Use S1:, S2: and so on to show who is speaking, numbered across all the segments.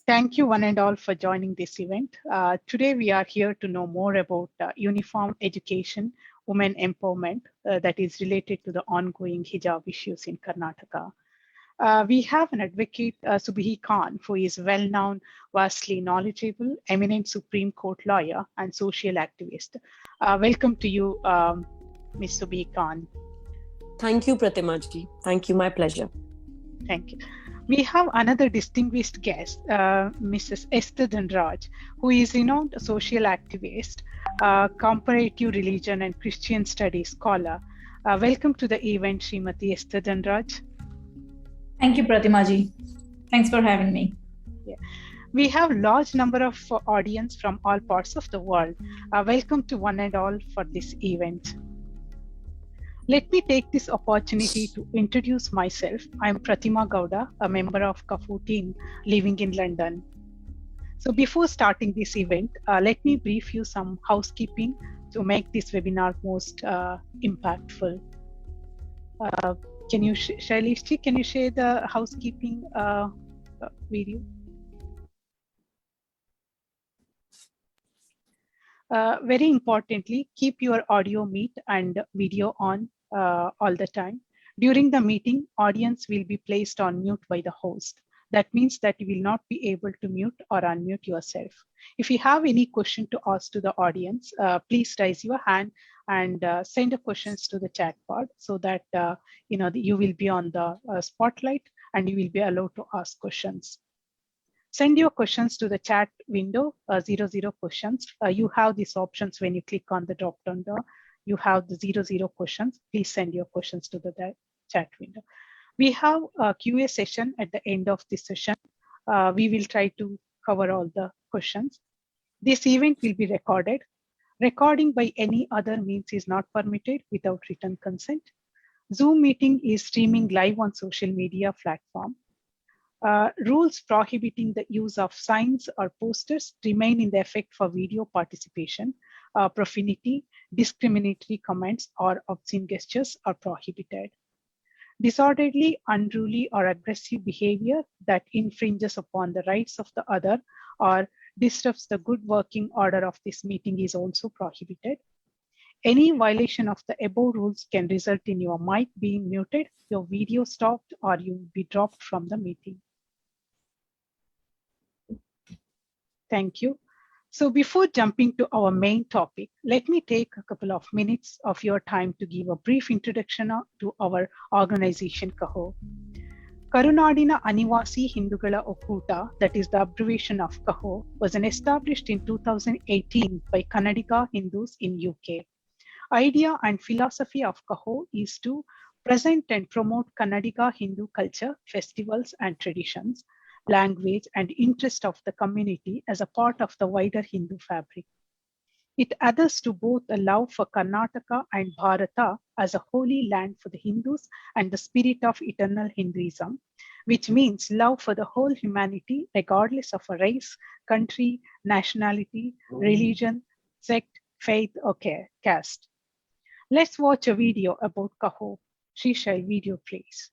S1: Thank you one and all for joining this event. Today we are here to know more about uniform education, women empowerment that is related to the ongoing hijab issues in Karnataka. We have an advocate, Subuhi Khan, who is well-known, vastly knowledgeable, eminent Supreme Court lawyer and social activist. Welcome to you, Ms. Subuhi Khan.
S2: Thank you, Pratimaji. Thank you, my pleasure.
S1: Thank you. We have another distinguished guest, Mrs. Esther Dhanraj, who is a renowned social activist, comparative religion and Christian studies scholar. Welcome to the event, Srimati Esther Dhanraj.
S3: Thank you, Pratimaji. Thanks for having me.
S1: Yeah. We have large number of audience from all parts of the world. Welcome to one and all for this event. Let me take this opportunity to introduce myself. I'm Pratima Gowda, a member of KAFU team living in London. So before starting this event, let me brief you some housekeeping to make this webinar most impactful. Can you, Shailishji, can you share the housekeeping video? Very importantly, keep your audio mute and video on all the time. During the meeting, audience will be placed on mute by the host. That means that you will not be able to mute or unmute yourself. If you have any question to ask to the audience, please raise your hand and send the questions to the chat pod so that you will be on the spotlight and you will be allowed to ask questions. Send your questions to the chat window, 00 questions. You have these options when you click on the drop-down door. You have the 00 questions. Please send your questions to the chat window. We have a QA session at the end of this session. We will try to cover all the questions. This event will be recorded. Recording by any other means is not permitted without written consent. Zoom meeting is streaming live on social media platform. Rules prohibiting the use of signs or posters remain in the effect for video participation. Profanity, discriminatory comments, or obscene gestures are prohibited. Disorderly, unruly, or aggressive behavior that infringes upon the rights of the other or disrupts the good working order of this meeting is also prohibited. Any violation of the above rules can result in your mic being muted, your video stopped, or you will be dropped from the meeting. Thank you. So before jumping to our main topic, let me take a couple of minutes of your time to give a brief introduction to our organization, KAHO. Karunadina Anivasi Hindugala Okuta, that is the abbreviation of KAHO, was established in 2018 by Kannadiga Hindus in UK. Idea and philosophy of KAHO is to present and promote Kannadiga Hindu culture, festivals and traditions, language and interest of the community as a part of the wider Hindu fabric. It adheres to both a love for Karnataka and Bharata as a holy land for the Hindus and the spirit of eternal Hinduism, which means love for the whole humanity regardless of a race, country, nationality, religion, sect, faith or caste. Let's watch a video about KAHO. Shisha, video please.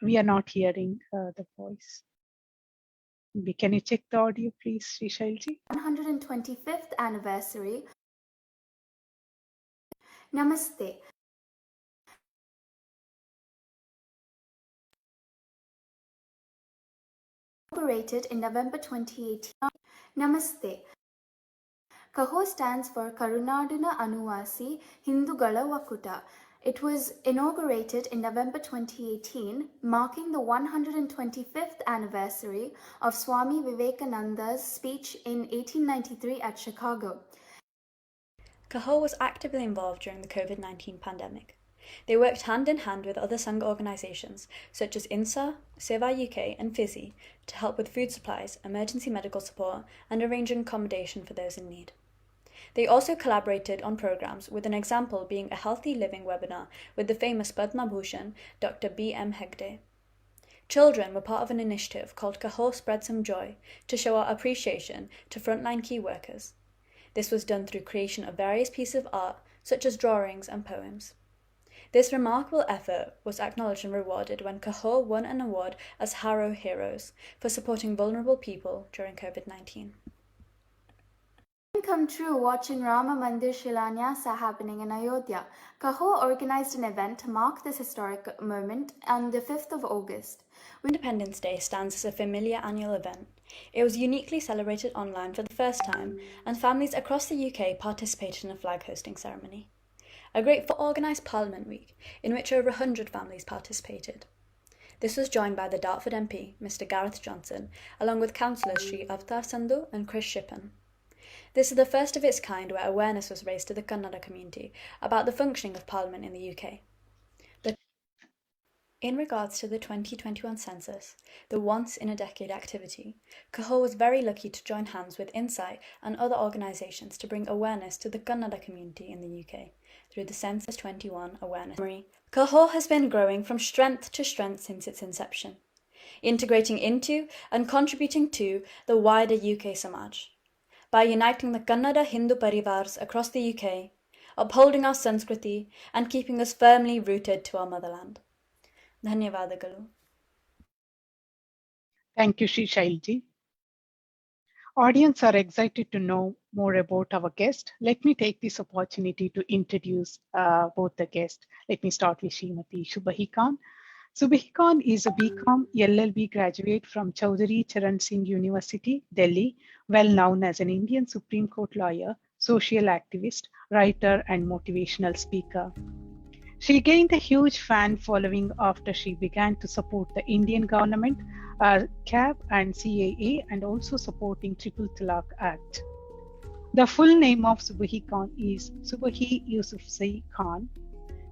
S1: We are not hearing the voice. Can you check the audio, please, Shishailji?
S4: 125th anniversary. Namaste. Inaugurated in November 2018. Namaste. KAHO stands for Karunadina Anuvasi Hindugala Vakuta. It was inaugurated in November 2018, marking the 125th anniversary of Swami Vivekananda's speech in 1893 at Chicago.
S5: KAHO was actively involved during the COVID-19 pandemic. They worked hand in hand with other Sangha organisations such as INSA, Seva UK and FISI to help with food supplies, emergency medical support and arranging accommodation for those in need. They also collaborated on programmes, with an example being a healthy living webinar with the famous Padma Bhushan Dr. B.M. Hegde. Children were part of an initiative called Kaho Spread Some Joy to show our appreciation to frontline key workers. This was done through creation of various pieces of art, such as drawings and poems. This remarkable effort was acknowledged and rewarded when Kaho won an award as Haro Heroes for supporting vulnerable people during COVID-19.
S4: Come true watching Rama Mandir Shilanyasa happening in Ayodhya. Kaho organized an event to mark this historic moment on the 5th of August.
S5: Independence Day stands as a familiar annual event. It was uniquely celebrated online for the first time, and families across the UK participated in a flag hosting ceremony. A grateful organised Parliament Week, in which over 100 families participated. This was joined by the Dartford MP, Mr Gareth Johnson, along with councillors Sri Avtar Sandhu and Chris Shippen. This is the first of its kind where awareness was raised to the Kannada community about the functioning of Parliament in the UK. In regards to the 2021 census, the once-in-a-decade activity, Kaho was very lucky to join hands with Insight and other organisations to bring awareness to the Kannada community in the UK through the Census 21 Awareness. Kaho has been growing from strength to strength since its inception, integrating into and contributing to the wider UK Samaj, by uniting the Kannada Hindu Parivars across the UK, upholding our Sanskriti and keeping us firmly rooted to our motherland. ಧನ್ಯವಾದಗಳು.
S1: Thank you, Shri Shailji. Audience are excited to know more about our guest. Let me take this opportunity to introduce both the guests. Let me start with Srimati Subuhi Khan. Subuhi Khan is a BCom LLB graduate from Chaudhary Charan Singh University, Delhi, well known as an Indian Supreme Court lawyer, social activist, writer, and motivational speaker. She gained a huge fan following after she began to support the Indian government, CAB and CAA, and also supporting Triple Talaq Act. The full name of Subuhi Khan is Subuhi Yusufzai Khan.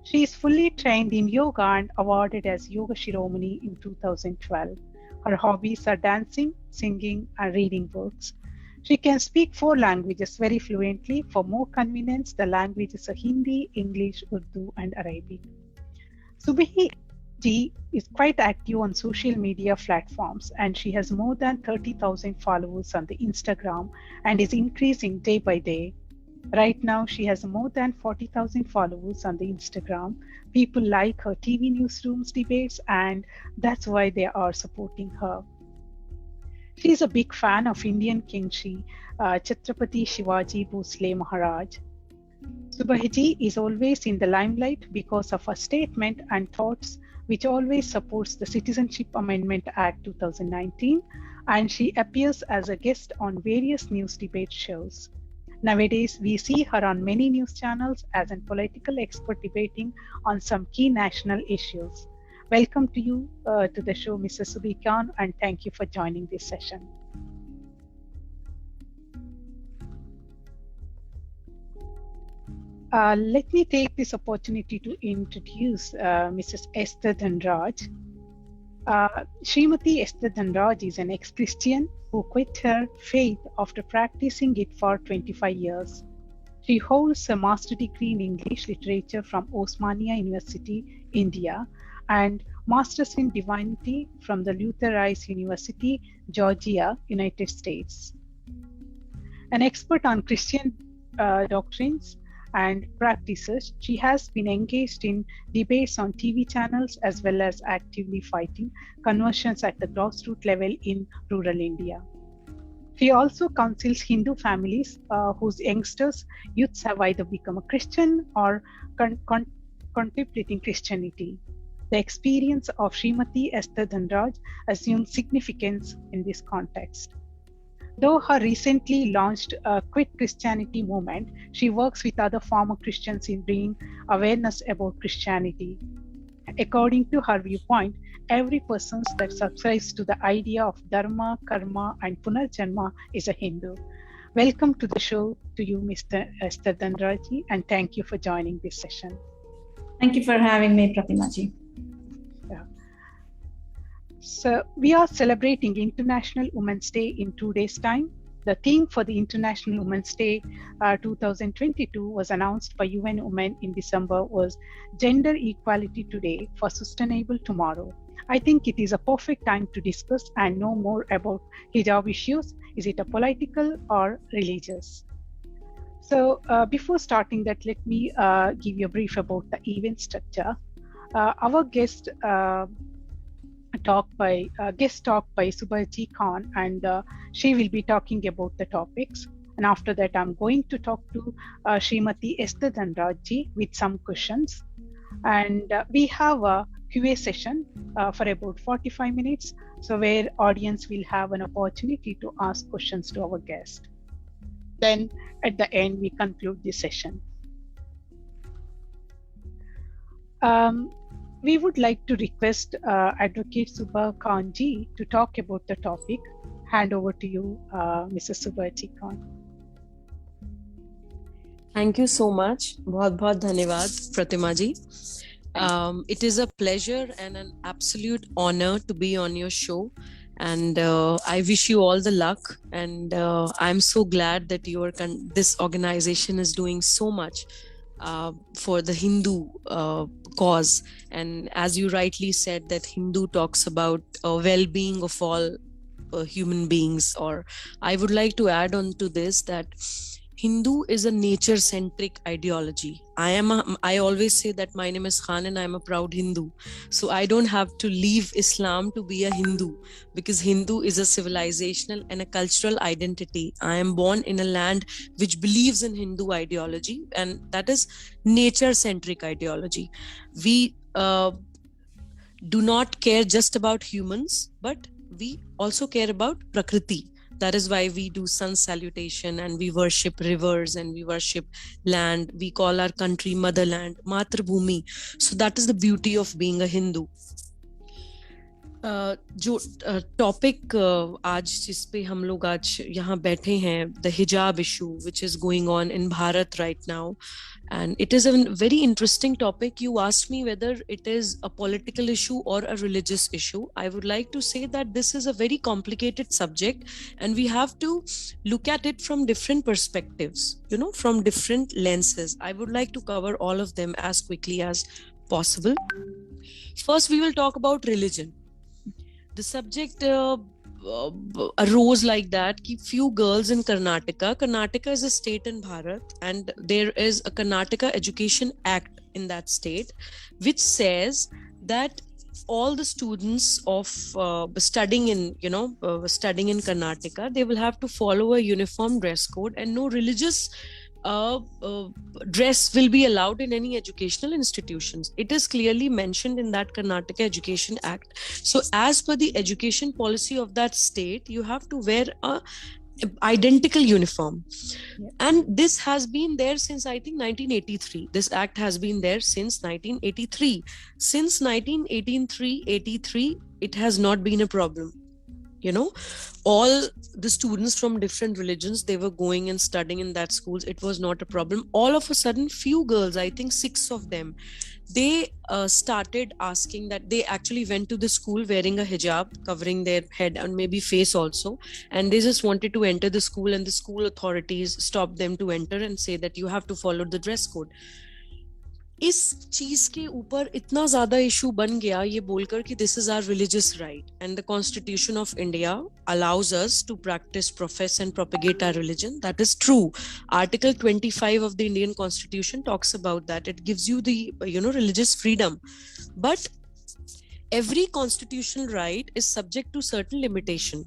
S1: She is fully trained in yoga and awarded as Yoga Shiromani in 2012. Her hobbies are dancing, singing, and reading books. She can speak 4 languages very fluently. For more convenience, the languages are Hindi, English, Urdu, and Arabic. Subuhi ji is quite active on social media platforms, and she has more than 30,000 followers on the Instagram and is increasing day by day. Right now, she has more than 40,000 followers on the Instagram. People like her TV newsrooms debates, and that's why they are supporting her. She is a big fan of Indian King Shri Chhatrapati Shivaji Bhosle Maharaj. Subuhi ji is always in the limelight because of her statement and thoughts, which always supports the Citizenship Amendment Act 2019, and she appears as a guest on various news debate shows. Nowadays, we see her on many news channels as a political expert debating on some key national issues. Welcome to you to the show, Mr. Subuhi Khan, and thank you for joining this session. Let me take this opportunity to introduce Mrs. Esther Dhanraj. Srimati Esther Dhanraj is an ex-Christian who quit her faith after practicing it for 25 years. She holds a master's degree in English literature from Osmania University, India, and Masters in Divinity from the Luther Rice University, Georgia, United States. An expert on Christian doctrines and practices, she has been engaged in debates on TV channels as well as actively fighting conversions at the grassroots level in rural India. She also counsels Hindu families whose youngsters, youths have either become a Christian or contemplating Christianity. The experience of Srimati Esther Dhanraj assumes significance in this context. Though her recently launched Quit Christianity movement, she works with other former Christians in bringing awareness about Christianity. According to her viewpoint, every person that subscribes to the idea of Dharma, Karma, and Punarjanma is a Hindu. Welcome to the show to you, Mr. Esther Dhanraj, and thank you for joining this session.
S3: Thank you for having me, Pratimaji.
S1: So we are celebrating International Women's Day in 2 days' time. The theme for the International Women's Day 2022 was announced by UN Women in December was Gender Equality Today for Sustainable Tomorrow. I think it is a perfect time to discuss and know more about hijab issues. Is it a political or religious? So before starting that, let me give you a brief about the event structure. Our guest talk by Subuhi Khan, and she will be talking about the topics. And after that, I'm going to talk to Srimati Esther Dhanraj with some questions. And we have a QA session for about 45 minutes, so where audience will have an opportunity to ask questions to our guest. Then at the end, we conclude the session. We would like to request Advocate Subuhi Khan ji to talk about the topic. Hand over to you, Mrs. Subuhi Khan.
S2: Thank you so much. बहुत बहुत धन्यवाद प्रतिमा जी. It is a pleasure and an absolute honor to be on your show, and I wish you all the luck, and I'm so glad that this organization is doing so much for the Hindu cause. And as you rightly said, that Hindu talks about well-being of all human beings, or I would like to add on to this that Hindu is a nature-centric ideology. I always say that my name is Khan and I'm a proud Hindu. So I don't have to leave Islam to be a Hindu, because Hindu is a civilizational and a cultural identity. I am born in a land which believes in Hindu ideology, and that is nature-centric ideology. We do not care just about humans, but we also care about Prakriti. That is why we do sun salutation, and we worship rivers, and we worship land. We call our country motherland, Matrabhumi. So that is the beauty of being a Hindu. जो topic आज जिस पे हम लोग आज यहाँ बैठे हैं, the hijab issue which is going on in Bharat right now, and it is a very interesting topic. You asked me whether it is a political issue or a religious issue. I would like to say that this is a very complicated subject, and we have to look at it from different perspectives, from different lenses. I would like to cover all of them as quickly as possible. First, we will talk about religion. The subject arose like that. Few girls in Karnataka is a state in Bharat, and there is a Karnataka Education Act in that state, which says that all the students of studying in Karnataka, they will have to follow a uniform dress code, and no religious dress will be allowed in any educational institutions. It is clearly mentioned in that Karnataka Education Act. So as per the education policy of that state, you have to wear a identical uniform. Yeah. And this has been there since I think 1983. This act has been there since 1983. Since 1983, it has not been a problem. All the students from different religions, they were going and studying in that schools. It was not a problem. All of a sudden, few girls, I think 6 of them, they started asking that they actually went to the school wearing a hijab, covering their head and maybe face also. And they just wanted to enter the school, and the school authorities stopped them to enter and say that you have to follow the dress code. इस चीज के ऊपर इतना ज्यादा issue बन गया ये बोलकर कि this is our religious right and the Constitution of India allows us to practice, profess and propagate our religion. That is true. Article 25 of the Indian Constitution talks about that. It gives you the religious freedom, but every constitutional right is subject to certain limitation.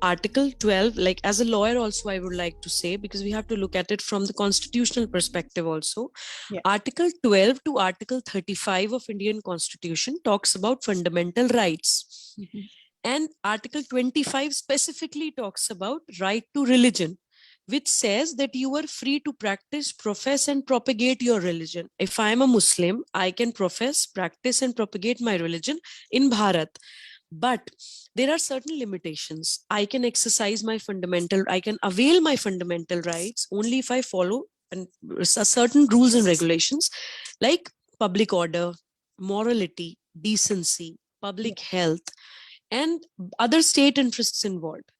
S2: Article 12, like as a lawyer also I would like to say, because we have to look at it from the constitutional perspective also. Yeah. Article 12 to Article 35 of Indian Constitution talks about fundamental rights. Mm-hmm. And Article 25 specifically talks about right to religion, which says that you are free to practice, profess and propagate your religion. If I am a Muslim, I can profess, practice and propagate my religion in Bharat. But there are certain limitations. I can avail my fundamental rights only if I follow certain rules and regulations like public order, morality, decency, public health, and other state interests involved.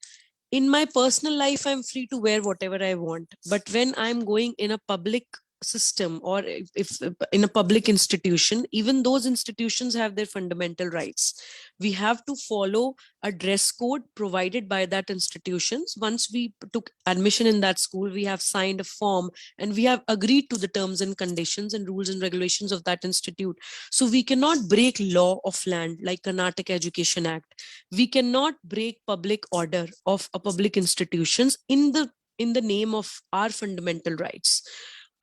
S2: In my personal life, I'm free to wear whatever I want. But when I'm going in a public system, or if in a public institution, even those institutions have their fundamental rights. We have to follow a dress code provided by that institutions. Once we took admission in that school, we have signed a form and we have agreed to the terms and conditions and rules and regulations of that institute. So we cannot break law of land like Karnataka Education Act. We cannot break public order of a public institutions in the name of our fundamental rights.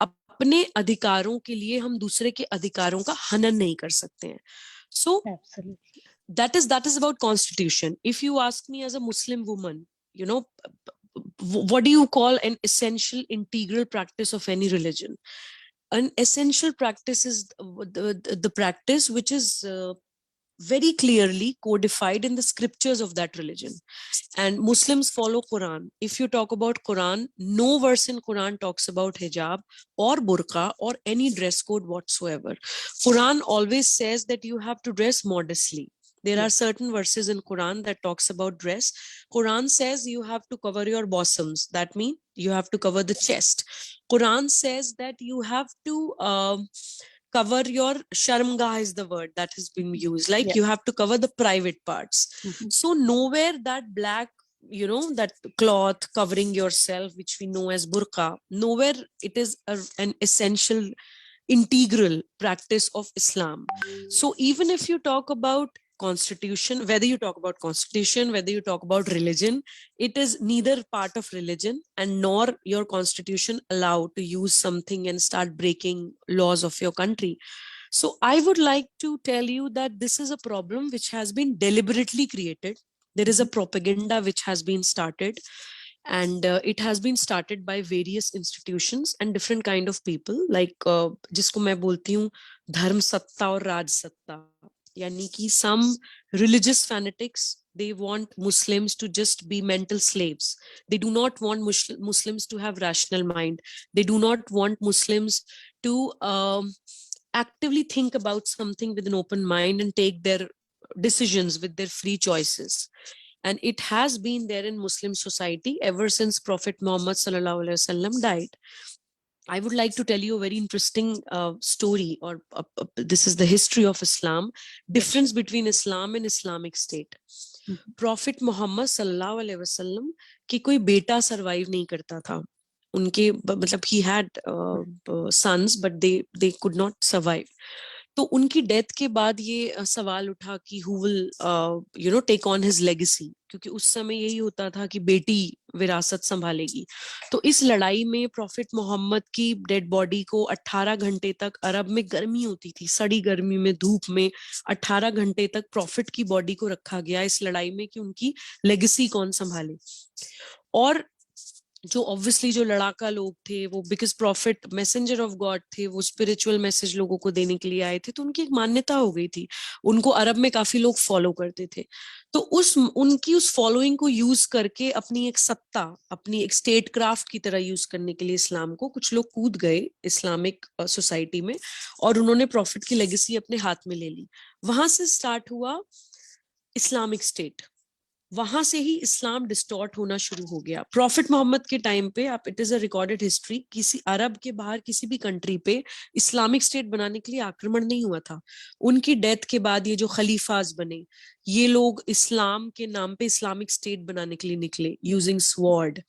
S2: अपने अधिकारों के लिए हम दूसरे के अधिकारों का हनन नहीं कर सकते हैं. So
S1: Absolutely.
S2: that is about constitution. If you ask me as a Muslim woman, you know, what do you call an essential integral practice of any religion? An essential practice is the practice which is very clearly codified in the scriptures of that religion. And Muslims follow Quran. If you talk about Quran, no verse in Quran talks about hijab or burqa or any dress code whatsoever. Quran always says that you have to dress modestly. There are certain verses in Quran that talks about dress. Quran says you have to cover your bosoms. That means you have to cover the chest. Quran says that you have to cover your sharmgah is the word that has been used. Like you have to cover the private parts. So nowhere that black, you know, that cloth covering yourself, which we know as burqa, nowhere it is an essential integral practice of Islam. So even if you talk about constitution, whether you talk about constitution, whether you talk about religion, it is neither part of religion and nor your constitution allowed to use something and start breaking laws of your country. So I would like to tell you that this is a problem which has been deliberately created. There is a propaganda which has been started, and it has been started by various institutions and different kind of people, like जिसको मैं बोलती हूँ धर्म सत्ता और राज सत्ता. यानी कि some religious fanatics, they want Muslims to just be mental slaves. They do not want Muslims to have rational mind. They do not want Muslims to actively think about something with an open mind and take their decisions with their free choices. And it has been there in Muslim society ever since Prophet Muhammad sallallahu alaihi wasallam died. I would like to tell you a very interesting story, or this is the history of Islam, difference between Islam and Islamic State. Prophet Muhammad sallallahu alaihi wasallam ki koi beta survive nahi karta tha. Unke matlab he had sons, but they could not survive. तो उनकी death के बाद ये सवाल उठा कि who will take on his legacy, क्योंकि उस समय यही होता था कि बेटी विरासत संभालेगी. तो इस लड़ाई में प्रॉफिट मोहम्मद की डेड बॉडी को 18 घंटे तक, अरब में गर्मी होती थी, सड़ी गर्मी में, धूप में 18 घंटे तक प्रॉफिट की बॉडी को रखा गया इस लड़ाई में कि उनकी लेगेसी कौन संभाले. और जो ऑब्वियसली जो लड़ाका लोग थे वो, because profit messenger of God थे, वो स्पिरिचुअल मैसेज लोगों को देने के लिए आए थे, तो उनकी एक मान्यता हो गई थी, उनको अरब में काफी लोग फॉलो करते थे. तो उनकी उस फॉलोइंग को यूज करके अपनी एक सत्ता, अपनी एक स्टेट क्राफ्ट की तरह यूज करने के लिए इस्लाम को कुछ लोग कूद गए इस्लामिक सोसाइटी में, और उन्होंने प्रॉफिट की लेगेसी अपने हाथ में ले ली. वहां से स्टार्ट हुआ इस्लामिक स्टेट. वहां से ही इस्लाम डिस्टॉर्ट होना शुरू हो गया. प्रॉफिट मोहम्मद के टाइम पे, आप, it is a recorded history, किसी अरब के बाहर किसी भी कंट्री पे इस्लामिक स्टेट बनाने के लिए आक्रमण नहीं हुआ था. उनकी डेथ के बाद ये जो खलीफाज बने, ये लोग इस्लाम के नाम पे इस्लामिक स्टेट बनाने के लिए निकले, using sword,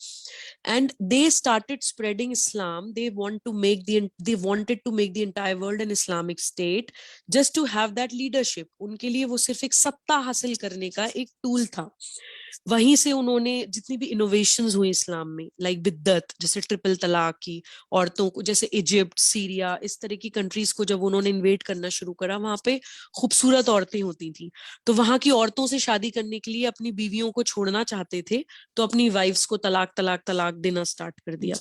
S2: and they started spreading Islam. they wanted to make the entire world an Islamic state just to have that leadership. उनके लिए वो सिर्फ एक सत्ता हासिल करने का एक टूल था. वहीं से उन्होंने जितनी भी इनोवेशंस हुई इस्लाम में, लाइक बिद्दत, जैसे ट्रिपल तलाक की, औरतों को, जैसे इजिप्ट, सीरिया, इस तरह की कंट्रीज को जब उन्होंने इन्वेट करना शुरू करा, वहां पे खूबसूरत औरतें होती थी, तो वहां की औरतों से शादी करने के लिए अपनी बीवियों को छोड़ना चाहते थे, तो अपनी वाइफ्स को तलाक तलाक तलाक देना स्टार्ट कर दिया.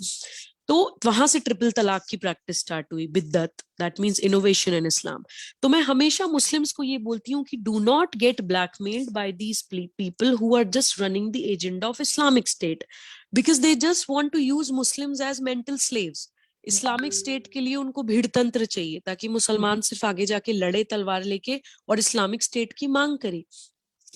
S2: तो वहां से ट्रिपल तलाक की प्रैक्टिस स्टार्ट हुई, बिद्दत, that means innovation in Islam. तो मैं हमेशा मुस्लिम्स को ये बोलती हूँ कि do not get blackmailed by these people who are just running the agenda of Islamic State, because they just want to use Muslims as mental slaves. Islamic State के लिए उनको भीड़ तंत्र चाहिए ताकि मुसलमान सिर्फ आगे जाके लड़े तलवार लेके और इस्लामिक स्टेट की मांग करे.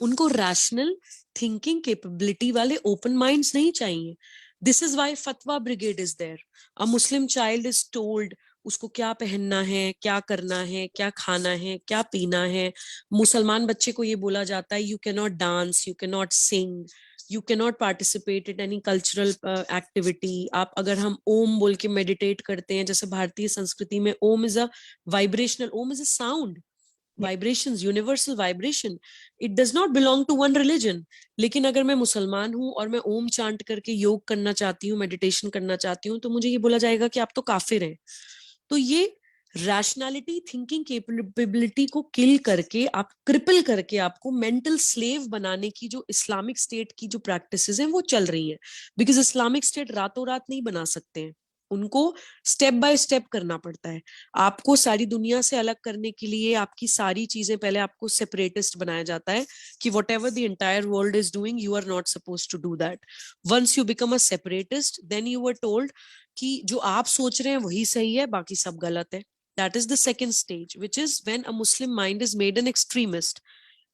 S2: उनको रैशनल थिंकिंग कैपेबिलिटी वाले ओपन माइंड्स नहीं चाहिए. This is why fatwa brigade is there. A Muslim child is told उसको क्या पहनना है, क्या करना है, क्या खाना है, क्या पीना है. मुसलमान बच्चे को ये बोला जाता है you can not dance, you can not sing, you can not participate in any cultural activity. आप अगर हम ओम बोल के मेडिटेट करते हैं, जैसे भारतीय संस्कृति में Om is a vibrational, Om is a sound, vibrations, universal vibration. It does not belong to one religion. लेकिन अगर मैं मुसलमान हूं और मैं ओम चांट करके योग करना चाहती हूँ, मेडिटेशन करना चाहती हूँ, तो मुझे ये बोला जाएगा कि आप तो काफिर हैं. तो ये रैशनैलिटी, थिंकिंग कैपेबिलिटी को किल करके, आप क्रिपल करके, आपको मेंटल स्लेव बनाने की जो इस्लामिक स्टेट की जो प्रैक्टिसेस हैं वो चल रही हैं. बिकॉज इस्लामिक स्टेट रातों रात नहीं बना सकते हैं, उनको स्टेप बाय स्टेप करना पड़ता है. आपको सारी दुनिया से अलग करने के लिए आपकी सारी चीजें, पहले आपको सेपरेटिस्ट बनाया जाता है कि whatever the entire world is doing you are not suppose to do that. Once you become a separatist then you are told कि जो आप सोच रहे हैं वही सही है, बाकी सब गलत है. That is the second stage, which is when a Muslim mind is made an extremist.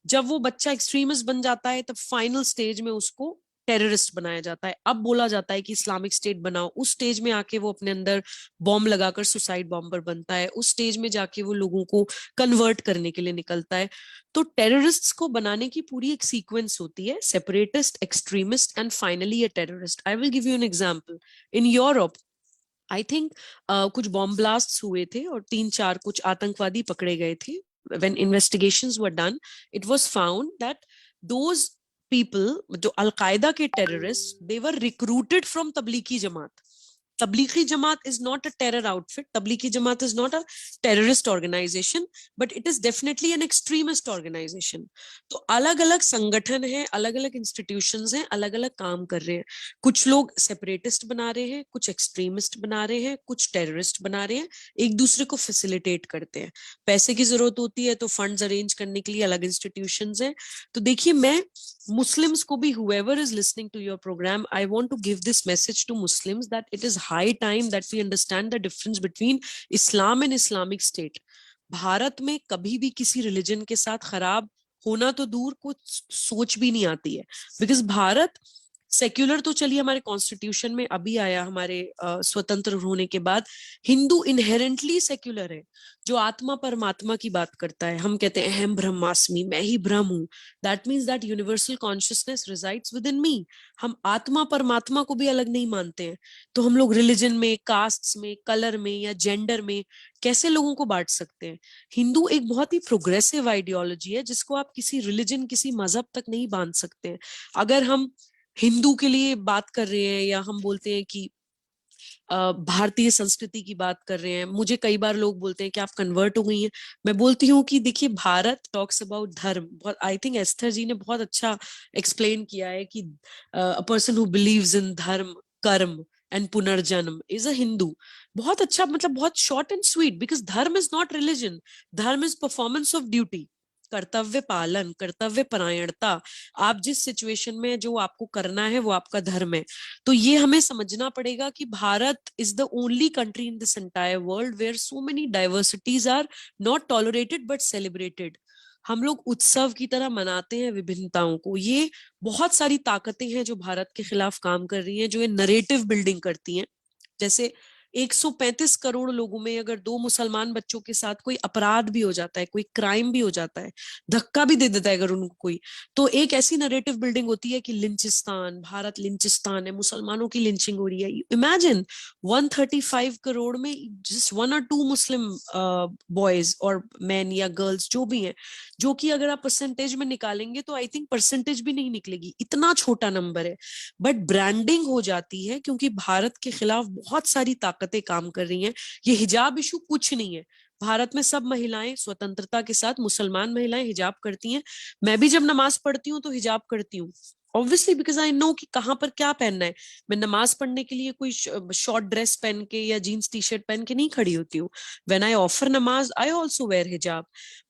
S2: जब वो बच्चा एक्सट्रीमिस्ट बन जाता है, तब फाइनल स्टेज में उसको टेररिस्ट बनाया जाता है. अब बोला जाता है कि इस्लामिक स्टेट बनाओ. उस स्टेज में आके वो अपने अंदर बॉम्ब लगाकर सुसाइड बॉम्बर बनता है. उस स्टेज में जाके वो लोगों को कन्वर्ट करने के लिए निकलता है. तो टेररिस्ट्स को बनाने की पूरी एक सीक्वेंस होती है, separatist, extremist and finally a terrorist. I will give you an example. In Europe I think कुछ बॉम्ब ब्लास्ट हुए थे और 3-4 कुछ आतंकवादी पकड़े गए थे. When investigations were done, it was found that those people, जो अल-कायदा के terrorists, they were recruited from Tablighi Jamaat. Tablighi Jamaat is not a terror outfit. Tablighi Jamaat is not a terrorist organization, but it is definitely an extremist organization. तो अलग अलग संगठन हैं, अलग अलग institutions हैं, अलग अलग काम कर रहे हैं. कुछ लोग separatist बना रहे हैं, कुछ extremist बना रहे हैं, कुछ terrorist बना रहे हैं, एक दूसरे को facilitate करते हैं. पैसे की जरूरत होती है तो funds arrange करने के लिए अलग institutions हैं. तो देखिए, मैं Muslims को भी, whoever is listening to your program, I want to give this message to Muslims that it is high time that we understand the difference between Islam and Islamic State. Bharat में कभी भी किसी रिलीजन के साथ खराब होना तो दूर, कुछ सोच भी नहीं आती है. बिकॉज भारत सेक्युलर तो चलिए हमारे कॉन्स्टिट्यूशन में अभी आया, हमारे स्वतंत्र होने के बाद. हिंदू इनहेरेंटली सेक्युलर है, जो आत्मा परमात्मा की बात करता है. हम कहते हैं अहम ब्रह्मास्मि, मैं ही ब्रह्म हूं. That means that universal consciousness resides within me. हम आत्मा परमात्मा को भी अलग नहीं मानते हैं. तो हम लोग रिलीजन में, कास्ट्स में, कलर में या जेंडर में कैसे लोगों को बांट सकते हैं? हिंदू एक बहुत ही प्रोग्रेसिव आइडियोलॉजी है जिसको आप किसी रिलीजन, किसी मजहब तक नहीं बांध सकते हैं. अगर हम हिंदू के लिए बात कर रहे हैं या हम बोलते हैं कि भारतीय संस्कृति की बात कर रहे हैं, मुझे कई बार लोग बोलते हैं कि आप कन्वर्ट हो गई हैं. मैं बोलती हूँ कि देखिए, भारत टॉक्स अबाउट धर्म. आई थिंक एस्थर जी ने बहुत अच्छा एक्सप्लेन किया है कि a person who believes in धर्म, कर्म एंड पुनर्जन्म इज अ हिंदू. बहुत अच्छा, मतलब बहुत शॉर्ट एंड स्वीट. बिकॉज धर्म इज नॉट रिलीजन, धर्म इज परफॉर्मेंस ऑफ ड्यूटी, कर्तव्य पालन, कर्तव्य परायणता. आप जिस सिचुएशन में जो आपको करना है वो आपका धर्म है. तो ये हमें समझना पड़ेगा कि Bharat is the only country in this entire world where so many diversities are not tolerated but celebrated. हम लोग उत्सव की तरह मनाते हैं विभिन्नताओं को. ये बहुत सारी ताकतें हैं जो भारत के खिलाफ काम कर रही हैं, जो ये नरेटिव बिल्डिंग करती हैं. जैसे 135 करोड़ लोगों में अगर 2 मुसलमान बच्चों के साथ कोई अपराध भी हो जाता है, कोई क्राइम भी हो जाता है, धक्का भी दे देता है अगर उनको कोई, तो एक ऐसी नरेटिव बिल्डिंग होती है कि लिंचिस्तान, भारत लिंचिस्तान है, मुसलमानों की लिंचिंग हो रही है. इमेजिन 135 करोड़ में जस्ट 1 or 2 मुस्लिम बॉयज और मैन या गर्ल्स जो भी हैं, जो कि अगर आप परसेंटेज में निकालेंगे तो आई थिंक परसेंटेज भी नहीं निकलेगी, इतना छोटा नंबर है. बट ब्रांडिंग हो जाती है क्योंकि भारत के खिलाफ बहुत सारी ताकतें काम कर रही हैं. ये हिजाब इशू कुछ नहीं है. भारत में सब महिलाएं स्वतंत्रता के साथ, मुसलमान महिलाएं हिजाब करती हैं. मैं भी जब नमाज पढ़ती हूँ तो हिजाब करती हूँ, ऑब्वियसली बिकॉज आई नो कि कहाँ पर क्या पहनना है. मैं नमाज पढ़ने के लिए कोई शॉर्ट ड्रेस पहन के या जीन्स टी शर्ट पहन के नहीं खड़ी होती हूँ. When I offer namaz I also wear hijab,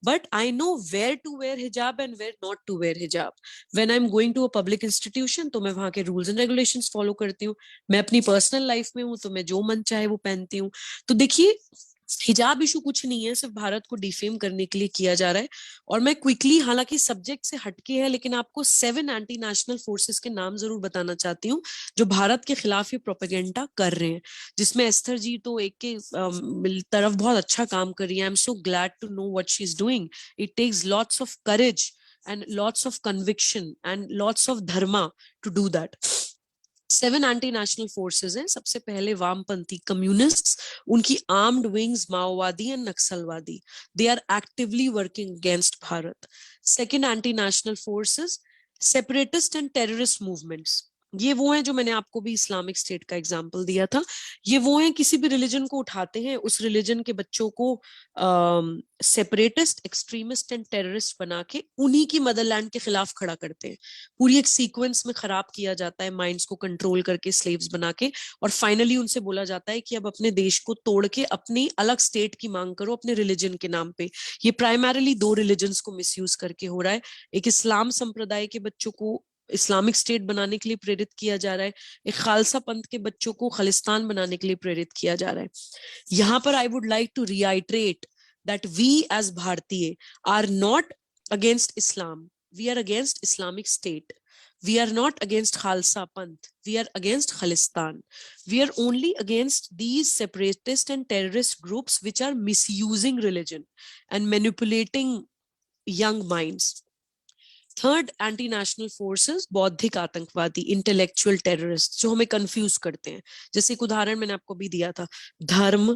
S2: but I know where to wear hijab and where not to wear hijab. When I am going to a public institution तो मैं वहां के रूल्स एंड रेगुलेशंस फॉलो करती हूँ. मैं अपनी personal life में हूँ तो मैं जो मन चाहे वो पहनती हूँ. तो देखिए, हिजाब इशू कुछ नहीं है, सिर्फ भारत को डिफेम करने के लिए किया जा रहा है। और मैं क्विकली, हालांकि सब्जेक्ट से हटके है, लेकिन आपको 7 एंटी नेशनल फोर्सेस के नाम जरूर बताना चाहती हूँ जो भारत के खिलाफ ये प्रोपेगेंडा कर रहे हैं, जिसमें एस्थर जी तो एक के तरफ बहुत अच्छा काम कर रही है। I am so glad to know what she is doing. It takes lots of courage and lots of conviction and lots of dharma to do that. 7 anti national forces हैं। सबसे पहले वामपंथी कम्युनिस्ट्स, उनकी आर्म्ड विंग्स माओवादी and नक्सलवादी, they are actively working against Bharat. Second anti national forces separatist and terrorist movements, ये वो हैं जो मैंने आपको भी इस्लामिक स्टेट का एग्जांपल दिया था। ये वो हैं किसी भी रिलीजन को उठाते हैं, उस रिलीजन के बच्चों को सेपरेटिस्ट, एक्सट्रीमिस्ट एंड टेररिस्ट बना के उन्हीं की मदरलैंड के खिलाफ खड़ा करते हैं। पूरी एक सीक्वेंस में खराब किया जाता है माइंड्स को कंट्रोल करके, स्लेव्स बना के, और फाइनली उनसे बोला जाता है कि अब अपने देश को तोड़ के अपनी अलग स्टेट की मांग करो अपने रिलीजन के नाम पे। ये प्राइमरली 2 रिलीजन्स को मिसयूज करके हो रहा है। एक इस्लाम संप्रदाय के बच्चों को इस्लामिक स्टेट बनाने के लिए प्रेरित किया जा रहा है, एक खालसा पंथ के बच्चों को खालिस्तान बनाने के लिए प्रेरित किया जा रहा है। यहाँ पर I would like to reiterate that we as Bharatiya are not against Islam, we are against Islamic State, we are not against Khalsa Panth, we are against Khalistan, we are only against these separatist and terrorist groups which are misusing religion and manipulating young minds. Third anti national forces बौद्धिक आतंकवादी, intellectual terrorist, जो हमें confuse करते हैं। जैसे एक उदाहरण मैंने आपको भी दिया था, धर्म,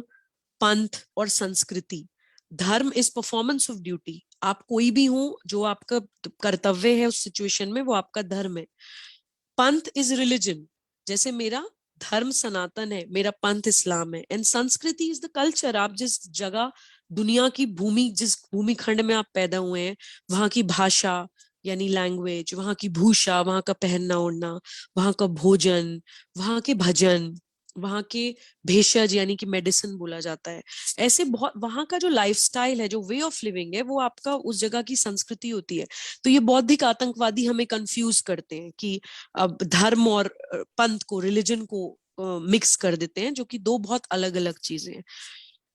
S2: पंथ और संस्कृति। धर्म इज परफॉर्मेंस ऑफ ड्यूटी, आप कोई भी हो, जो आपका कर्तव्य है उस सिचुएशन में वो आपका धर्म है। पंथ इज रिलीजन, जैसे मेरा धर्म सनातन है, मेरा पंथ इस्लाम है। एंड संस्कृति इज द कल्चर, आप जिस जगह दुनिया की भूमि, जिस भूमि खंड में आप पैदा हुए हैं, वहां की भाषा यानी लैंग्वेज, वहां की भूषा, वहां का पहनना ओढ़ना, वहां का भोजन, वहां के भजन, वहां के भेषज यानी कि मेडिसिन बोला जाता है। ऐसे बहुत, वहां का जो लाइफस्टाइल है, जो वे ऑफ लिविंग है, वो आपका उस जगह की संस्कृति होती है। तो ये बौद्धिक आतंकवादी हमें कंफ्यूज करते हैं कि अब धर्म और पंथ को, रिलीजन को मिक्स कर देते हैं, जो कि 2 बहुत अलग अलग चीजें हैं।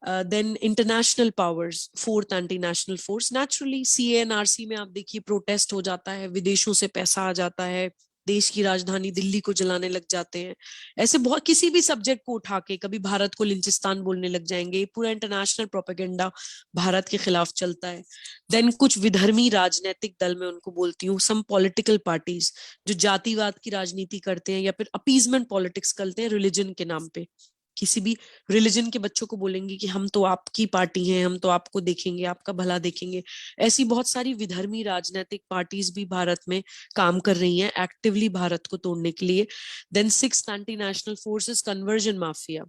S2: Then international powers, fourth anti national force, naturally CANRC में आप देखिए प्रोटेस्ट हो जाता है, विदेशों से पैसा आ जाता है, देश की राजधानी दिल्ली को जलाने लग जाते हैं। ऐसे बहुत, किसी भी सब्जेक्ट को उठा के कभी भारत को लिंचिस्तान बोलने लग जाएंगे। पूरा इंटरनेशनल प्रोपेगेंडा भारत के खिलाफ चलता है। देन कुछ विधर्मी राजनीतिक दल, मैं उनको बोलती हूँ, सम पॉलिटिकल पार्टीज, जो जातिवाद की राजनीति करते हैं या फिर अपीजमेंट पॉलिटिक्स करते हैं रिलीजन के नाम पे। किसी भी रिलीजन के बच्चों को बोलेंगे कि हम तो आपकी पार्टी हैं, हम तो आपको देखेंगे, आपका भला देखेंगे। ऐसी बहुत सारी विधर्मी राजनीतिक पार्टीज भी भारत में काम कर रही हैं एक्टिवली भारत को तोड़ने के लिए। Then sixth anti national forces conversion mafia,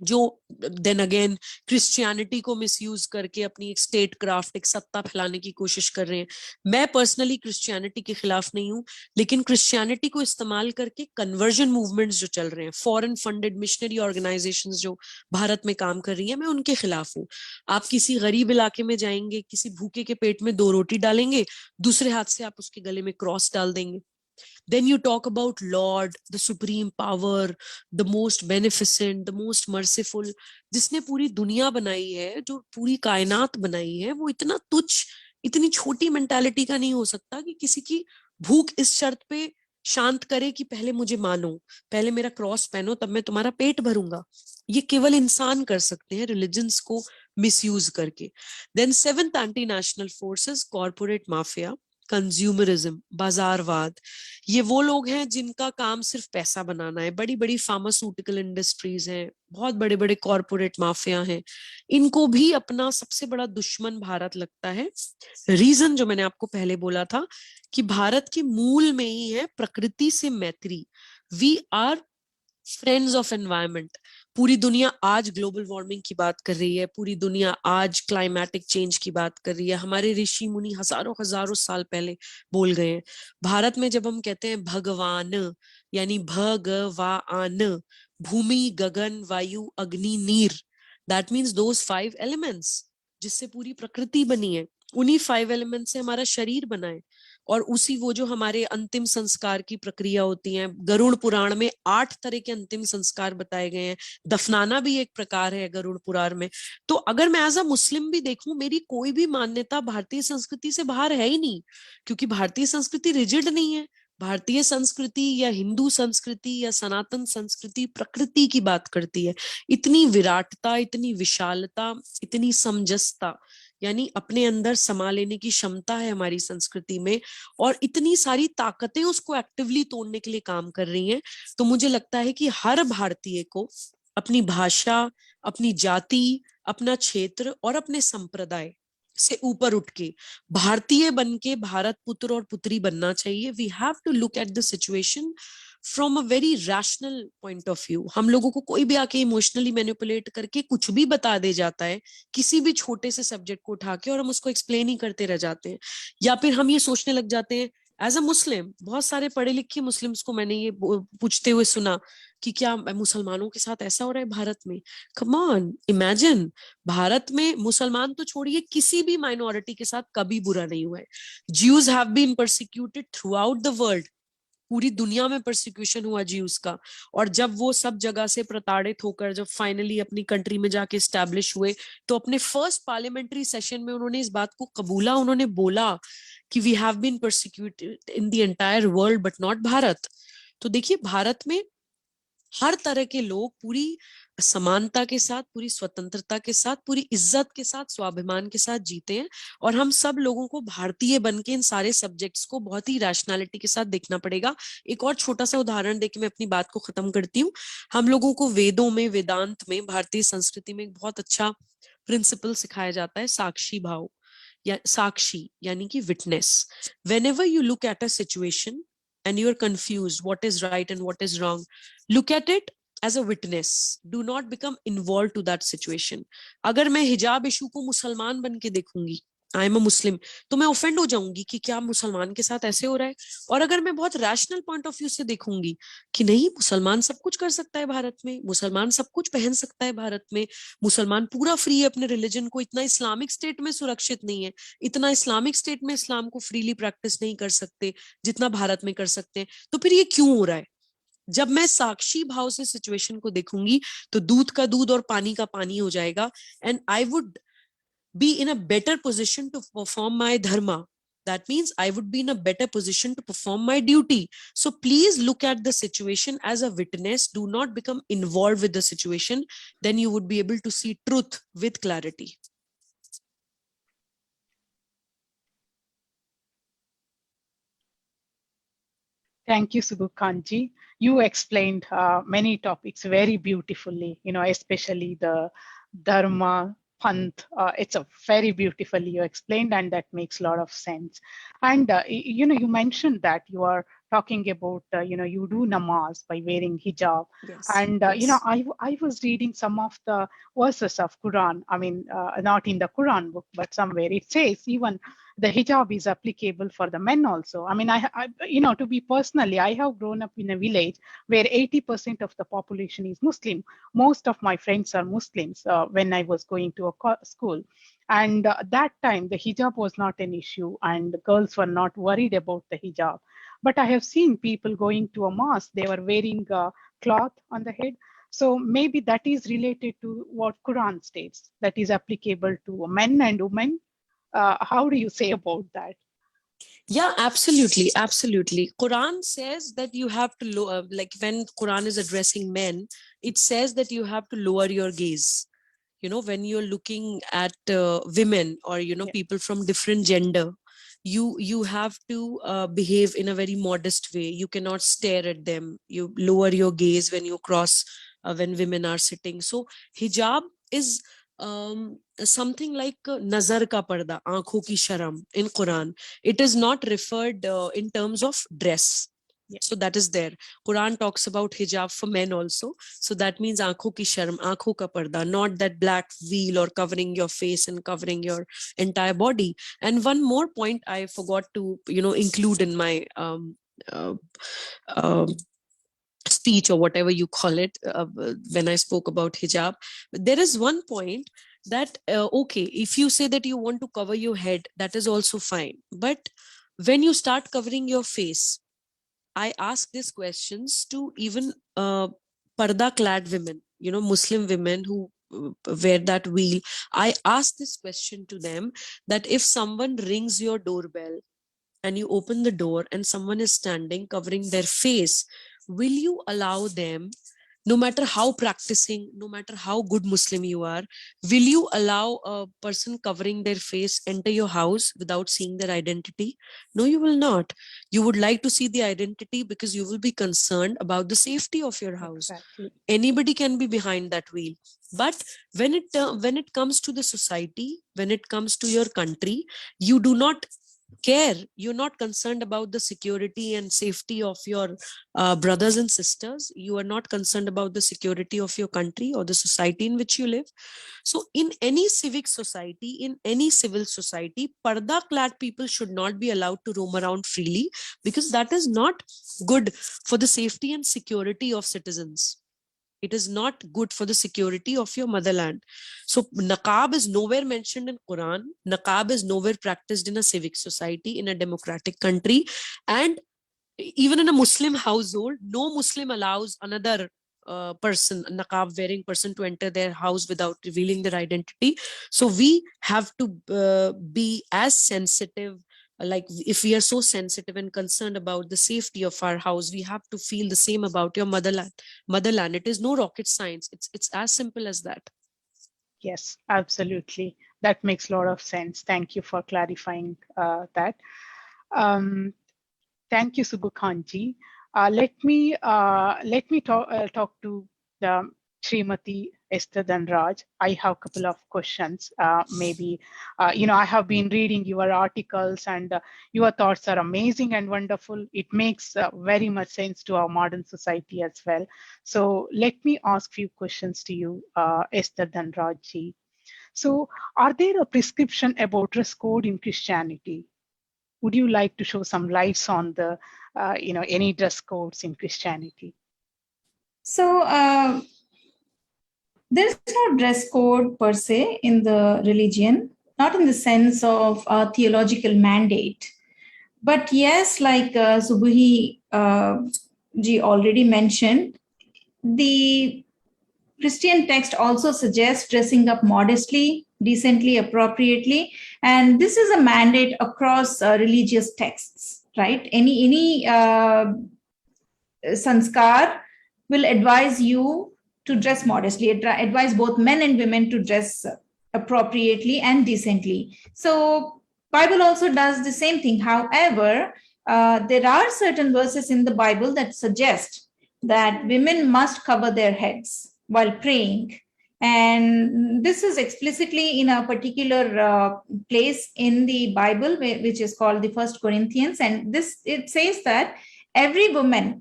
S2: जो देन अगेन क्रिश्चियनिटी को मिसयूज करके अपनी एक स्टेट क्राफ्ट, एक सत्ता फैलाने की कोशिश कर रहे हैं। मैं पर्सनली क्रिश्चियनिटी के खिलाफ नहीं हूं, लेकिन क्रिश्चियनिटी को इस्तेमाल करके कन्वर्जन मूवमेंट्स जो चल रहे हैं, फॉरेन फंडेड मिशनरी ऑर्गेनाइजेशंस जो भारत में काम कर रही है, मैं उनके खिलाफ हूँ। आप किसी गरीब इलाके में जाएंगे, किसी भूखे के पेट में 2 रोटी डालेंगे, दूसरे हाथ से आप उसके गले में क्रॉस डाल देंगे। Then you talk about Lord, the supreme power, the most beneficent, the most merciful, जिसने पूरी दुनिया बनाई है, जो पूरी कायनात बनाई है, वो इतना तुच्छ, इतनी छोटी मेंटालिटी का नहीं हो सकता कि किसी की भूख इस शर्त पे शांत करे कि पहले मुझे मानो, पहले मेरा क्रॉस पहनो, तब मैं तुम्हारा पेट भरूंगा। ये केवल इंसान कर सकते हैं रिलीजन्स को मिसयूज करके। Then seventh anti national forces corporate mafia, consumerism, बाजारवाद। ये वो लोग हैं जिनका काम सिर्फ पैसा बनाना है। बड़ी बड़ी फार्मास्यूटिकल इंडस्ट्रीज हैं, बहुत बड़े बड़े कॉर्पोरेट माफिया हैं। इनको भी अपना सबसे बड़ा दुश्मन भारत लगता है। रीजन जो मैंने आपको पहले बोला था कि भारत के मूल में ही है प्रकृति से मैत्री। We are friends of environment. पूरी दुनिया आज ग्लोबल वार्मिंग की बात कर रही है, पूरी दुनिया आज क्लाइमेटिक चेंज की बात कर रही है। हमारे ऋषि मुनि हजारों हजारों साल पहले बोल गए हैं। भारत में जब हम कहते हैं भगवान, यानी भगवान, भूमि, गगन, वायु, अग्नि, नीर, दैट मीन्स दोज 5 एलिमेंट्स जिससे पूरी प्रकृति बनी है। उन्हीं 5 एलिमेंट से हमारा शरीर बना है। और उसी वो जो हमारे अंतिम संस्कार की प्रक्रिया होती है, गरुड़ पुराण में 8 तरह के अंतिम संस्कार बताए गए हैं, दफनाना भी एक प्रकार है गरुड़ पुराण में। तो अगर मैं एज अ मुस्लिम भी देखूं, मेरी कोई भी मान्यता भारतीय संस्कृति से बाहर है ही नहीं, क्योंकि भारतीय संस्कृति रिजिड नहीं है। भारतीय संस्कृति या हिंदू संस्कृति या सनातन संस्कृति प्रकृति की बात करती है। इतनी विराटता, इतनी विशालता, इतनी समंजसता, यानी अपने अंदर समा लेने की क्षमता है हमारी संस्कृति में, और इतनी सारी ताकतें उसको एक्टिवली तोड़ने के लिए काम कर रही हैं। तो मुझे लगता है कि हर भारतीय को अपनी भाषा, अपनी जाति, अपना क्षेत्र और अपने संप्रदाय से ऊपर उठ के भारतीय बन के भारत पुत्र और पुत्री बनना चाहिए। We have to look at the situation from a very rational point of view. हम लोगों को कोई भी आके इमोशनली मैनिपुलेट करके कुछ भी बता दे जाता है, किसी भी छोटे से सब्जेक्ट को उठा के, और हम उसको एक्सप्लेन ही करते रह जाते हैं। या फिर हम ये सोचने लग जाते हैं, एज अ मुस्लिम, बहुत सारे पढ़े लिखे मुस्लिम्स को मैंने ये पूछते हुए सुना कि क्या मुसलमानों के साथ ऐसा हो रहा है भारत में। कम ऑन, इमेजिन, भारत में मुसलमान तो छोड़िए, किसी भी माइनॉरिटी के साथ कभी बुरा नहीं हुआ है। Jews have been persecuted throughout the world, पूरी दुनिया में परसिक्यूशन हुआ ज्यूज का। और जब वो सब जगह से प्रताड़ित होकर जब फाइनली अपनी कंट्री में जाके स्टैब्लिश हुए, तो अपने फर्स्ट पार्लियामेंट्री सेशन में उन्होंने इस बात को कबूला। उन्होंने बोला कि we have been persecuted in the entire world but not Bharat. तो देखिए, भारत में हर तरह के लोग पूरी समानता के साथ, पूरी स्वतंत्रता के साथ, पूरी इज्जत के साथ, स्वाभिमान के साथ जीते हैं। और हम सब लोगों को भारतीय बन के इन सारे सब्जेक्ट्स को बहुत ही रैशनैलिटी के साथ देखना पड़ेगा। एक और छोटा सा उदाहरण देके मैं अपनी बात को खत्म करती हूँ। हम लोगों को वेदों में, वेदांत में, भारतीय संस्कृति में एक बहुत अच्छा प्रिंसिपल सिखाया जाता है, साक्षी भाव, या साक्षी यानी कि witness. Whenever you look at a situation and you're confused what is right and what is wrong, look at it as a witness. Do not become involved to that situation. अगर मैं हिजाब इशू को मुसलमान बन के देखूंगी, I am a मुस्लिम, तो मैं ऑफेंड हो जाऊंगी कि क्या मुसलमान के साथ ऐसे हो रहा है। और अगर मैं बहुत रैशनल पॉइंट ऑफ व्यू से देखूंगी कि नहीं, मुसलमान सब कुछ कर सकता है भारत में, मुसलमान सब कुछ पहन सकता है भारत में, मुसलमान पूरा फ्री है अपने रिलीजन को, इतना इस्लामिक स्टेट में सुरक्षित नहीं है, इतना इस्लामिक स्टेट में इस्लाम को फ्रीली प्रैक्टिस नहीं कर सकते जितना भारत में कर सकते हैं, तो फिर ये क्यों हो रहा है। जब मैं साक्षी भाव से सिचुएशन को देखूंगी, तो दूध का दूध और पानी का पानी हो जाएगा, and I would be in a better position to perform my dharma. That means I would be in a better position to perform my duty. So please look at the situation as a witness. Do not become involved with the situation. Then you would be able to see truth with clarity.
S1: Thank you, Subuhi Khan ji. You explained many topics very beautifully, especially the Dharma, Panth. It's a very beautifully you explained, and that makes a lot of sense. And, you mentioned that you are talking about, you do namaz by wearing hijab.
S2: Yes.
S1: And, I was reading some of the verses of Quran. I mean, not in the Quran book, but somewhere it says even the hijab is applicable for the men also. I mean, I to be personally, I have grown up in a village where 80% of the population is Muslim. Most of my friends are Muslims when I was going to a school. And that time, the hijab was not an issue, and the girls were not worried about the hijab. But I have seen people going to a mosque, they were wearing cloth on the head. So maybe that is related to what Quran states, that is applicable to men and women. How do you say about that?
S2: Yeah, absolutely, absolutely. Quran says that you have to like when Quran is addressing men, it says that you have to lower your gaze. When you're looking at women or
S1: Yeah.
S2: people from different gender, you have to behave in a very modest way. You cannot stare at them. You lower your gaze when you cross when women are sitting. So hijab is something like nazar ka parda, aankhon ki sharam in Quran. It is not referred in terms of dress.
S1: Yeah.
S2: So that is there. Quran talks about hijab for men also. So that means aankhon ki sharam, aankhon ka parda, not that black veil or covering your face and covering your entire body. And one more point I forgot to include in my speech or whatever you call it when I spoke about hijab. There is one point that okay, if you say that you want to cover your head, that is also fine, but when you start covering your face, I ask these questions to even parda clad women, Muslim women who wear that veil. I ask this question to them, that if someone rings your doorbell and you open the door and someone is standing covering their face, will you allow them, no matter how practicing, no matter how good Muslim you are, will you allow a person covering their face enter your house without seeing their identity? No, you will not. You would like to see the identity because you will be concerned about the safety of your house.
S1: Exactly.
S2: Anybody can be behind that wheel. But when it comes to the society, when it comes to your country, you do not care. You're not concerned about the security and safety of your brothers and sisters. You are not concerned about the security of your country or the society in which you live. So in any civic society, in any civil society, parda clad people should not be allowed to roam around freely, because that is not good for the safety and security of citizens. It is not good for the security of your motherland. So naqab is nowhere mentioned in Quran. Naqab is nowhere practiced in a civic society, in a democratic country. And even in a Muslim household, no Muslim allows another person, a naqab wearing person, to enter their house without revealing their identity. So we have to be as sensitive. Like, if we are so sensitive and concerned about the safety of our house, we have to feel the same about your motherland. It is no rocket science. It's as simple as that.
S1: Yes, absolutely. That makes a lot of sense. Thank you for clarifying that. Thank you, Subuhi Khan ji. Let me talk to the Srimati Esther Dhanraj. I have a couple of questions. Maybe I have been reading your articles, and your thoughts are amazing and wonderful. It makes very much sense to our modern society as well. So let me ask few questions to you, Esther Dhanraj ji. So, are there a prescription about dress code in Christianity? Would you like to show some lights on the, any dress codes in Christianity?
S3: So there's no dress code per se in the religion, not in the sense of a theological mandate. But yes, like Subuhi ji already mentioned, the Christian text also suggests dressing up modestly, decently, appropriately, and this is a mandate across religious texts, right? Any sanskar will advise you to dress modestly, advise both men and women to dress appropriately and decently. So Bible also does the same thing. However, there are certain verses in the Bible that suggest that women must cover their heads while praying. And this is explicitly in a particular place in the Bible, which is called the 1 Corinthians. And it says that every woman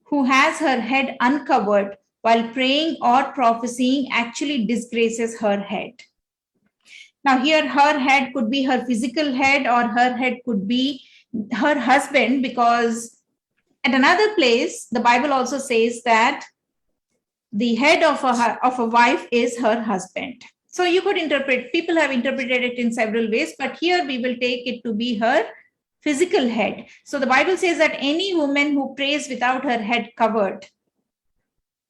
S3: who has her head uncovered while praying or prophesying actually disgraces her head. Now here, her head could be her physical head, or her head could be her husband, because at another place, the Bible also says that the head of a wife is her husband. So you could interpret, people have interpreted it in several ways, but here we will take it to be her physical head. So the Bible says that any woman who prays without her head covered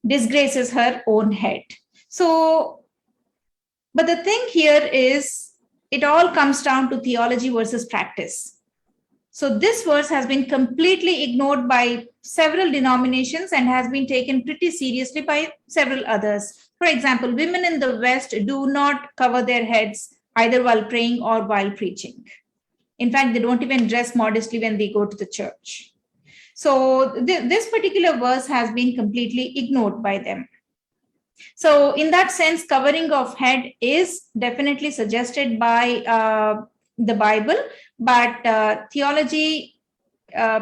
S3: disgraces her own head. So, but the thing here is, it all comes down to theology versus practice. So this verse has been completely ignored by several denominations and has been taken pretty seriously by several others. For example, women in the West do not cover their heads either while praying or while preaching. In fact, they don't even dress modestly when they go to the church. So this particular verse has been completely ignored by them. So in that sense, covering of head is definitely suggested by the Bible, but theology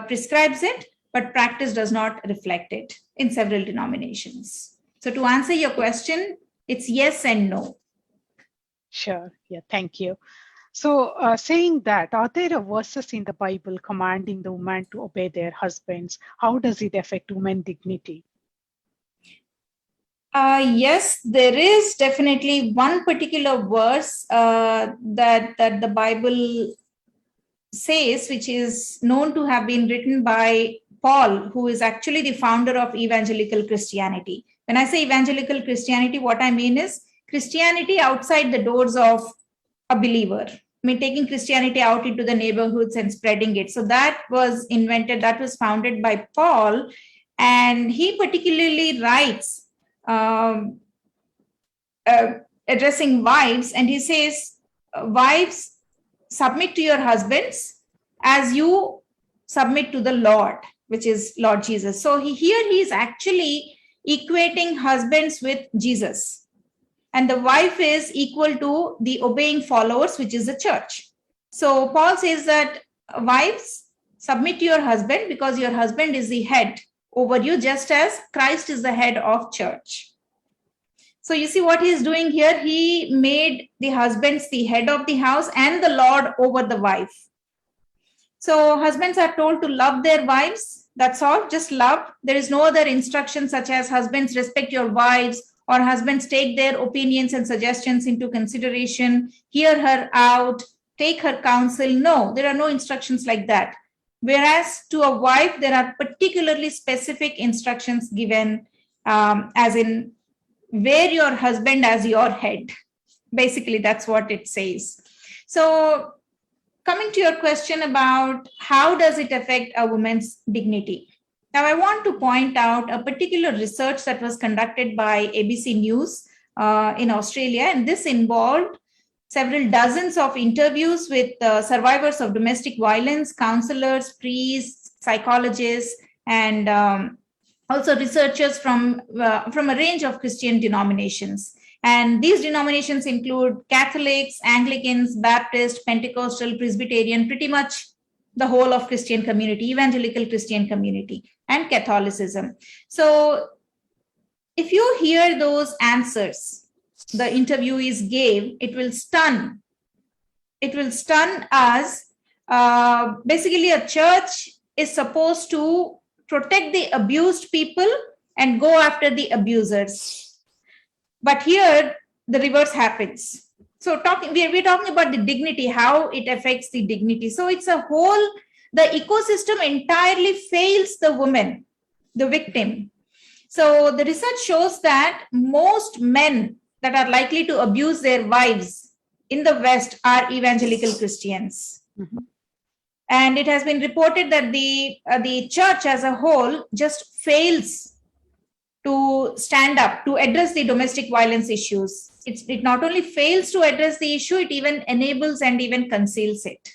S3: prescribes it, but practice does not reflect it in several denominations. So to answer your question, it's yes and no.
S1: Sure. Yeah, thank you. So saying that, are there verses in the Bible commanding the woman to obey their husbands? How does it affect women's dignity?
S3: Yes, there is definitely one particular verse that the Bible says, which is known to have been written by Paul, who is actually the founder of evangelical Christianity. When I say evangelical Christianity, what I mean is Christianity outside the doors of a believer. I mean, taking Christianity out into the neighborhoods and spreading it. So that was founded by Paul, and he particularly writes addressing wives, and he says, wives, submit to your husbands as you submit to the Lord, which is Lord Jesus. So here he is actually equating husbands with Jesus, and the wife is equal to the obeying followers, which is the church. So Paul says that wives, submit to your husband because your husband is the head over you, just as Christ is the head of church. So you see what he is doing here. He made the husbands the head of the house and the Lord over the wife. So husbands are told to love their wives. That's all, just love. There is no other instruction such as husbands respect your wives, or husbands take their opinions and suggestions into consideration, hear her out, take her counsel. No, there are no instructions like that. Whereas to a wife, there are particularly specific instructions given, as in wear your husband as your head. Basically, that's what it says. So coming to your question about how does it affect a woman's dignity? Now, I want to point out a particular research that was conducted by ABC News in Australia, and this involved several dozens of interviews with survivors of domestic violence, counselors, priests, psychologists, and also researchers from a range of Christian denominations. And these denominations include Catholics, Anglicans, Baptist, Pentecostal, Presbyterian, pretty much the whole of Christian community, evangelical Christian community, and Catholicism. So if you hear those answers the interviewees gave, it will stun. It will stun us. Basically, a church is supposed to protect the abused people and go after the abusers. But here, the reverse happens. So we're talking about the dignity, how it affects the dignity. So it's a whole, the ecosystem entirely fails the woman, the victim. So the research shows that most men that are likely to abuse their wives in the West are evangelical Christians. Mm-hmm. And it has been reported that the church as a whole just fails to stand up to address the domestic violence issues. It not only fails to address the issue, it even enables and even conceals it.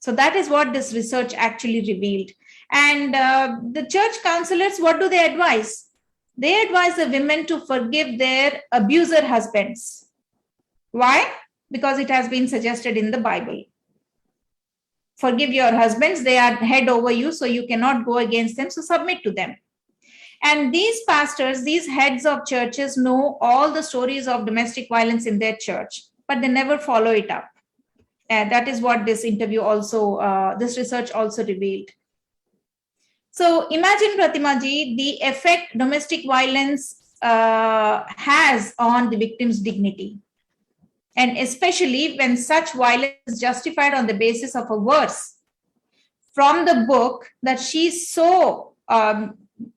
S3: So that is what this research actually revealed. And the church counselors, what do they advise? They advise the women to forgive their abuser husbands. Why? Because it has been suggested in the Bible. Forgive your husbands, they are head over you, so you cannot go against them, so submit to them. And these pastors, these heads of churches know all the stories of domestic violence in their church, but they never follow it up. And that is what this interview also, this research also revealed. So imagine, Pratima ji, the effect domestic violence has on the victim's dignity. And especially when such violence is justified on the basis of a verse from the book that she so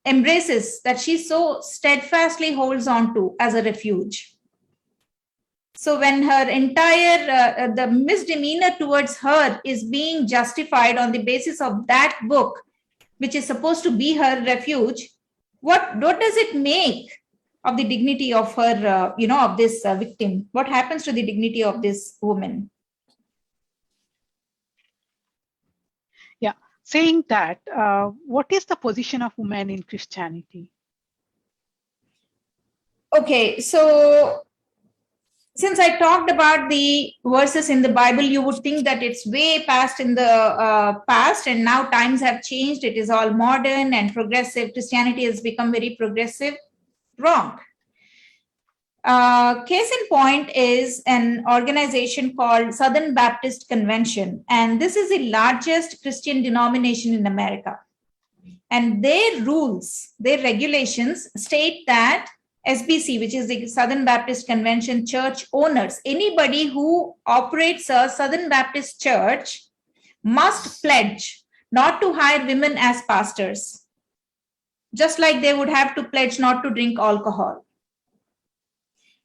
S3: embraces, that she so steadfastly holds on to as a refuge. So when her entire, the misdemeanor towards her is being justified on the basis of that book, which is supposed to be her refuge, what does it make of the dignity of her, of this victim? What happens to the dignity of this woman?
S1: Yeah, saying that, what is the position of women in Christianity?
S3: Okay, so since I talked about the verses in the Bible, you would think that it's way past in the past, and now times have changed. It is all modern and progressive. Christianity has become very progressive. Wrong. Case in point is an organization called Southern Baptist Convention, and this is the largest Christian denomination in America. And their rules, their regulations state that SBC, which is the Southern Baptist Convention church owners, anybody who operates a Southern Baptist church must pledge not to hire women as pastors, just like they would have to pledge not to drink alcohol.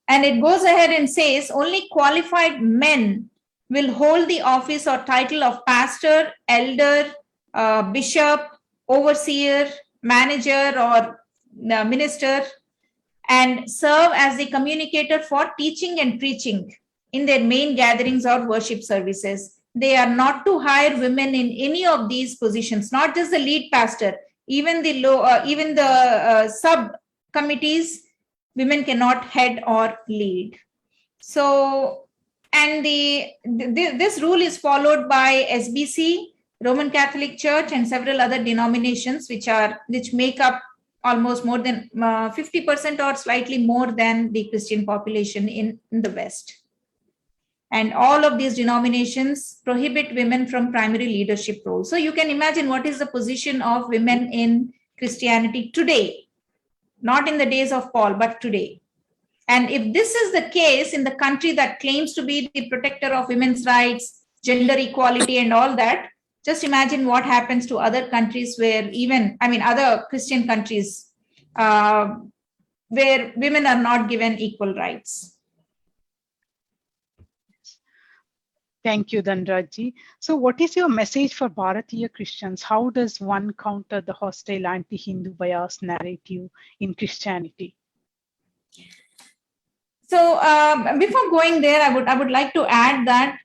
S3: And it goes ahead and says only qualified men will hold the office or title of pastor, elder, bishop, overseer, manager, or minister, and serve as the communicator for teaching and preaching in their main gatherings or worship services. They are not to hire women in any of these positions, not just the lead pastor, even the sub committees, women cannot head or lead. So, and this rule is followed by SBC, Roman Catholic Church, and several other denominations which make up almost more than 50% or slightly more than the Christian population in the West. And all of these denominations prohibit women from primary leadership roles. So you can imagine what is the position of women in Christianity today, not in the days of Paul, but today. And if this is the case in the country that claims to be the protector of women's rights, gender equality, and all that, just imagine what happens to other countries other Christian countries where women are not given equal rights.
S1: Thank you, Dhanraj. So what is your message for Bharatiya Christians? How does one counter the hostile anti-Hindu bias narrative in Christianity?
S3: So before going there, I would like to add that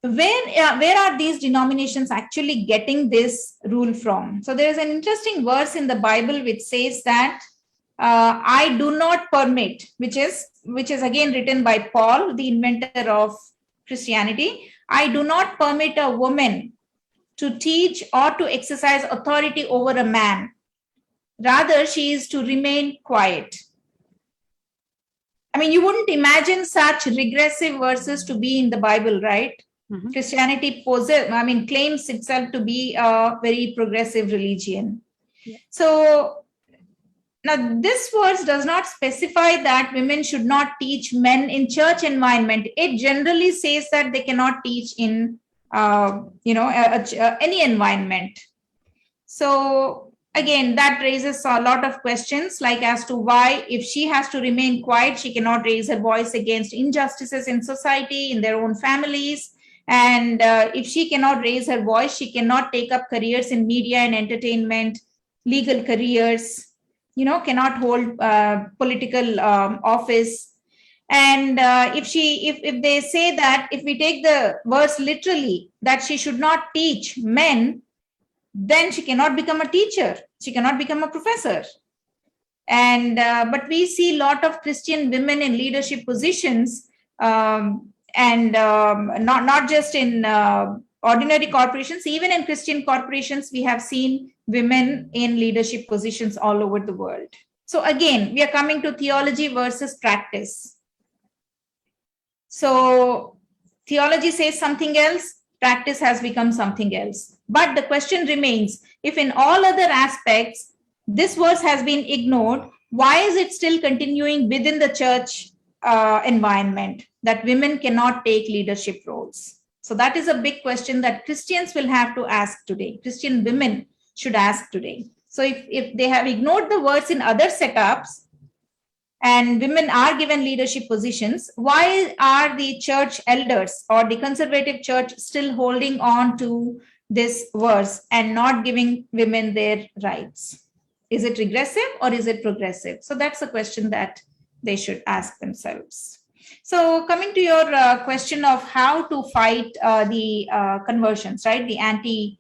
S3: where are these denominations actually getting this rule from? So there is an interesting verse in the Bible which says that I do not permit, which is again written by Paul, the inventor of Christianity. I do not permit a woman to teach or to exercise authority over a man. Rather, she is to remain quiet. I mean, you wouldn't imagine such regressive verses to be in the Bible, right? Mm-hmm. Christianity claims itself to be a very progressive religion. Yeah. So now this verse does not specify that women should not teach men in church environment. It generally says that they cannot teach in any environment. So again, that raises a lot of questions, like as to why, if she has to remain quiet, she cannot raise her voice against injustices in society, in their own families. And if she cannot raise her voice, she cannot take up careers in media and entertainment, legal careers, cannot hold political office. And if they say that, if we take the verse literally, that she should not teach men, then she cannot become a teacher. She cannot become a professor. And but we see a lot of Christian women in leadership positions, and not just in ordinary corporations, even in Christian corporations, we have seen women in leadership positions all over the world. So again, we are coming to theology versus practice. So theology says something else, practice has become something else. But the question remains, if in all other aspects this verse has been ignored, why is it still continuing within the church environment that women cannot take leadership roles? So that is a big question that Christians will have to ask today. Christian women should ask today. So if they have ignored the verse in other setups and women are given leadership positions, why are the church elders or the conservative church still holding on to this verse and not giving women their rights? Is it regressive or is it progressive? So that's a question that they should ask themselves. So coming to your question of how to fight the conversions, right? The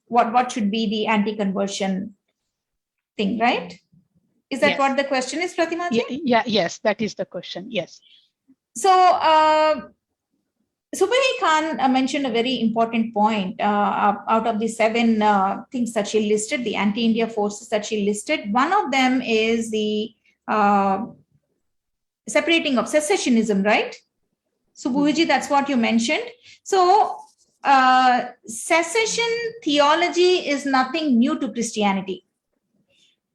S3: what should be the anti-conversion thing, right? Is that what the question is, Pratima?
S1: Yes, that is the question. Yes.
S3: So Subuhi Khan mentioned a very important point. Out of the 7 things that she listed, the anti-India forces that she listed, one of them is the separating of secessionism, right? Subuhiji, that's what you mentioned. So secession theology is nothing new to Christianity.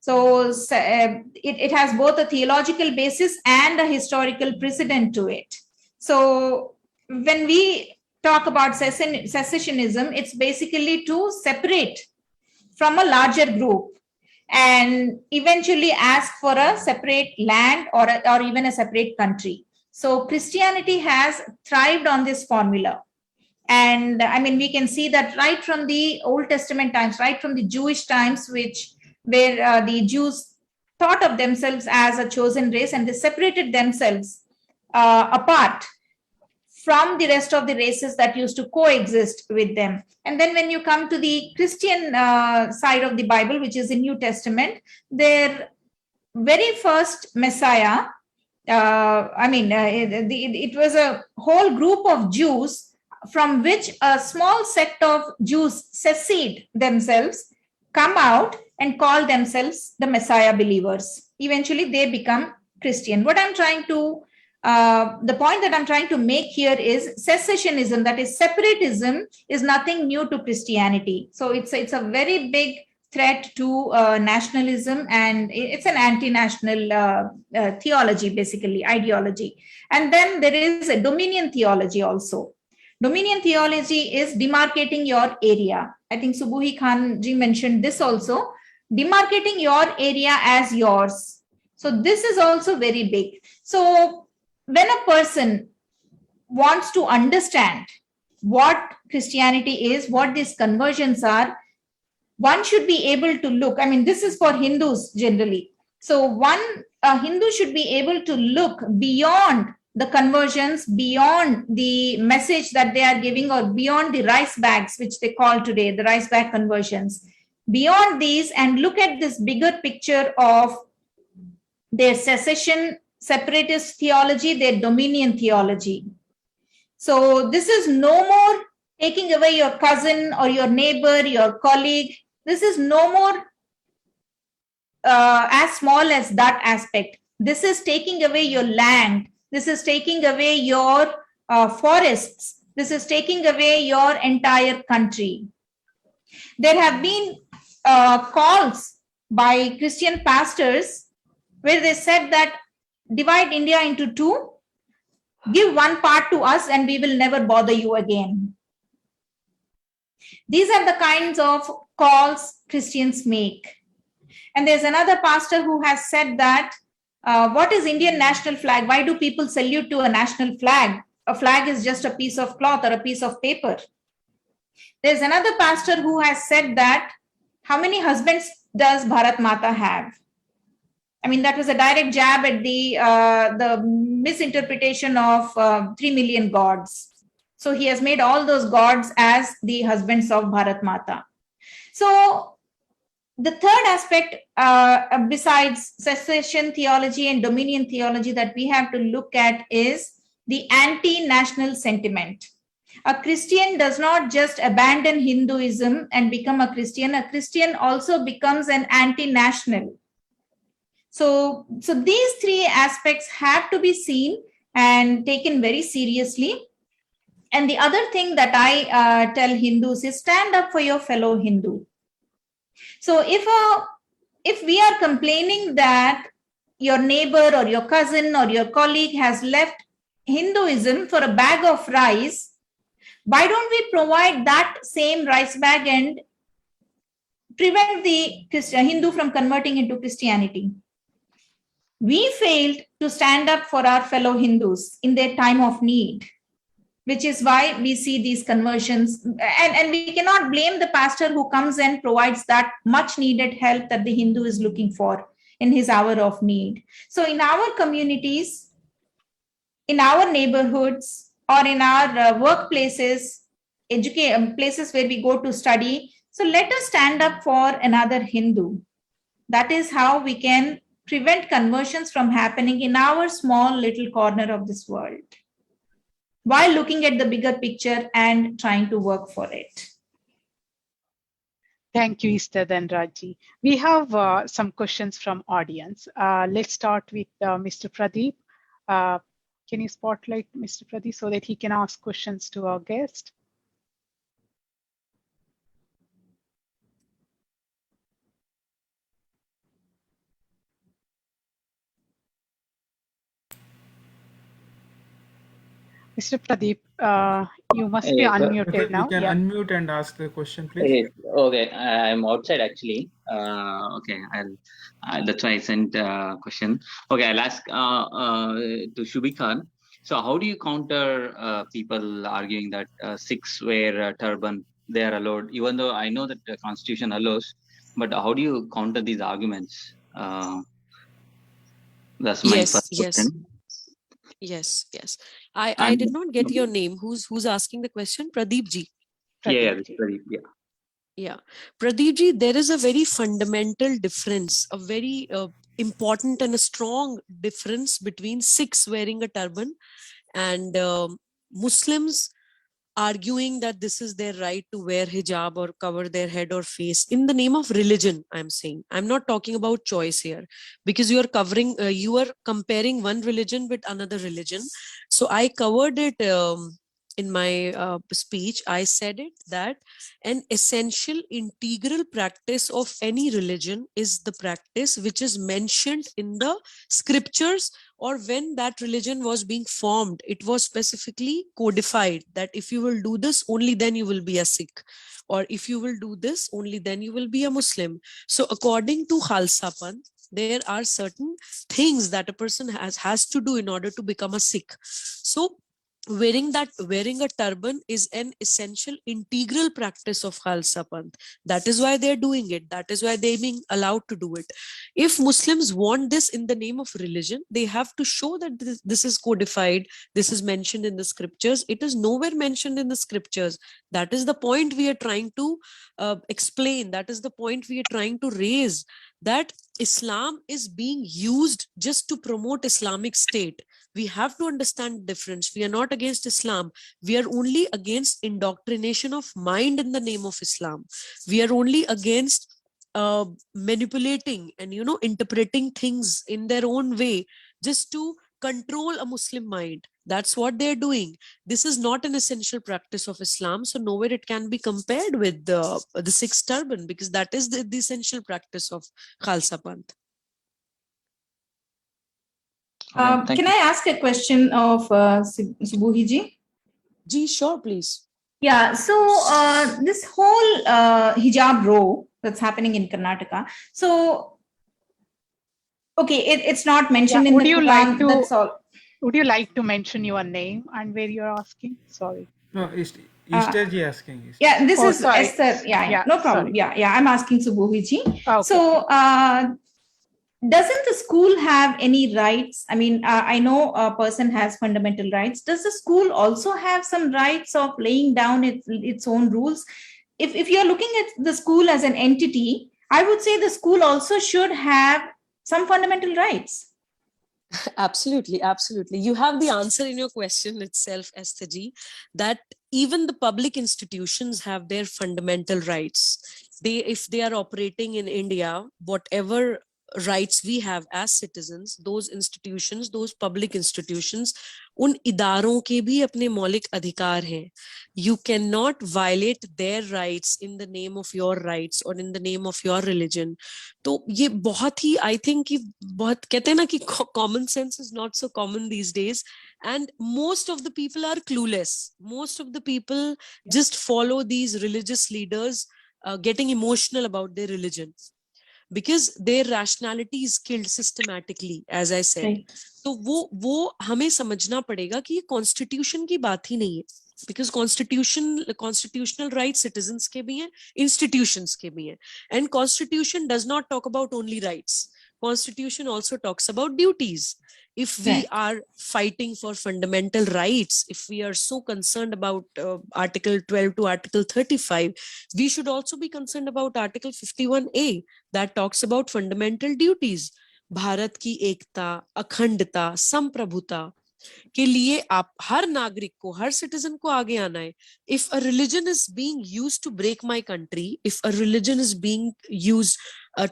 S3: So it has both a theological basis and a historical precedent to it. So when we talk about secessionism, it's basically to separate from a larger group and eventually ask for a separate land or even a separate country. So Christianity has thrived on this formula. And I mean, we can see that right from the Old Testament times, right from the Jewish times, where the Jews thought of themselves as a chosen race, and they separated themselves apart from the rest of the races that used to coexist with them. And then when you come to the Christian side of the Bible, which is the New Testament, their very first Messiah, it was a whole group of Jews from which a small sect of Jews secede themselves, come out and call themselves the Messiah believers. Eventually, they become Christian. The point that I'm trying to make here is secessionism, that is separatism, is nothing new to Christianity. So it's a very big threat to nationalism, and it's an anti-national theology, basically, ideology. And then there is a dominion theology also. Dominion theology is demarcating your area. I think Subuhi Khan ji mentioned this also, demarcating your area as yours. So this is also very big. So when a person wants to understand what Christianity is, what these conversions are, one should be able to look. I mean, this is for Hindus generally. So a Hindu should be able to look beyond the conversions, beyond the message that they are giving, or beyond the rice bags, which they call today the rice bag conversions, beyond these, and look at this bigger picture of their secession, separatist theology, their dominion theology. So this is no more taking away your cousin or your neighbor, your colleague. This is no more as small as that aspect. This is taking away your land. This is taking away your forests. This is taking away your entire country. There have been calls by Christian pastors where they said that divide India into two, give one part to us, and we will never bother you again. These are the kinds of calls Christians make. And there's another pastor who has said that, what is Indian national flag? Why do people salute to a national flag? A flag is just a piece of cloth or a piece of paper. There's another pastor who has said that, how many husbands does Bharat Mata have? I mean, that was a direct jab at the misinterpretation of 3 million gods. So he has made all those gods as the husbands of Bharat Mata. So the third aspect, besides secession theology and dominion theology, that we have to look at is the anti-national sentiment. A Christian does not just abandon Hinduism and become a Christian. A Christian also becomes an anti-national. So these three aspects have to be seen and taken very seriously. And the other thing that I tell Hindus is stand up for your fellow Hindu. So if we are complaining that your neighbor or your cousin or your colleague has left Hinduism for a bag of rice, why don't we provide that same rice bag and prevent the Hindu from converting into Christianity? We failed to stand up for our fellow Hindus in their time of need, which is why we see these conversions. And we cannot blame the pastor who comes and provides that much needed help that the Hindu is looking for in his hour of need. So in our communities, in our neighborhoods, or in our workplaces, places where we go to study, so let us stand up for another Hindu. That is how we can prevent conversions from happening in our small little corner of this world, while looking at the bigger picture and trying to work for it.
S1: Thank you, Esther Dhanraj. We have some questions from audience. Let's start with Mr. Pradeep. Can you spotlight Mr. Pradeep so that he can ask questions to our guest? Mr. Pradeep, you must be
S6: Hey,
S1: unmuted
S7: You
S1: now.
S7: can
S1: Yeah.
S7: unmute and ask the question, please.
S6: hey, okay, I'm outside actually. Okay, that's why I sent a question. Okay, I'll ask to Subuhi Khan. So, how do you counter people arguing that Sikhs wear turban, they are allowed, even though I know that the constitution allows, but how do you counter these arguments? That's my
S2: Yes,
S6: first
S2: yes,
S6: question.
S2: yes. I did
S6: And
S2: not get your name. Who's asking the question? Pradeep ji.
S6: yeah,
S1: Pradeep ji.
S6: Pradeep, yeah.
S2: Yeah, Pradeep ji, there is a very fundamental difference, a very important and a strong difference between Sikhs wearing a turban and Muslims arguing that this is their right to wear hijab or cover their head or face in the name of religion. I'm saying, I'm not talking about choice here, because you are comparing one religion with another religion. So I covered it in my speech. I said it that an essential integral practice of any religion is the practice which is mentioned in the scriptures, or when that religion was being formed, it was specifically codified that if you will do this, only then you will be a Sikh, or if you will do this, only then you will be a Muslim. So according to Khalsa Panth, there are certain things that a person has to do in order to become a Sikh. So wearing a turban is an essential integral practice of Khalsa Panth. That is why they're doing it, that is why they're being allowed to do it. If Muslims want this in the name of religion, they have to show that this is codified, this is mentioned in the scriptures. It is nowhere mentioned in the scriptures. That is the point we are trying to explain, that is the point we are trying to raise, that Islam is being used just to promote Islamic State. We have to understand the difference. We are not against Islam, we are only against indoctrination of mind in the name of Islam. We are only against manipulating and interpreting things in their own way just to control a Muslim mind. That's what they're doing. This is not an essential practice of Islam, so nowhere it can be compared with the Sikh turban, because that is the essential practice of Khalsa Panth.
S6: Okay, thank
S3: Can
S6: you.
S3: I ask a question of Subuhi ji?
S2: Ji, sure, please.
S3: Yeah, so this whole hijab row that's happening in Karnataka. So, okay, it's not mentioned in
S1: Would
S3: the
S1: you
S3: Quran.
S1: like to?
S3: That's all.
S1: Would you like to mention your name and where you're asking? Sorry.
S7: No, Esther ji asking.
S3: Yeah, this
S1: Oh,
S3: is
S1: sorry.
S3: Esther. Yeah, no problem.
S1: Sorry.
S3: Yeah, I'm asking Subuhi ji.
S1: Okay.
S3: So, doesn't the school have any rights? I mean, I know a person has fundamental rights. Does the school also have some rights of laying down its own rules? If you're looking at the school as an entity, I would say the school also should have some fundamental rights.
S2: Absolutely. You have the answer in your question itself, Esther ji, that even the public institutions have their fundamental rights. If they are operating in India, whatever rights we have as citizens, those institutions, those public institutions, उन इदारों के भी अपने मौलिक अधिकार हैं. You cannot violate their rights in the name of your rights or in the name of your religion. तो ये बहुत ही, I think कि बहुत कहते हैं ना कि common sense is not so common these days, and most of the people are clueless. Most of the people just follow these religious leaders getting emotional about their religion, because their rationality is killed systematically, as I said.
S3: Right.
S2: तो वो हमें समझना पड़ेगा कि ये constitution की बात ही नहीं है, because constitutional rights citizens के भी हैं, institutions के भी हैं, and constitution does not talk about only rights. Constitution also talks about duties. If we are fighting for fundamental rights, if we are so concerned about Article 12 to Article 35, we should also be concerned about Article 51A that talks about fundamental duties. Bharat की एकता, अखंडता, संप्रभुता के लिए आप हर नागरिक को, हर citizen को आगे आना है. If a religion is being used to break my country, if a religion is being used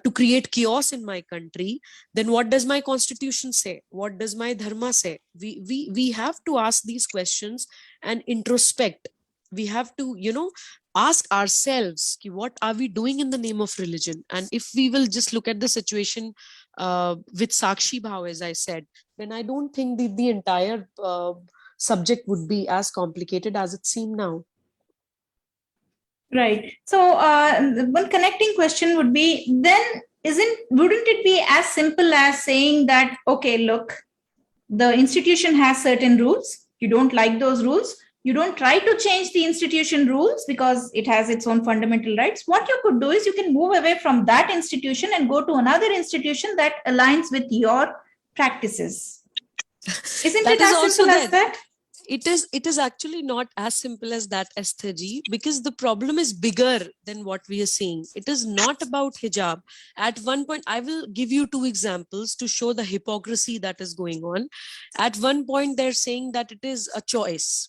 S2: to create chaos in my country, then what does my constitution say? What does my dharma say? We have to ask these questions and introspect. We have to, ask ourselves, what are we doing in the name of religion? And if we will just look at the situation with Sakshi Bhav, as I said, then I don't think the entire subject would be as complicated as it seems now.
S3: Right. So one connecting question would be, then wouldn't it be as simple as saying that, okay, look, the institution has certain rules. You don't like those rules. You don't try to change the institution rules because it has its own fundamental rights. What you could do is you can move away from that institution and go to another institution that aligns with your practices. Isn't it as simple as that?
S2: It is actually not as simple as that, Esther ji, because the problem is bigger than what we are seeing. It is not about hijab. At one point, I will give you 2 examples to show the hypocrisy that is going on. At one point, they're saying that it is a choice.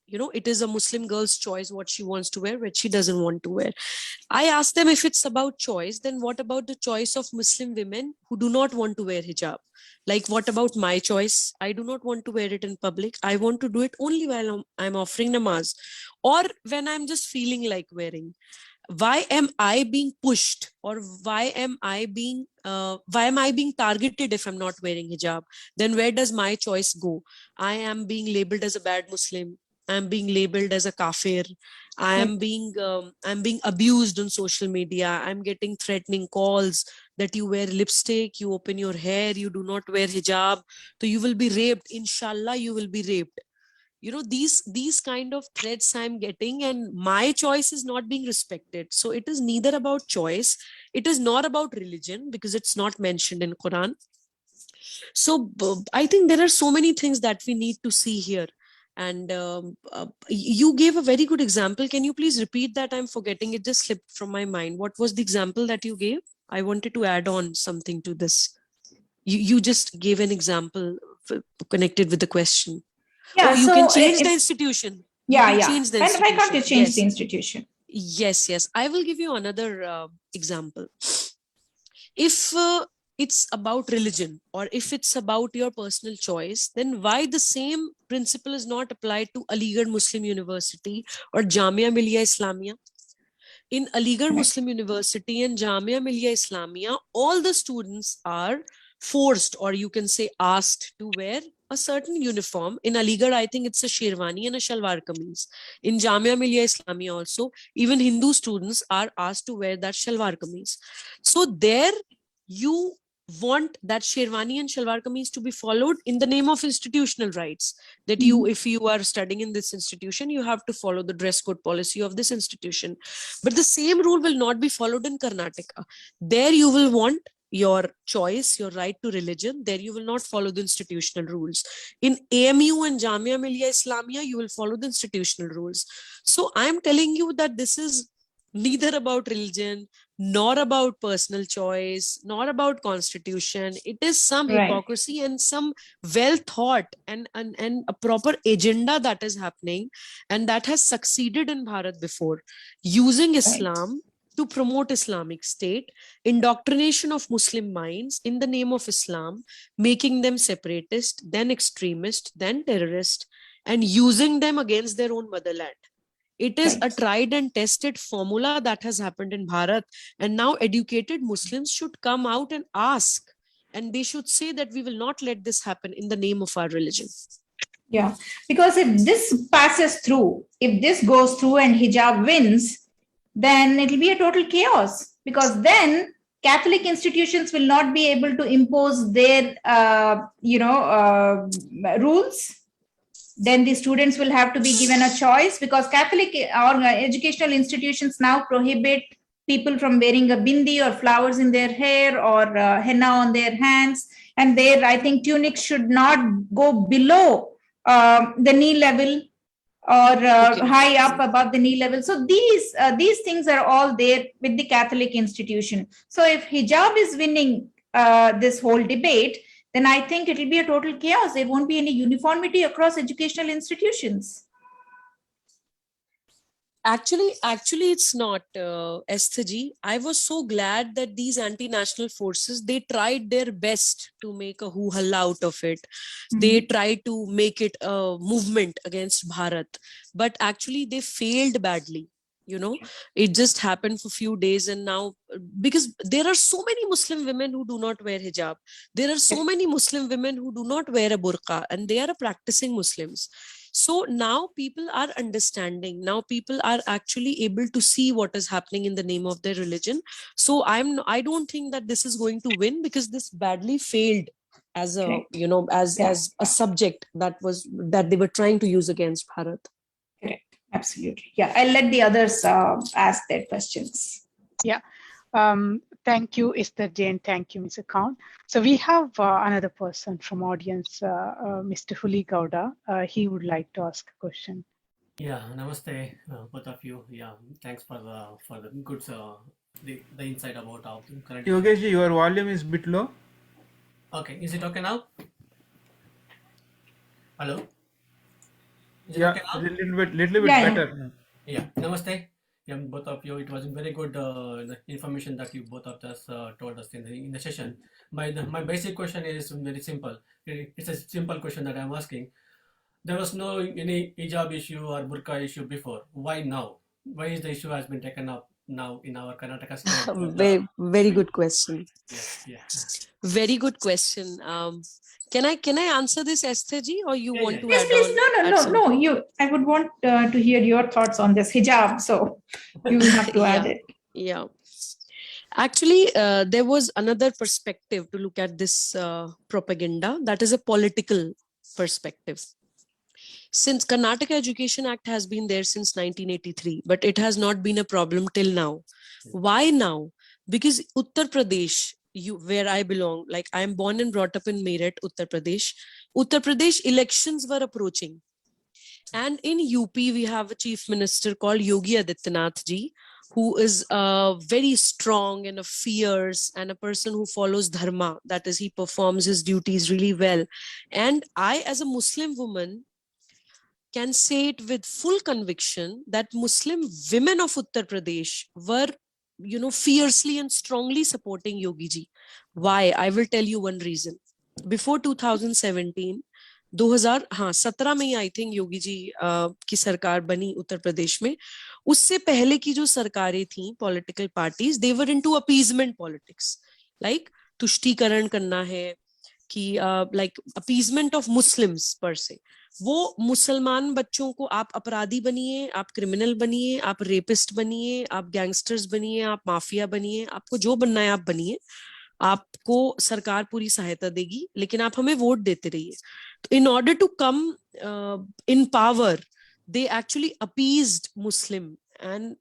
S2: You know, it is a Muslim girl's choice what she wants to wear, what she doesn't want to wear. I asked them, if it's about choice, then what about the choice of Muslim women who do not want to wear hijab? Like, what about my choice? I do not want to wear it in public. I want to do it only while I'm offering namaz, or when I'm just feeling like wearing. Why am I being pushed, or why am I being targeted if I'm not wearing hijab? Then where does my choice go? I am being labeled as a bad Muslim. I'm being labeled as a kafir. I'm being abused on social media. I'm getting threatening calls that you wear lipstick, you open your hair, you do not wear hijab, so you will be raped. Inshallah, you will be raped. You know, these kind of threats I'm getting, and my choice is not being respected. So it is neither about choice, it is not about religion, because it's not mentioned in Quran. So I think there are so many things that we need to see here. And you gave a very good example. Can you please repeat that? I'm forgetting. It just slipped from my mind. What was the example that you gave? I wanted to add on something to this. You just gave an example connected with the question.
S3: Yeah,
S2: you can change the institution.
S3: Change the institution. And why can't you change the institution?
S2: Yes. I will give you another example. If it's about religion, or if it's about your personal choice, then why the same principle is not applied to Aligarh Muslim University or Jamia Millia Islamia? In Aligarh Muslim University and Jamia Millia Islamia, all the students are forced, or you can say asked, to wear a certain uniform. In Aligarh, I think it's a sherwani and a shalwar kameez. In Jamia Millia Islamia also, even Hindu students are asked to wear that shalwar kameez. So there you want that sherwani and shalwar kameez to be followed in the name of institutional rights, that if you are studying in this institution, you have to follow the dress code policy of this institution. But the same rule will not be followed in Karnataka. There you will want your choice, your right to religion. There you will not follow the institutional rules. In AMU and Jamia Millia Islamia, you will follow the institutional rules. So I'm telling you that this is neither about religion, nor about personal choice, nor about constitution. It is some hypocrisy and some well thought and a proper agenda that is happening, and that has succeeded in Bharat before, using Islam to promote Islamic State, indoctrination of Muslim minds in the name of Islam, making them separatist, then extremist, then terrorist, and using them against their own motherland. It is a tried and tested formula that has happened in Bharat. And now educated Muslims should come out and ask. And they should say that we will not let this happen in the name of our religion.
S3: Yeah, because if this passes through, if this goes through and hijab wins, then it will be a total chaos. Because then Catholic institutions will not be able to impose their, rules. Then the students will have to be given a choice, because Catholic or educational institutions now prohibit people from wearing a bindi or flowers in their hair or henna on their hands. And I think tunics should not go below the knee level or high up above the knee level. So these things are all there with the Catholic institution. So if hijab is winning this whole debate, then I think it will be a total chaos. There won't be any uniformity across educational institutions.
S2: Actually, it's not, Esther ji. I was so glad that these anti-national forces, they tried their best to make a hoo-halla out of it. They tried to make it a movement against Bharat. But actually, they failed badly. you know, it just happened for few days, and now because there are so many Muslim women who do not wear hijab, there are so many Muslim women who do not wear a burqa, and they are practicing Muslims. So now people are understanding, now people are actually able to see what is happening in the name of their religion. So I don't think that this is going to win, because this badly failed as a,
S3: Correct.
S2: you know, as a subject that they were trying to use against Bharat.
S3: Correct. Absolutely. Yeah. I'll let the others ask their questions.
S1: Yeah. Thank you, Esther Jane. Thank you, Mr. Khan. So we have another person from audience, Mr. Huli Gowda. He would like to ask a question.
S8: Yeah, namaste, both of you. Yeah, thanks for the good the insight about how the current.
S7: Yogesh ji, your volume is bit low.
S8: Okay, is it okay now? Hello. Is it
S7: Yeah,
S8: okay now?
S7: little bit better.
S8: Yeah, namaste. Yeah, both of you. It was very good the information that you both of us told us in the session. My basic question is very simple. It's a simple question that I'm asking. There was no any hijab issue or burqa issue before. Why now? Why is the issue has been taken up now in our Karnataka state?
S2: Very good question.
S8: Yeah.
S2: Very good question. Can I answer this, Esther ji, or you want to
S3: Yes,
S2: add
S3: please.
S2: on?
S3: No. I would want to hear your thoughts on this hijab. So you have to add it.
S2: Yeah. Actually, there was another perspective to look at this propaganda. That is a political perspective. Since Karnataka Education Act has been there since 1983, but it has not been a problem till now. Why now? Because Uttar Pradesh, where I belong, like I am born and brought up in Meerut, Uttar Pradesh. Uttar Pradesh elections were approaching. And in UP, we have a chief minister called Yogi Adityanath ji, who is very strong and a fierce and a person who follows dharma. That is, he performs his duties really well. And I, as a Muslim woman, can say it with full conviction that Muslim women of Uttar Pradesh were, you know, fiercely and strongly supporting Yogi ji. Why? I will tell you one reason. Before 2017, 2017 में ही I think Yogi ji की सरकार बनी उत्तर प्रदेश में. उससे पहले की जो सरकारें थी, political parties, they were into appeasement politics, like तुष्टीकरण करना है कि लाइक अपीजमेंट ऑफ मुस्लिम्स पर से. वो मुसलमान बच्चों को आप अपराधी बनिए, आप क्रिमिनल बनिए, आप रेपिस्ट बनिए, आप गैंगस्टर्स बनिए, आप माफिया बनिए, आपको जो बनना है आप बनिए, आपको सरकार पूरी सहायता देगी, लेकिन आप हमें वोट देते रहिए. तो in order to come in power, they actually appeased Muslim. And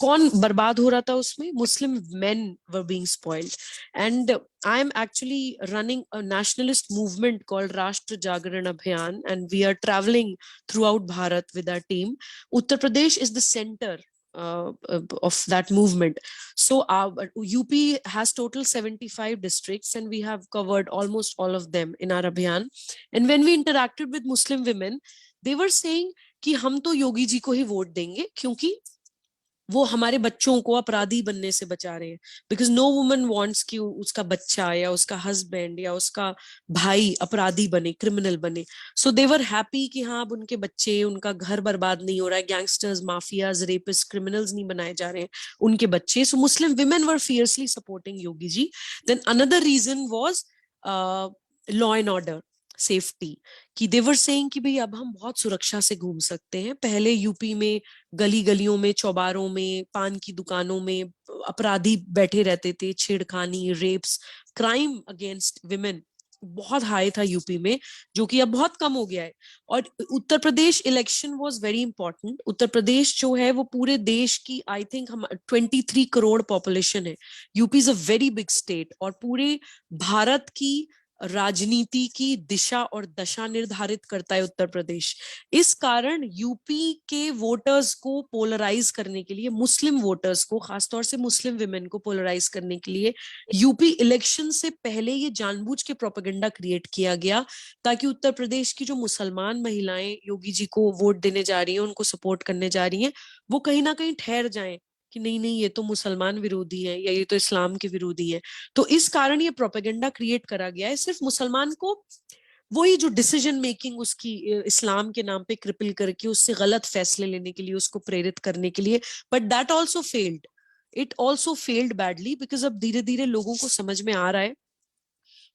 S2: कौन बर्बाद हो रहा था उसमें? Muslim men were being spoiled. And I am actually running a nationalist movement called Rashtra Jagaran Abhiyan, and we are traveling throughout Bharat with our team. Uttar Pradesh is the center of that movement. So our UP has total 75 districts, and we have covered almost all of them in our Abhiyan. And when we interacted with Muslim women, they were saying कि हम तो योगी जी को ही vote देंगे क्योंकि वो हमारे बच्चों को अपराधी बनने से बचा रहे हैं. बिकॉज नो वुमन वांट्स कि उसका बच्चा या उसका हस्बैंड या उसका भाई अपराधी बने, क्रिमिनल बने. सो दे वर हैप्पी कि हाँ, अब उनके बच्चे, उनका घर बर्बाद नहीं हो रहा है, गैंगस्टर्स, माफियाज, रेपिस्ट, क्रिमिनल्स नहीं बनाए जा रहे हैं उनके बच्चे. So Muslim women were fiercely supporting Yogi ji. Then another reason was law and order, safety, कि देवर सेइंग कि भाई अब हम बहुत सुरक्षा से घूम सकते हैं. पहले यूपी में गली गलियों में, चौबारों में, पान की दुकानों में अपराधी बैठे रहते थे, छेड़खानी, रेप्स, क्राइम अगेंस्ट विमेन बहुत हाई था यूपी में, जो कि अब बहुत कम हो गया है. और Uttar Pradesh election was very important. Uttar Pradesh जो है वो पूरे देश की, आई थिंक हम 23 करोड़ पॉपुलेशन है. UP is a very big state और पूरे भारत की राजनीति की दिशा और दशा निर्धारित करता है उत्तर प्रदेश. इस कारण यूपी के वोटर्स को पोलराइज करने के लिए, मुस्लिम वोटर्स को, खासतौर से मुस्लिम विमेन को पोलराइज करने के लिए यूपी इलेक्शन से पहले ये जानबूझ के प्रोपेगेंडा क्रिएट किया गया, ताकि उत्तर प्रदेश की जो मुसलमान महिलाएं योगी जी को वोट देने जा रही हैं, उनको सपोर्ट करने जा रही हैं, वो कहीं ना कहीं ठहर जाएं कि नहीं नहीं, ये तो मुसलमान विरोधी है या ये तो इस्लाम के विरोधी है. तो इस कारण ये प्रोपेगेंडा क्रिएट करा गया है. सिर्फ मुसलमान को वही जो डिसीजन मेकिंग उसकी इस्लाम के नाम पे क्रिपल करके उससे गलत फैसले लेने के लिए, उसको प्रेरित करने के लिए, but that also failed, it also failed badly, because अब धीरे धीरे लोगों को समझ में आ रहा है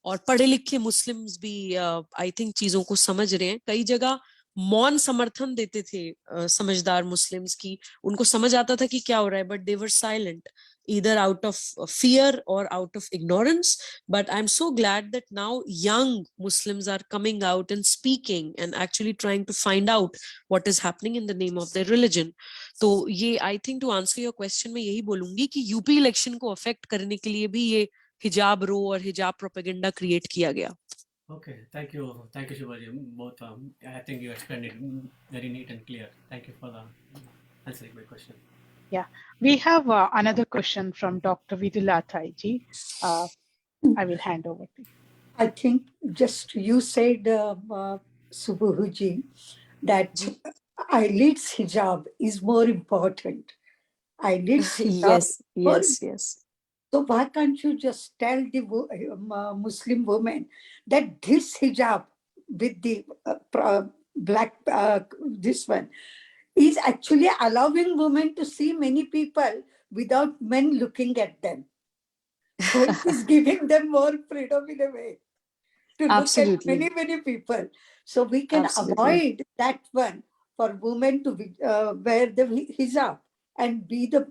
S2: और पढ़े लिखे मुस्लिम्स भी आई थिंक चीजों को समझ रहे हैं। कई जगह मौन समर्थन देते थे समझदार मुस्लिम्स की, उनको समझ आता था कि क्या हो रहा है, but they were silent either out of fear or out of ignorance. But I'm so glad that now young Muslims are coming out and speaking and actually trying to find out what is happening in the name of their religion. तो ये I think to answer your question मैं यही बोलूंगी कि UP election को affect करने के लिए भी ये हिजाब रो और हिजाब प्रोपेगेंडा क्रिएट किया गया।
S8: Okay, thank you, Shivaji. Both, I think you explained it very neat and clear. Thank you for the answering my question.
S1: Yeah, we have another question from Dr. Vidula Thaiji. I will hand over to you.
S9: I think just you said, Subuhi, that eyelids hijab is more important. Eyelids hijab.
S2: Yes.
S9: So why can't you just tell the Muslim women that this hijab with the black, this one, is actually allowing women to see many people without men looking at them. So it is giving them more freedom in a way to look at many people. So we can avoid that one for women to wear the hijab and be the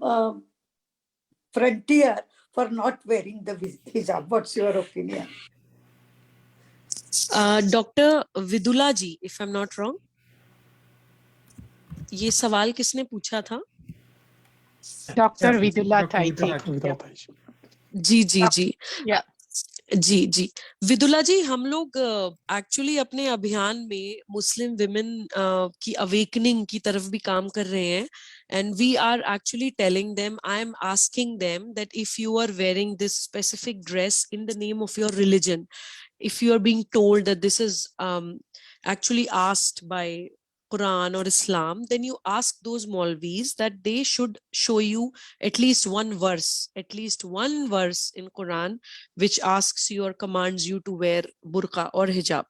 S9: frontier for not wearing the hijab. What's your opinion?
S2: Dr. Vidula ji, if I'm not wrong, ये सवाल किसने पूछा था?
S1: Doctor Vidula ताईजी। जी विदुला जी, हम लोग actually अपने अभियान में मुस्लिम विमेन की अवेकनिंग की तरफ भी काम कर रहे हैं, and we are actually telling them, I am asking them that if you are wearing this specific dress in the name of your religion, if you are being told that this is actually asked by Quran or Islam, then you ask those Maulvis that they should show you at least one verse in Quran which asks you or commands you to wear burqa or hijab.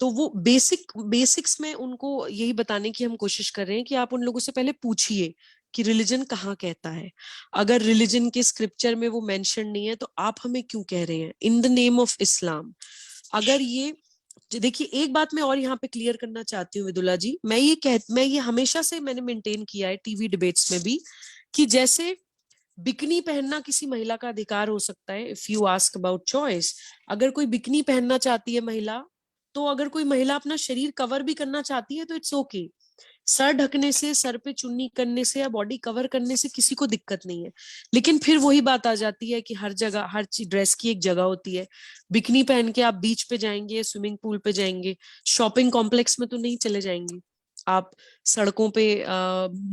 S1: तो वो basics में उनको यही बताने की हम कोशिश कर रहे हैं कि आप उन लोगों से पहले पूछिए कि रिलीजन कहाँ कहता है। अगर रिलीजन के स्क्रिप्चर में वो मेंशन नहीं है तो आप हमें क्यों कह रहे हैं इन द नेम ऑफ इस्लाम। अगर ये देखिए, एक बात मैं और यहाँ पे क्लियर करना चाहती हूँ विदुला जी, मैं ये हमेशा से मैंने मेंटेन किया है टीवी डिबेट्स में भी, कि जैसे बिकनी पहनना किसी महिला का अधिकार हो सकता है, if you ask about choice, अगर कोई बिकनी पहनना चाहती है महिला, तो अगर कोई महिला अपना शरीर कवर भी करना चाहती है तो इट्स ओके। सर ढकने से, सर पे चुन्नी करने से या बॉडी कवर करने से किसी को दिक्कत नहीं है। लेकिन फिर वही बात आ जाती है कि हर जगह हर चीज, ड्रेस की एक जगह होती है। बिकनी पहन के आप बीच पे जाएंगे, स्विमिंग पूल पे जाएंगे, शॉपिंग कॉम्प्लेक्स में तो नहीं चले जाएंगे, आप सड़कों पे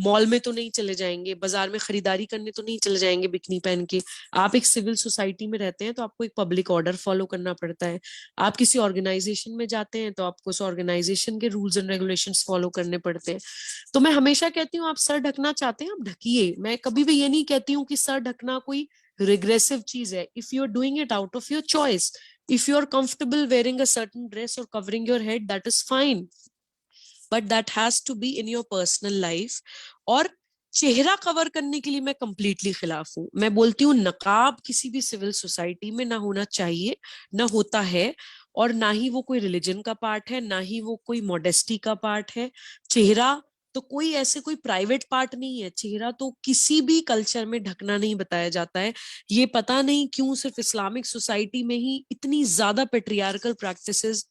S1: मॉल में तो नहीं चले जाएंगे, बाजार में खरीदारी करने तो नहीं चले जाएंगे बिकनी पहन के। आप एक सिविल सोसाइटी में रहते हैं तो आपको एक पब्लिक ऑर्डर फॉलो करना पड़ता है। आप किसी ऑर्गेनाइजेशन में जाते हैं तो आपको उस ऑर्गेनाइजेशन के रूल्स एंड रेगुलेशंस फॉलो करने पड़ते हैं। तो मैं हमेशा कहती हूँ, आप सर ढकना चाहते हैं आप ढकिए। मैं कभी भी ये नहीं कहती हूँ कि सर ढकना कोई रिग्रेसिव चीज है। If you are doing it out of your choice, if you are comfortable wearing a certain dress और covering your head, that is fine, but that has to be in your personal life. और चेहरा cover करने के लिए मैं completely खिलाफ हूँ। मैं बोलती हूँ नकाब किसी भी सिविल सोसाइटी में ना होना चाहिए, ना होता है, और ना ही वो कोई रिलीजन का पार्ट है, ना ही वो कोई मॉडेस्टी का पार्ट है। चेहरा तो कोई ऐसे कोई प्राइवेट पार्ट नहीं है। चेहरा तो किसी भी कल्चर में ढकना नहीं बताया जाता है। ये पता नहीं क्यों सिर्फ इस्लामिक सोसाइटी में ही इतनी ज्यादा पेट्रियार्कल प्रैक्टिसेस,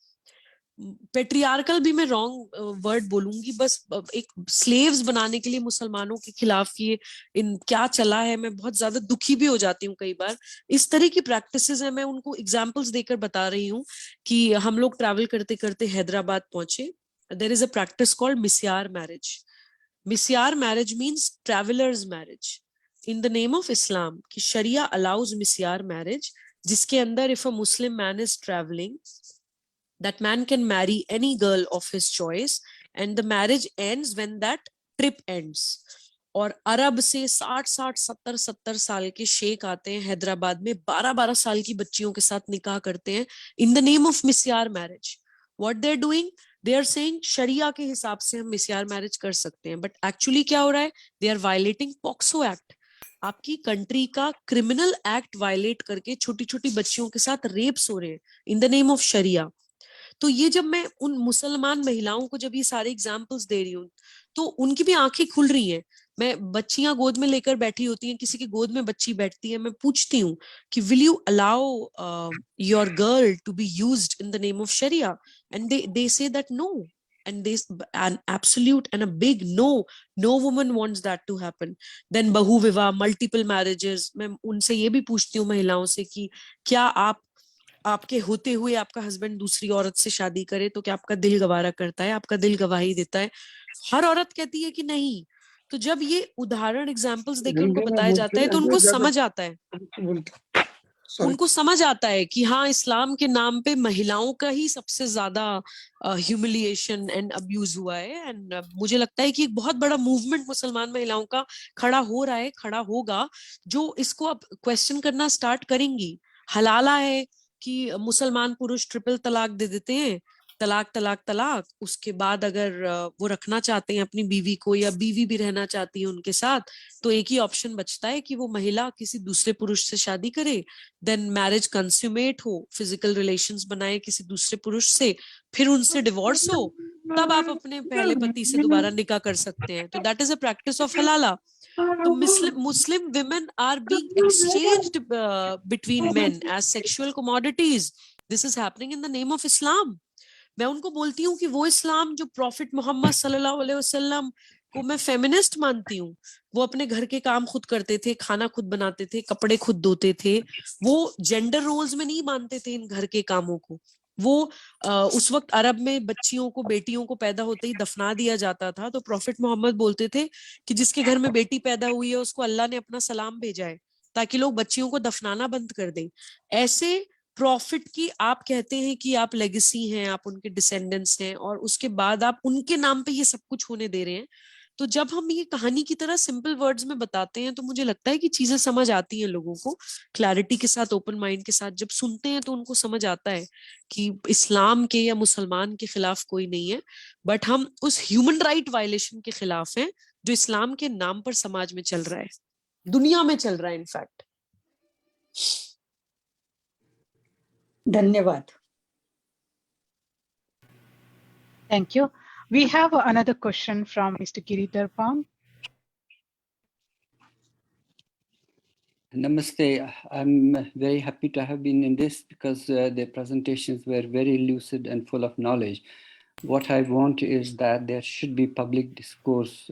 S1: पेट्रियार्कल भी मैं रॉन्ग वर्ड बोलूंगी, बस एक स्लेव्स बनाने के लिए मुसलमानों के खिलाफ ये क्या चला है। मैं बहुत ज्यादा दुखी भी हो जाती हूँ कई बार। इस तरह की प्रैक्टिसेस है, मैं उनको एग्जांपल्स देकर बता रही हूँ कि हम लोग ट्रैवल करते करते हैदराबाद पहुंचे। There is a practice called misyar marriage. Misyar marriage means travellers marriage in the name of Islam, कि शरिया अलाउज मिस्यार मैरिज, जिसके अंदर if a Muslim man is travelling, that man can marry any girl of his choice and the marriage ends when that trip ends. और अरब से 60-70 साल के शेख आते हैं हैदराबाद में, 12-12 साल की बच्चियों के साथ निकाह करते हैं in the name of misyar marriage.
S2: What they're doing, they are saying sharia के हिसाब से हम मिसयार मैरिज कर सकते हैं, but actually क्या हो रहा है, they are violating POCSO Act. आपकी कंट्री का क्रिमिनल एक्ट वायलेट करके छोटी छोटी बच्चियों के साथ रेप्स हो रहे हैं इन द नेम ऑफ शरिया. तो ये जब मैं उन मुसलमान महिलाओं को जब ये सारे एग्जाम्पल्स दे रही हूँ तो उनकी भी आंखें खुल रही हैं. मैं बच्चियां गोद में लेकर बैठी होती हैं, किसी की गोद में बच्ची बैठती है, मैं पूछती हूँ कि will you allow your girl to be used in the name of sharia, and they say that no, and an absolute and a big no woman wants that to happen. Then बहु विवाह, multiple marriages, मैं उनसे ये भी पूछती हूँ महिलाओं से कि क्या आपके होते हुए आपका हस्बैंड दूसरी औरत से शादी करे तो क्या आपका दिल गवारा करता है, आपका दिल गवाही देता है? हर औरत कहती है कि नहीं. तो जब ये उदाहरण एग्जाम्पल्स देकर उनको बताया जाता है तो उनको समझ आता है, उनको समझ आता है कि हाँ, इस्लाम के नाम पे महिलाओं का ही सबसे ज्यादा ह्यूमिलिएशन एंड अब्यूज हुआ है. एंड मुझे लगता है कि एक बहुत बड़ा मूवमेंट मुसलमान महिलाओं का खड़ा हो रहा है, खड़ा होगा, जो इसको अब क्वेश्चन करना स्टार्ट करेंगी. हलाला है कि मुसलमान पुरुष ट्रिपल तलाक दे देते हैं, तलाक तलाक तलाक. उसके बाद अगर वो रखना चाहते हैं अपनी बीवी को या बीवी भी रहना चाहती है उनके साथ, तो एक ही ऑप्शन बचता है कि वो महिला किसी दूसरे पुरुष से शादी करे, देन मैरिज कंस्यूमेट हो, फिजिकल रिलेशंस बनाए किसी दूसरे पुरुष से, फिर उनसे डिवोर्स हो, तब आप अपने पहले पति से दोबारा निकाह कर सकते हैं. तो that is a practice of halala. तो Muslim women are being exchanged between men as sexual commodities. This is happening in the name of Islam. मैं उनको बोलती हूँ कि वो इस्लाम जो प्रॉफिट मोहम्मद सल्लल्लाहु अलैहि वसल्लम को मैं फेमिनिस्ट मानती हूँ, वो अपने घर के काम खुद करते थे, खाना खुद बनाते थे, कपड़े खुद धोते थे, वो जेंडर रोल्स में नहीं मानते थे इन घर के कामों को. वो उस वक्त अरब में बच्चियों को, बेटियों को पैदा होते ही दफना दिया जाता था. तो प्रॉफिट मोहम्मद बोलते थे कि जिसके घर में बेटी पैदा हुई है उसको अल्लाह ने अपना सलाम भेजा है, ताकि लोग बच्चियों को दफनाना बंद कर दें. ऐसे प्रॉफिट की आप कहते हैं कि आप लेगेसी हैं, आप उनके डिसेंडेंट्स हैं, और उसके बाद आप उनके नाम पे ये सब कुछ होने दे रहे हैं. तो जब हम ये कहानी की तरह सिंपल वर्ड्स में बताते हैं तो मुझे लगता है कि चीजें समझ आती हैं लोगों को. क्लैरिटी के साथ, ओपन माइंड के साथ जब सुनते हैं तो उनको समझ आता है कि इस्लाम के या मुसलमान के खिलाफ कोई नहीं है, बट हम उस ह्यूमन राइट वायलेशन के खिलाफ हैं जो इस्लाम के नाम पर समाज में चल रहा है, दुनिया में चल रहा है इनफैक्ट.
S9: धन्यवाद.
S1: Thank you. We have another question from Mr. Giridhar Pam.
S10: Namaste. I'm very happy to have been in this because the presentations were very lucid and full of knowledge. What I want is that there should be public discourse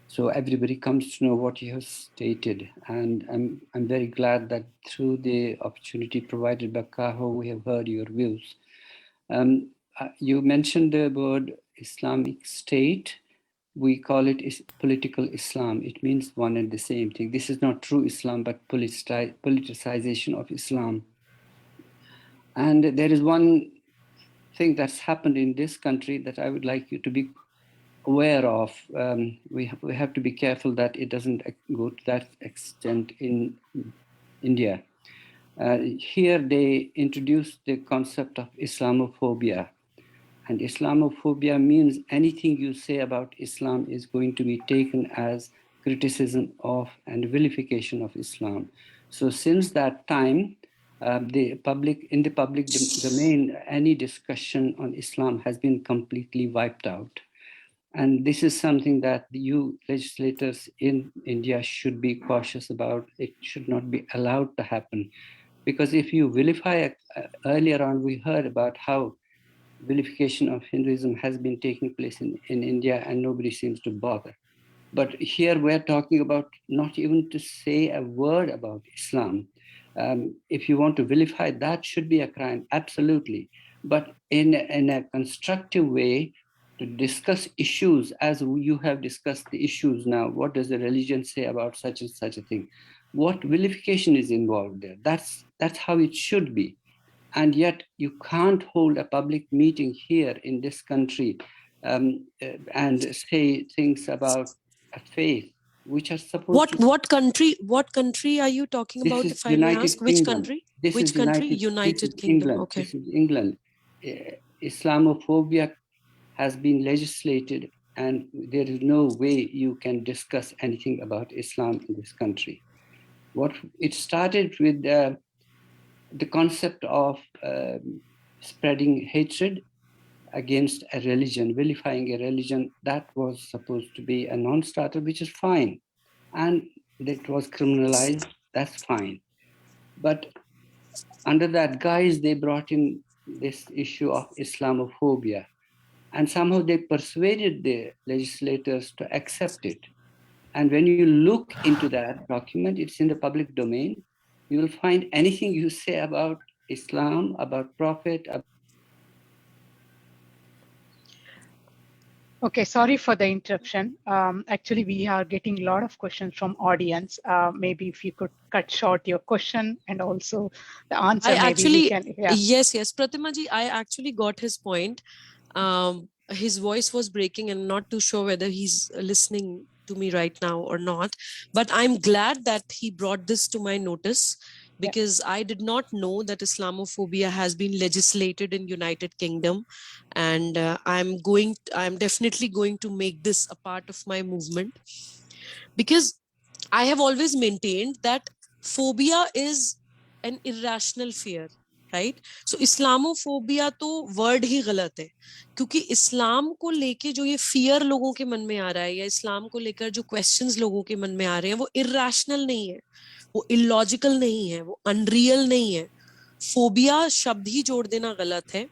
S10: so everybody comes to know what you have stated. And I'm very glad that through the opportunity provided by Kaho, we have heard your views. You mentioned the word Islamic State. We call it political Islam. It means one and the same thing. This is not true Islam, but politicization of Islam. And there is one thing that's happened in this country that I would like you to be aware of. We have to be careful that it doesn't go to that extent in India. Here they introduced the concept of Islamophobia. And Islamophobia means anything you say about Islam is going to be taken as criticism of and vilification of Islam. So since that time, in the public domain, any discussion on Islam has been completely wiped out. And this is something that you legislators in India should be cautious about. It should not be allowed to happen. Because if you vilify, earlier on we heard about how vilification of Hinduism has been taking place in India and nobody seems to bother. But here we're talking about not even to say a word about Islam. If you want to vilify, that should be a crime, absolutely. But in a constructive way, to discuss issues as you have discussed the issues now. What does the religion say about such and such a thing? What vilification is involved there? That's how it should be. And yet you can't hold a public meeting here in this country and say things about a faith which are supposed to...
S2: What country are you talking about, if I may ask? Which country? Which country? United Kingdom. Okay.
S10: This is England. Islamophobia has been legislated, and there is no way you can discuss anything about Islam in this country. It started with the concept of spreading hatred against a religion, vilifying a religion that was supposed to be a non-starter, which is fine. And it was criminalized, that's fine. But under that guise, they brought in this issue of Islamophobia. And somehow they persuaded the legislators to accept it. And when you look into that document, it's in the public domain, you will find anything you say about Islam, about Prophet.
S1: Okay, sorry for the interruption. Actually, we are getting a lot of questions from audience. Maybe if you could cut short your question and also the answer.
S2: Yes, Pratima ji, I actually got his point. His voice was breaking and not too sure whether he's listening to me right now or not. But I'm glad that he brought this to my notice, because I did not know that Islamophobia has been legislated in United Kingdom, and I'm definitely going to make this a part of my movement, because I have always maintained that phobia is an irrational fear, right? So Islamophobia तो word ही गलत है, क्योंकि इस्लाम को लेके जो ये fear लोगों के मन में आ रहा है, या इस्लाम को लेकर जो questions लोगों के मन में आ रहे हैं, वो irrational नहीं है, वो illogical नहीं है, वो unreal नहीं है. Phobia शब्द ही जोड़ देना गलत है.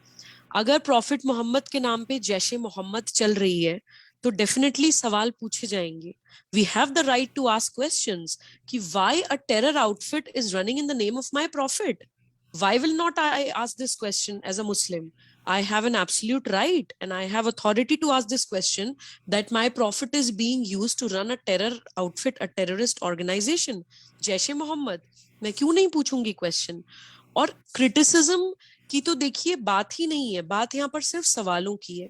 S2: अगर प्रॉफिट मोहम्मद के नाम पे जैशे मोहम्मद चल रही है, तो डेफिनेटली सवाल पूछे जाएंगे. We have the right to ask questions कि why a terror outfit is running in the name of my prophet? Why will not I ask this question as a Muslim? I have an absolute right and I have authority to ask this question, that my prophet is being used to run a terror outfit, a terrorist organization. Jaish Mohammad, मैं क्यों नहीं पूछूंगी question? और criticism की तो देखिए बात ही नहीं है, बात यहाँ पर सिर्फ सवालों की है,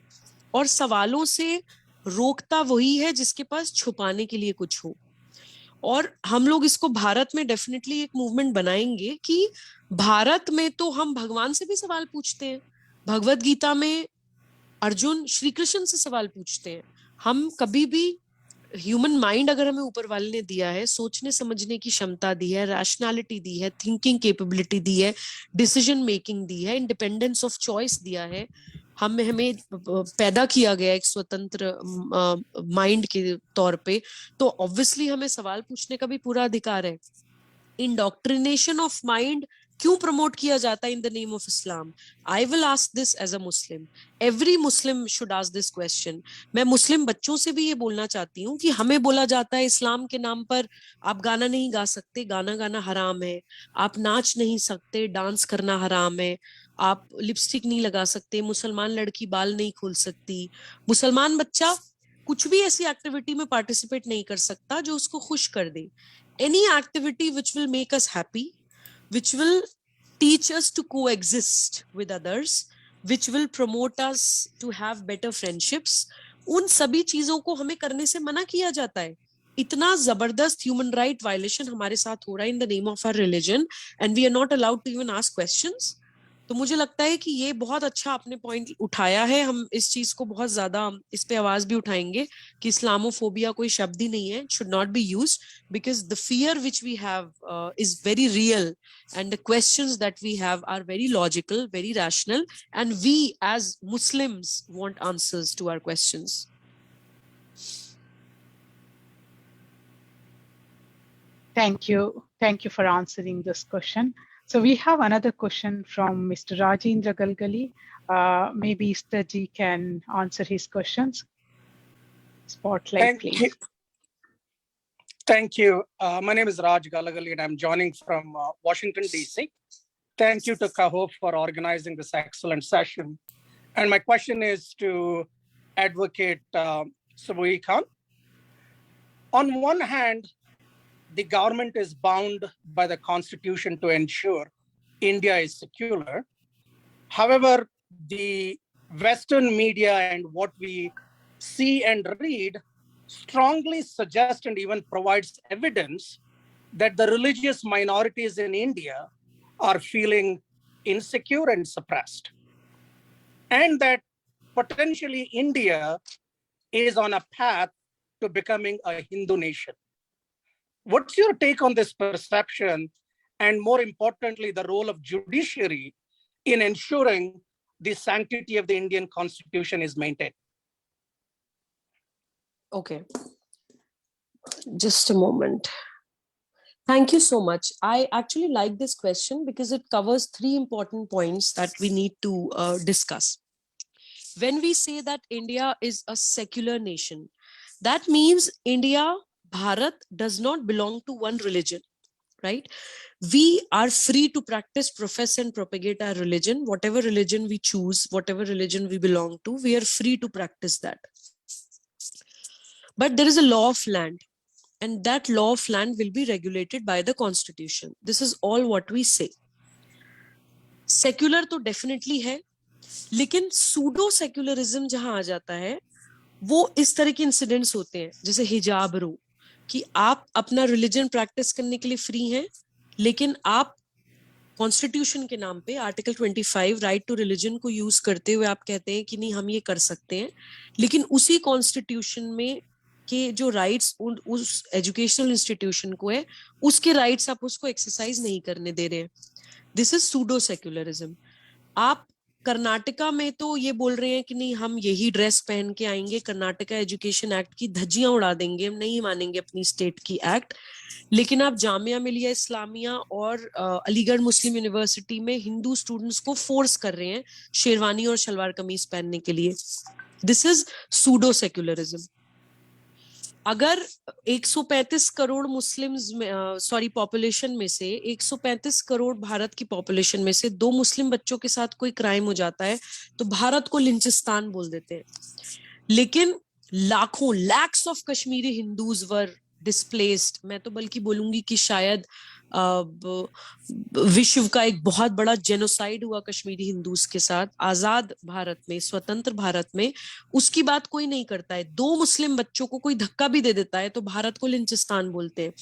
S2: और सवालों से रोकता वही है जिसके पास छुपाने के लिए कुछ हो. और हम लोग इसको भारत में डेफिनेटली एक मूवमेंट बनाएंगे कि भारत में तो हम भगवान से भी सवाल पूछते हैं. भगवत गीता में अर्जुन श्री कृष्ण से सवाल पूछते हैं. हम कभी भी ह्यूमन माइंड अगर हमें ऊपर वाले ने दिया है, सोचने समझने की क्षमता दी है, रैशनैलिटी दी है, थिंकिंग कैपेबिलिटी दी है, डिसीजन मेकिंग दी है, इंडिपेंडेंस ऑफ चॉइस दिया है, हमें पैदा किया गया एक स्वतंत्र माइंड के तौर पे, तो ऑब्वियसली हमें सवाल पूछने का भी पूरा अधिकार है. इंडोक्ट्रिनेशन ऑफ माइंड क्यों प्रमोट किया जाता है in the name of Islam? I will ask this as a Muslim. Every Muslim should ask this question. मैं मुस्लिम बच्चों से भी ये बोलना चाहती हूँ कि हमें बोला जाता है इस्लाम के नाम पर आप गाना नहीं गा सकते, गाना गाना हराम है, आप नाच नहीं सकते, डांस करना हराम है, आप लिपस्टिक नहीं लगा सकते, मुसलमान लड़की बाल नहीं खोल सकती, मुसलमान बच्चा कुछ भी ऐसी एक्टिविटी में पार्टिसिपेट नहीं कर सकता जो उसको खुश कर दे. Any activity which will make us happy, which will teach us to coexist with others, which will promote us to have better friendships, उन सभी चीजों को हमें करने से मना किया जाता है. इतना जबरदस्त ह्यूमन राइट वायलेशन हमारे साथ हो रहा है in the name of our religion, and we are not allowed to even ask questions. तो मुझे लगता है कि ये बहुत अच्छा आपने पॉइंट उठाया है. हम इस चीज को बहुत ज्यादा इस पे आवाज भी उठाएंगे कि इस्लामोफोबिया कोई शब्द ही नहीं है, should not be used, because the fear which we have is very real, and the questions that we have are very logical, very rational, and we as Muslims want answers to our questions.
S1: Thank you for answering this question. So we have another question from Mr. Rajendra Galgali. Maybe Esther ji can answer his questions. Spotlight, please.
S11: Thank you. My name is Raj Galagali and I'm joining from Washington, D.C. Thank you to Kaho for organizing this excellent session. And my question is to Advocate Subuhi Khan. On one hand, the government is bound by the Constitution to ensure India is secular. However, the Western media and what we see and read strongly suggest and even provides evidence that the religious minorities in India are feeling insecure and suppressed. and that potentially India is on a path to becoming a Hindu nation. What's your take on this perception, and more importantly, the role of judiciary in ensuring the sanctity of the Indian Constitution is maintained?
S2: Okay, just a moment. Thank you so much. I actually like this question because it covers three important points that we need to discuss. When we say that India is a secular nation, that means India, Bharat, does not belong to one religion, right? We are free to practice, profess, and propagate our religion. Whatever religion we choose, whatever religion we belong to, we are free to practice that. But there is a law of land, and that law of land will be regulated by the constitution. This is all what we say. Secular तो definitely है, लेकिन pseudo secularism जहां आ जाता है वो इस तरह के इंसिडेंट्स होते हैं, जैसे हिजाब रो, कि आप अपना रिलीजन प्रैक्टिस करने के लिए फ्री हैं, लेकिन आप कॉन्स्टिट्यूशन के नाम पे आर्टिकल 25 राइट टू रिलीजन को यूज करते हुए आप कहते हैं कि नहीं हम ये कर सकते हैं, लेकिन उसी कॉन्स्टिट्यूशन में के जो राइट्स उस एजुकेशनल इंस्टीट्यूशन को है उसके राइट्स आप उसको एक्सरसाइज नहीं करने दे रहे हैं. This is pseudo secularism. आप कर्नाटका में तो ये बोल रहे हैं कि नहीं हम यही ड्रेस पहन के आएंगे, कर्नाटका एजुकेशन एक्ट की धज्जियां उड़ा देंगे, हम नहीं मानेंगे अपनी स्टेट की एक्ट, लेकिन आप जामिया मिलिया इस्लामिया और अलीगढ़ मुस्लिम यूनिवर्सिटी में हिंदू स्टूडेंट्स को फोर्स कर रहे हैं शेरवानी और शलवार कमीज पहनने के लिए. This is pseudo secularism. अगर 135 करोड़ मुस्लिम्स पॉपुलेशन में से 135 करोड़ भारत की पॉपुलेशन में से 2 मुस्लिम बच्चों के साथ कोई क्राइम हो जाता है तो भारत को लिंचिस्तान बोल देते हैं. लेकिन लाखों lakhs of Kashmiri Hindus were displaced. मैं तो बल्कि बोलूंगी कि शायद विश्व का एक बहुत बड़ा जेनोसाइड हुआ कश्मीरी हिंदूज के साथ आजाद भारत में, स्वतंत्र भारत में. उसकी बात कोई नहीं करता है. 2 मुस्लिम बच्चों को कोई धक्का भी दे देता है तो भारत को लिंचिस्तान बोलते हैं,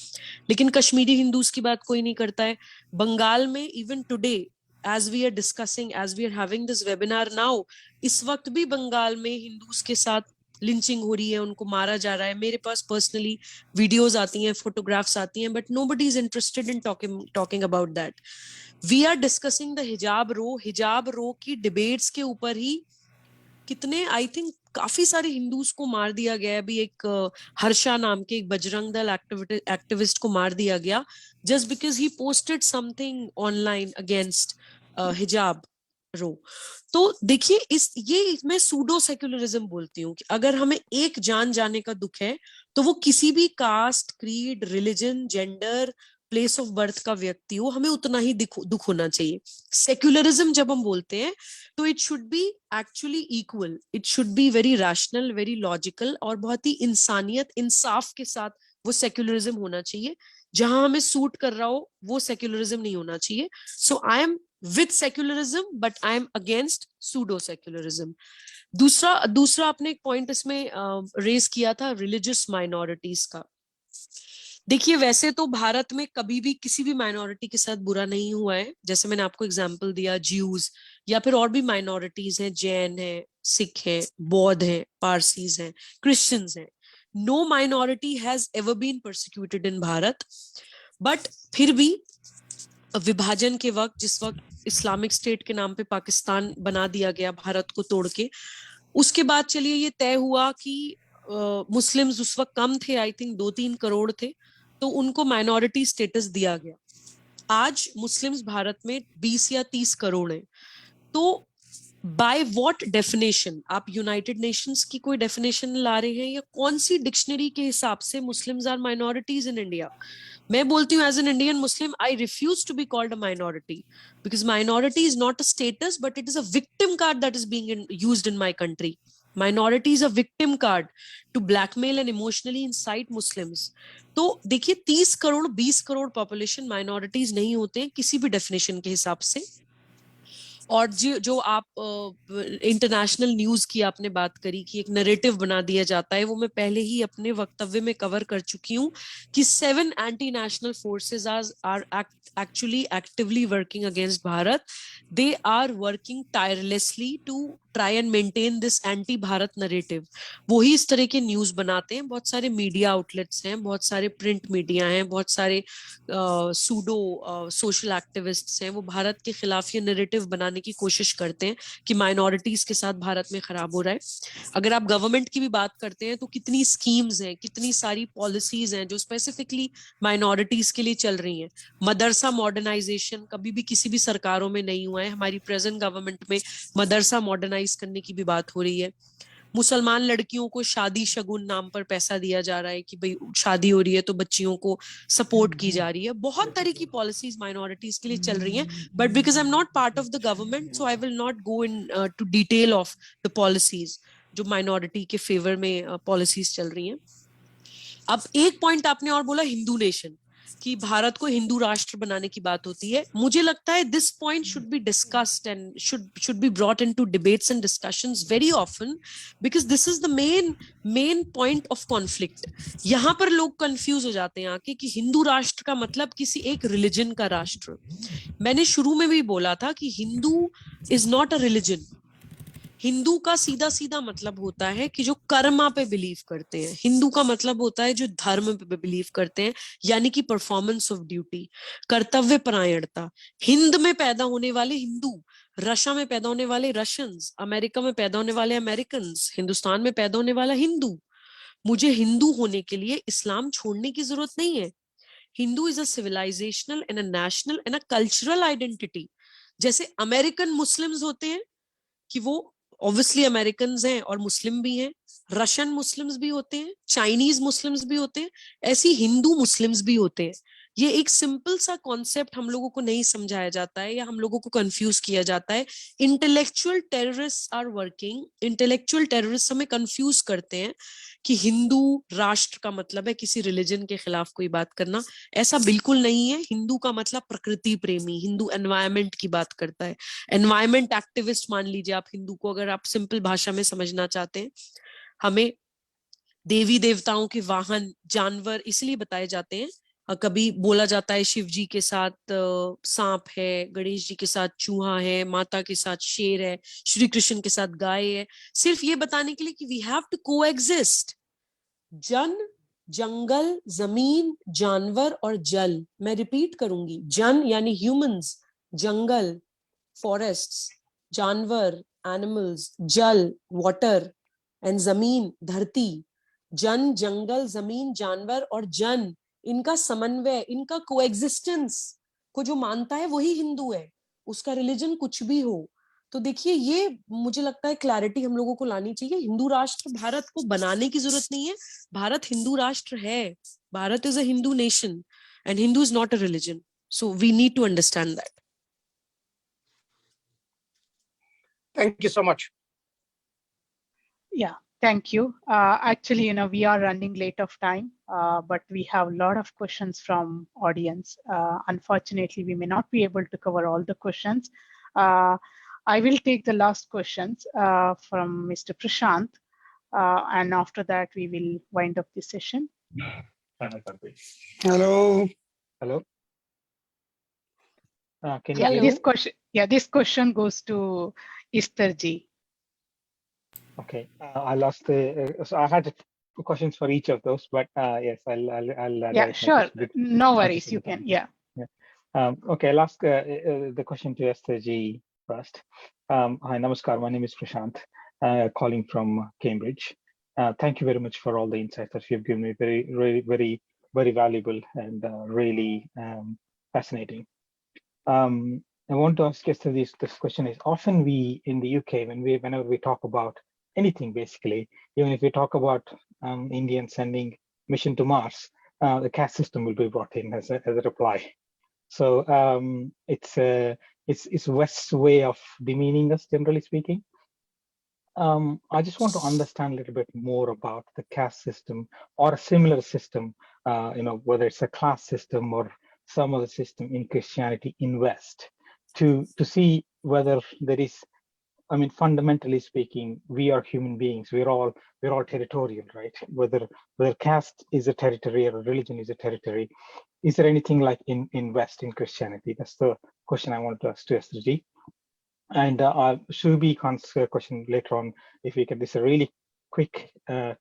S2: लेकिन कश्मीरी हिंदूज की बात कोई नहीं करता है. बंगाल में even today as we are discussing, as we are having this webinar now, इस वक्त भी बंगाल में हिंदूज के साथ लिंचिंग हो रही है, उनको मारा जा रहा है. मेरे पास पर्सनली वीडियोस आती हैं, फोटोग्राफ्स आती हैं, but nobody is interested in talking about that. We are discussing the hijab row. हिजाब रो की डिबेट्स के ऊपर ही कितने, आई थिंक काफी सारे हिंदूज को मार दिया गया. अभी एक हर्षा नाम के एक बजरंग दल एक्टिविस्ट को मार दिया गया just because he posted something online against हिजाब रो. तो देखिए ये मैं सूडो सेक्युलरिज्म बोलती हूँ कि अगर हमें एक जान जाने का दुख है तो वो किसी भी caste, creed, religion, gender, place of birth का व्यक्ति हो, हमें उतना ही दुख होना चाहिए. सेक्युलरिज्म जब हम बोलते हैं तो it should be actually equal, it should be very rational, very logical और बहुत ही इंसानियत, इंसाफ के साथ वो सेक्युलरिज्म होना चाहिए. जहां हमें सूट कर रहा हो वो सेक्युलरिज्म नहीं होना चाहिए. So I am with secularism but I am against pseudo secularism. दूसरा आपने एक पॉइंट इसमें रेज किया था रिलीजियस माइनॉरिटीज का. देखिए वैसे तो भारत में कभी भी किसी भी माइनॉरिटी के साथ बुरा नहीं हुआ है. जैसे मैंने आपको एग्जांपल दिया ज्यूज या फिर और भी माइनॉरिटीज हैं, जैन है, सिख है, बौद्ध है, पारसीज हैं, क्रिश्चियंस हैं. No minority has ever been persecuted in Bharat. But फिर भी विभाजन के वक्त, जिस वक्त इस्लामिक स्टेट के नाम पे पाकिस्तान बना दिया गया भारत को तोड़ के, उसके बाद चलिए ये तय हुआ कि मुस्लिम्स उस वक्त कम थे, आई थिंक 2-3 करोड़ थे, तो उनको माइनॉरिटी स्टेटस दिया गया. आज मुस्लिम्स भारत में 20 या 30 करोड़ हैं. तो बाय व्हाट डेफिनेशन आप यूनाइटेड नेशंस की कोई डेफिनेशन ला रहे हैं या कौन सी डिक्शनरी के हिसाब से Muslims are minorities in India? मैं बोलती हूँ as an Indian Muslim I refuse to be called a minority because minority is not a status but it is a victim card that is being used in my country. Minority is a victim card to blackmail and emotionally incite Muslims. तो देखिए 30 crore 20 crore population minorities नहीं होते किसी भी definition के हिसाब से. और जो आप इंटरनेशनल न्यूज की आपने बात करी कि एक नैरेटिव बना दिया जाता है, वो मैं पहले ही अपने वक्तव्य में कवर कर चुकी हूँ कि 7 anti national forces are actually actively working against Bharat. They are working tirelessly to try and maintain this anti-Bharat narrative. वो ही इस तरह के न्यूज बनाते हैं. बहुत सारे मीडिया आउटलेट्स हैं, बहुत सारे प्रिंट मीडिया हैं, बहुत सारे सूडो सोशल एक्टिविस्ट्स हैं. वो भारत के खिलाफ ये नैरेटिव बनाने की कोशिश करते हैं कि माइनॉरिटीज के साथ भारत में खराब हो रहा है. अगर आप गवर्नमेंट की भी बात करते हैं तो कितनी स्कीम्स हैं, कितनी सारी पॉलिसीज हैं जो स्पेसिफिकली माइनॉरिटीज के लिए चल रही हैं. मदरसा मॉडर्नाइजेशन कभी भी किसी भी सरकारों में नहीं हुआ है. हमारी प्रेजेंट गवर्नमेंट में मदरसा मॉडर्नाइज करने की भी बात हो रही है. मुसलमान लड़कियों को शादी शगुन नाम पर पैसा दिया जा रहा है कि भाई शादी हो रही है तो बच्चियों को सपोर्ट की जा रही है. बहुत तरह की पॉलिसीज माइनॉरिटीज के लिए चल रही हैं. But because I am not part of the government, so I will not go into detail of the policies जो माइनॉरिटी के फेवर में पॉलिसीज चल रही हैं. अब एक पॉइंट आपने और बोला, हिंदू नेशन, कि भारत को हिंदू राष्ट्र बनाने की बात होती है. मुझे लगता है this point should be discussed and should be brought into debates and discussions very often, because this is the main point of conflict. यहाँ पर लोग कंफ्यूज हो जाते हैं आके कि हिंदू राष्ट्र का मतलब किसी एक रिलीजन का राष्ट्र. मैंने शुरू में भी बोला था कि Hindu is not a religion. Hindu का सीधा सीधा मतलब होता है कि जो कर्मा पे बिलीव करते हैं. हिंदू का मतलब होता है जो धर्म पे बिलीव करते हैं, यानी कि परफॉर्मेंस ऑफ ड्यूटी, कर्तव्य परायणता. हिंद में पैदा होने वाले हिंदू, रशिया में पैदा होने वाले रशियंस, अमेरिका में पैदा होने वाले अमेरिकन्स, हिंदुस्तान में पैदा होने वाला हिंदू. मुझे हिंदू होने के लिए इस्लाम छोड़ने की जरूरत नहीं है. Hindu is a civilisational and a national and a cultural identity. जैसे अमेरिकन मुस्लिम्स होते हैं कि वो ऑब्वियसली अमेरिकन्स हैं और मुस्लिम भी हैं, रशियन मुस्लिम्स भी होते हैं, चाइनीज मुस्लिम्स भी होते हैं, ऐसी हिंदू मुस्लिम्स भी होते हैं. ये एक सिंपल सा कॉन्सेप्ट हम लोगों को नहीं समझाया जाता है या हम लोगों को कंफ्यूज किया जाता है. Intellectual terrorist are working. Intellectual terrorist हमें कंफ्यूज करते हैं कि हिंदू राष्ट्र का मतलब है किसी रिलीजन के खिलाफ कोई बात करना. ऐसा बिल्कुल नहीं है. हिंदू का मतलब प्रकृति प्रेमी, हिंदू एनवायरमेंट की बात करता है. एनवायरमेंट एक्टिविस्ट मान लीजिए आप हिंदू को, अगर आप सिंपल भाषा में समझना चाहते हैं. हमें देवी देवताओं के वाहन जानवर इसलिए बताए जाते हैं. कभी बोला जाता है शिव जी के साथ सांप है, गणेश जी के साथ चूहा है, माता के साथ शेर है, श्री कृष्ण के साथ गाय है, सिर्फ ये बताने के लिए कि वी हैव टू कोएग्जिस्ट. जन, जंगल, जमीन, जानवर और जल. मैं रिपीट करूंगी, जन यानी ह्यूमंस, जंगल फॉरेस्ट्स, जानवर एनिमल्स, जल वाटर एंड जमीन धरती. जन, जंगल, जमीन, जानवर और जन, इनका समन्वय, इनका कोएग्जिस्टेंस को जो मानता है वही हिंदू है, उसका रिलीजन कुछ भी हो. तो देखिए, ये मुझे लगता है क्लैरिटी हम लोगों को लानी चाहिए. हिंदू राष्ट्र भारत को बनाने की जरूरत नहीं है. भारत हिंदू राष्ट्र है. Bharat is a Hindu nation and Hindu is not a religion. So we need to understand that.
S11: Thank you so much.
S1: Yeah, thank you. Actually, we are running late of time, but we have a lot of questions from audience. Unfortunately, we may not be able to cover all the questions. I will take the last questions from Mr. Prashant, and after that, we will wind up the session.
S12: Hello.
S13: Hello. Can you
S1: Yeah,
S13: hear
S1: this
S13: me?
S1: question. Yeah, this question goes to Esther Ji.
S13: Okay, I'll ask so I had two questions for each of those, but yes, I'll
S1: Yeah,
S13: direct my
S1: sure.
S13: question.
S1: No worries. You can. Yeah.
S13: Okay, I'll ask the question to Esther Ji first. Hi, namaskar. My name is Prashant, calling from Cambridge. Thank you very much for all the insights that you've given me. Very valuable and really fascinating. I want to ask Esther this question is, often we in the UK, whenever we talk about anything, basically, even if we talk about Indians sending mission to Mars, the caste system will be brought in as a reply. So it's West's way of demeaning us, generally speaking. I just want to understand a little bit more about the caste system or a similar system, whether it's a class system or some other system in Christianity in West, to see whether there is, fundamentally speaking, we are human beings. We're all territorial, right? Whether caste is a territory or religion is a territory. Is there anything like in West in Christianity? That's the question I want to ask to Esther Ji. And Subuhi Khan's question later on, if we can, this is a really quick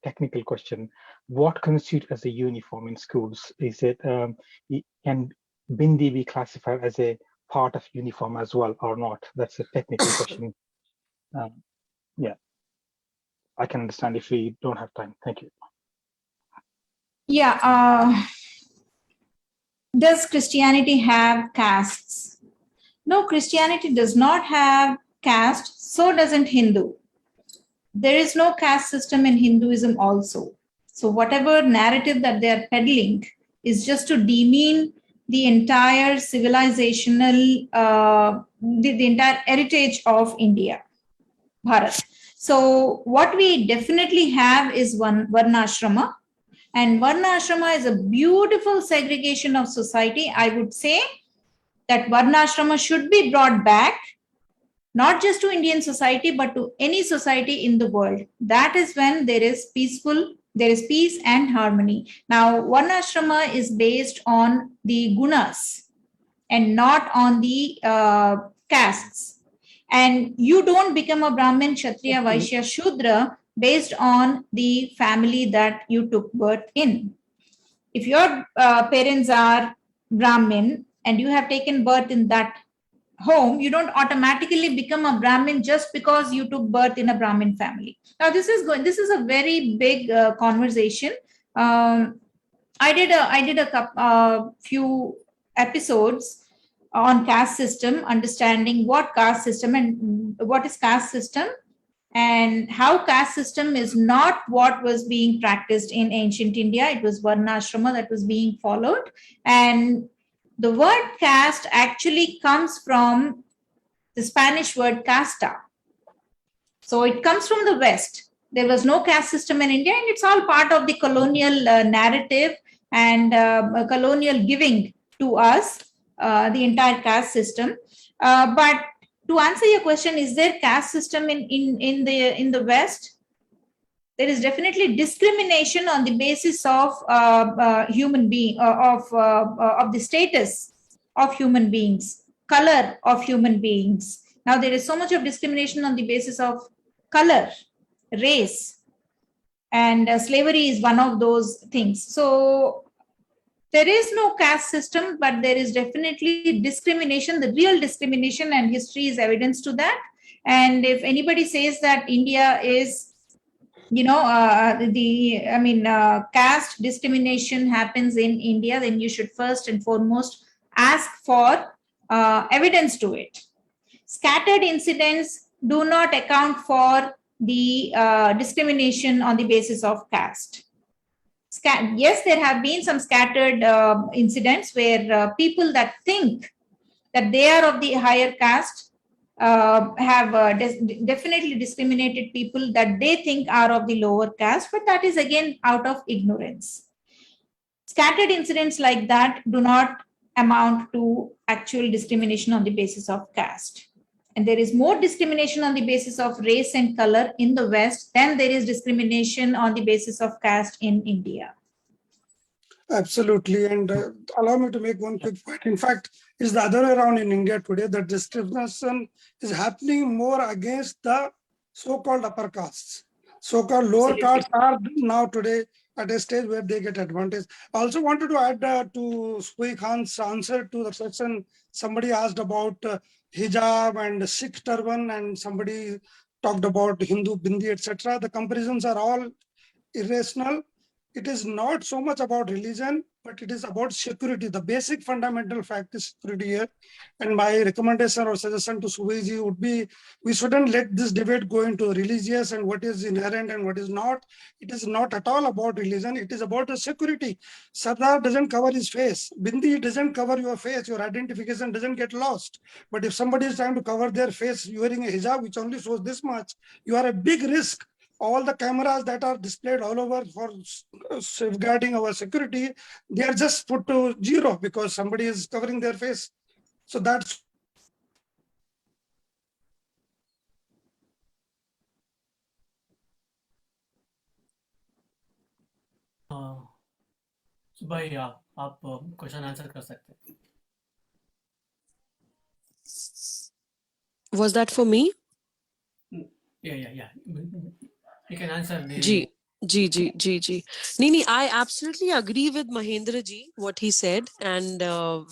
S13: technical question. What constitutes as a uniform in schools? Is it, can bindi be classified as a part of uniform as well or not? That's a technical question. Yeah, I can understand if we don't have time. Thank you.
S3: Yeah. Does Christianity have castes? No, Christianity does not have caste, so doesn't Hindu. There is no caste system in Hinduism also. So whatever narrative that they are peddling is just to demean the entire civilizational, the entire heritage of India, Bharat. So what we definitely have is one Varnashrama, and Varnashrama is a beautiful segregation of society. I would say that Varnashrama should be brought back, not just to Indian society, but to any society in the world. That is when there is peace and harmony. Now, Varnashrama is based on the gunas and not on the castes. And you don't become a Brahmin, Kshatriya, Vaishya, Shudra based on the family that you took birth in. If your parents are Brahmin and you have taken birth in that home, you don't automatically become a Brahmin just because you took birth in a Brahmin family. Now, this is a very big conversation. I did a few episodes on caste system, understanding what caste system and what is caste system, and how caste system is not what was being practiced in ancient India. It was Varnashrama that was being followed. And the word caste actually comes from the Spanish word casta. So it comes from the West. There was no caste system in India, and it's all part of the colonial narrative and colonial giving to us, the entire caste system. But to answer your question, is there caste system in the West? There is definitely discrimination on the basis of human being, of the status of human beings, color of human beings. Now, there is so much of discrimination on the basis of color, race, and slavery is one of those things. So there is no caste system, but there is definitely discrimination, the real discrimination, and history is evidence to that. And if anybody says that India is, caste discrimination happens in India, then you should first and foremost ask for evidence to it. Scattered incidents do not account for the discrimination on the basis of caste. Yes, there have been some scattered incidents where people that think that they are of the higher caste have definitely discriminated people that they think are of the lower caste, but that is again out of ignorance. Scattered incidents like that do not amount to actual discrimination on the basis of caste. And there is more discrimination on the basis of race and color in the West than there is discrimination on the basis of caste in India.
S12: Absolutely. And allow me to make one quick point. In fact, it's the other way around in India today. The discrimination is happening more against the so-called upper castes. So-called lower castes are now today at a stage where they get advantage. I also wanted to add to Subuhi Khan's answer to the question somebody asked about hijab and Sikh turban, and somebody talked about Hindu bindi, etc. The comparisons are all irrational. It is not so much about religion, but it is about security. The basic fundamental fact is security here. And my recommendation or suggestion to Subuhi would be, we shouldn't let this debate go into religious and what is inherent and what is not. It is not at all about religion. It is about the security. Sardar doesn't cover his face. Bindi doesn't cover your face. Your identification doesn't get lost. But if somebody is trying to cover their face wearing a hijab, which only shows this much, you are a big risk. All the cameras that are displayed all over for safeguarding our security, they are just put to zero because somebody is covering their face. So that's
S8: भाई आप question answer कर सकते हैं.
S2: Was that for me?
S8: Yeah. You can answer the.
S2: जी. नहीं, I absolutely agree with Mahendra ji, what he said, and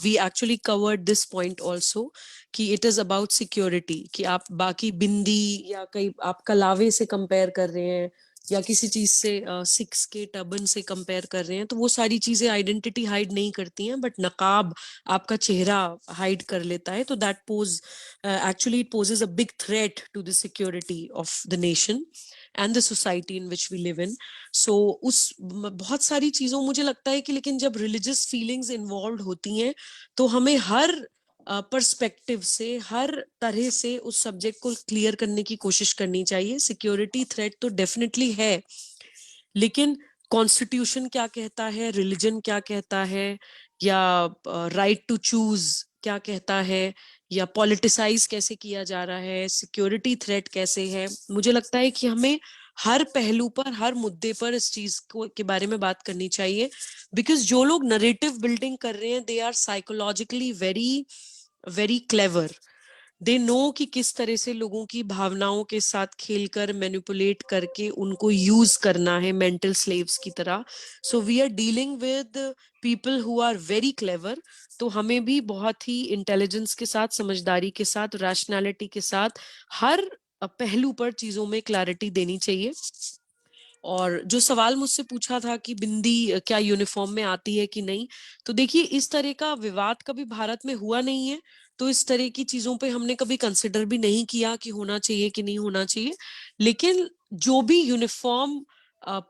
S2: we actually covered this point also, कि it is about security, कि आप बाकी बिंदी या कहीं आप कलावे से कंपेयर कर रहे हैं या किसी चीज से सिक्स के टर्बन से कंपेयर कर रहे हैं, तो वो सारी चीजें आइडेंटिटी हाइड नहीं करती हैं, बट नकाब आपका चेहरा हाइड कर लेता है, तो that pose actually it poses a big threat to the security of the nation and the society in which we live in. So उस बहुत सारी चीजों मुझे लगता है कि लेकिन जब religious feelings involved होती हैं तो हमें हर पर्सपेक्टिव से हर तरह से उस सब्जेक्ट को क्लियर करने की कोशिश करनी चाहिए. सिक्योरिटी थ्रेट तो डेफिनेटली है, लेकिन कॉन्स्टिट्यूशन क्या कहता है, रिलीजन क्या कहता है, या राइट टू चूज क्या कहता है, या पॉलिटिसाइज कैसे किया जा रहा है, सिक्योरिटी थ्रेट कैसे है. मुझे लगता है कि हमें हर पहलू पर, हर मुद्दे पर इस चीज को के बारे में बात करनी चाहिए, बिकॉज जो लोग नरेटिव बिल्डिंग कर रहे हैं they are psychologically very very clever. They know कि किस तरह से लोगों की भावनाओं के साथ खेलकर मैनिपुलेट करके उनको यूज करना है मेंटल स्लेव्स की तरह. So we are dealing with people who are very clever. तो हमें भी बहुत ही इंटेलिजेंस के साथ, समझदारी के साथ, रैशनैलिटी के साथ हर पहलू पर चीजों में क्लैरिटी देनी चाहिए. और जो सवाल मुझसे पूछा था कि बिंदी क्या यूनिफॉर्म में आती है कि नहीं, तो देखिए इस तरह का विवाद कभी भारत में हुआ नहीं है, तो इस तरह की चीजों पे हमने कभी कंसिडर भी नहीं किया कि होना चाहिए कि नहीं होना चाहिए. लेकिन जो भी यूनिफॉर्म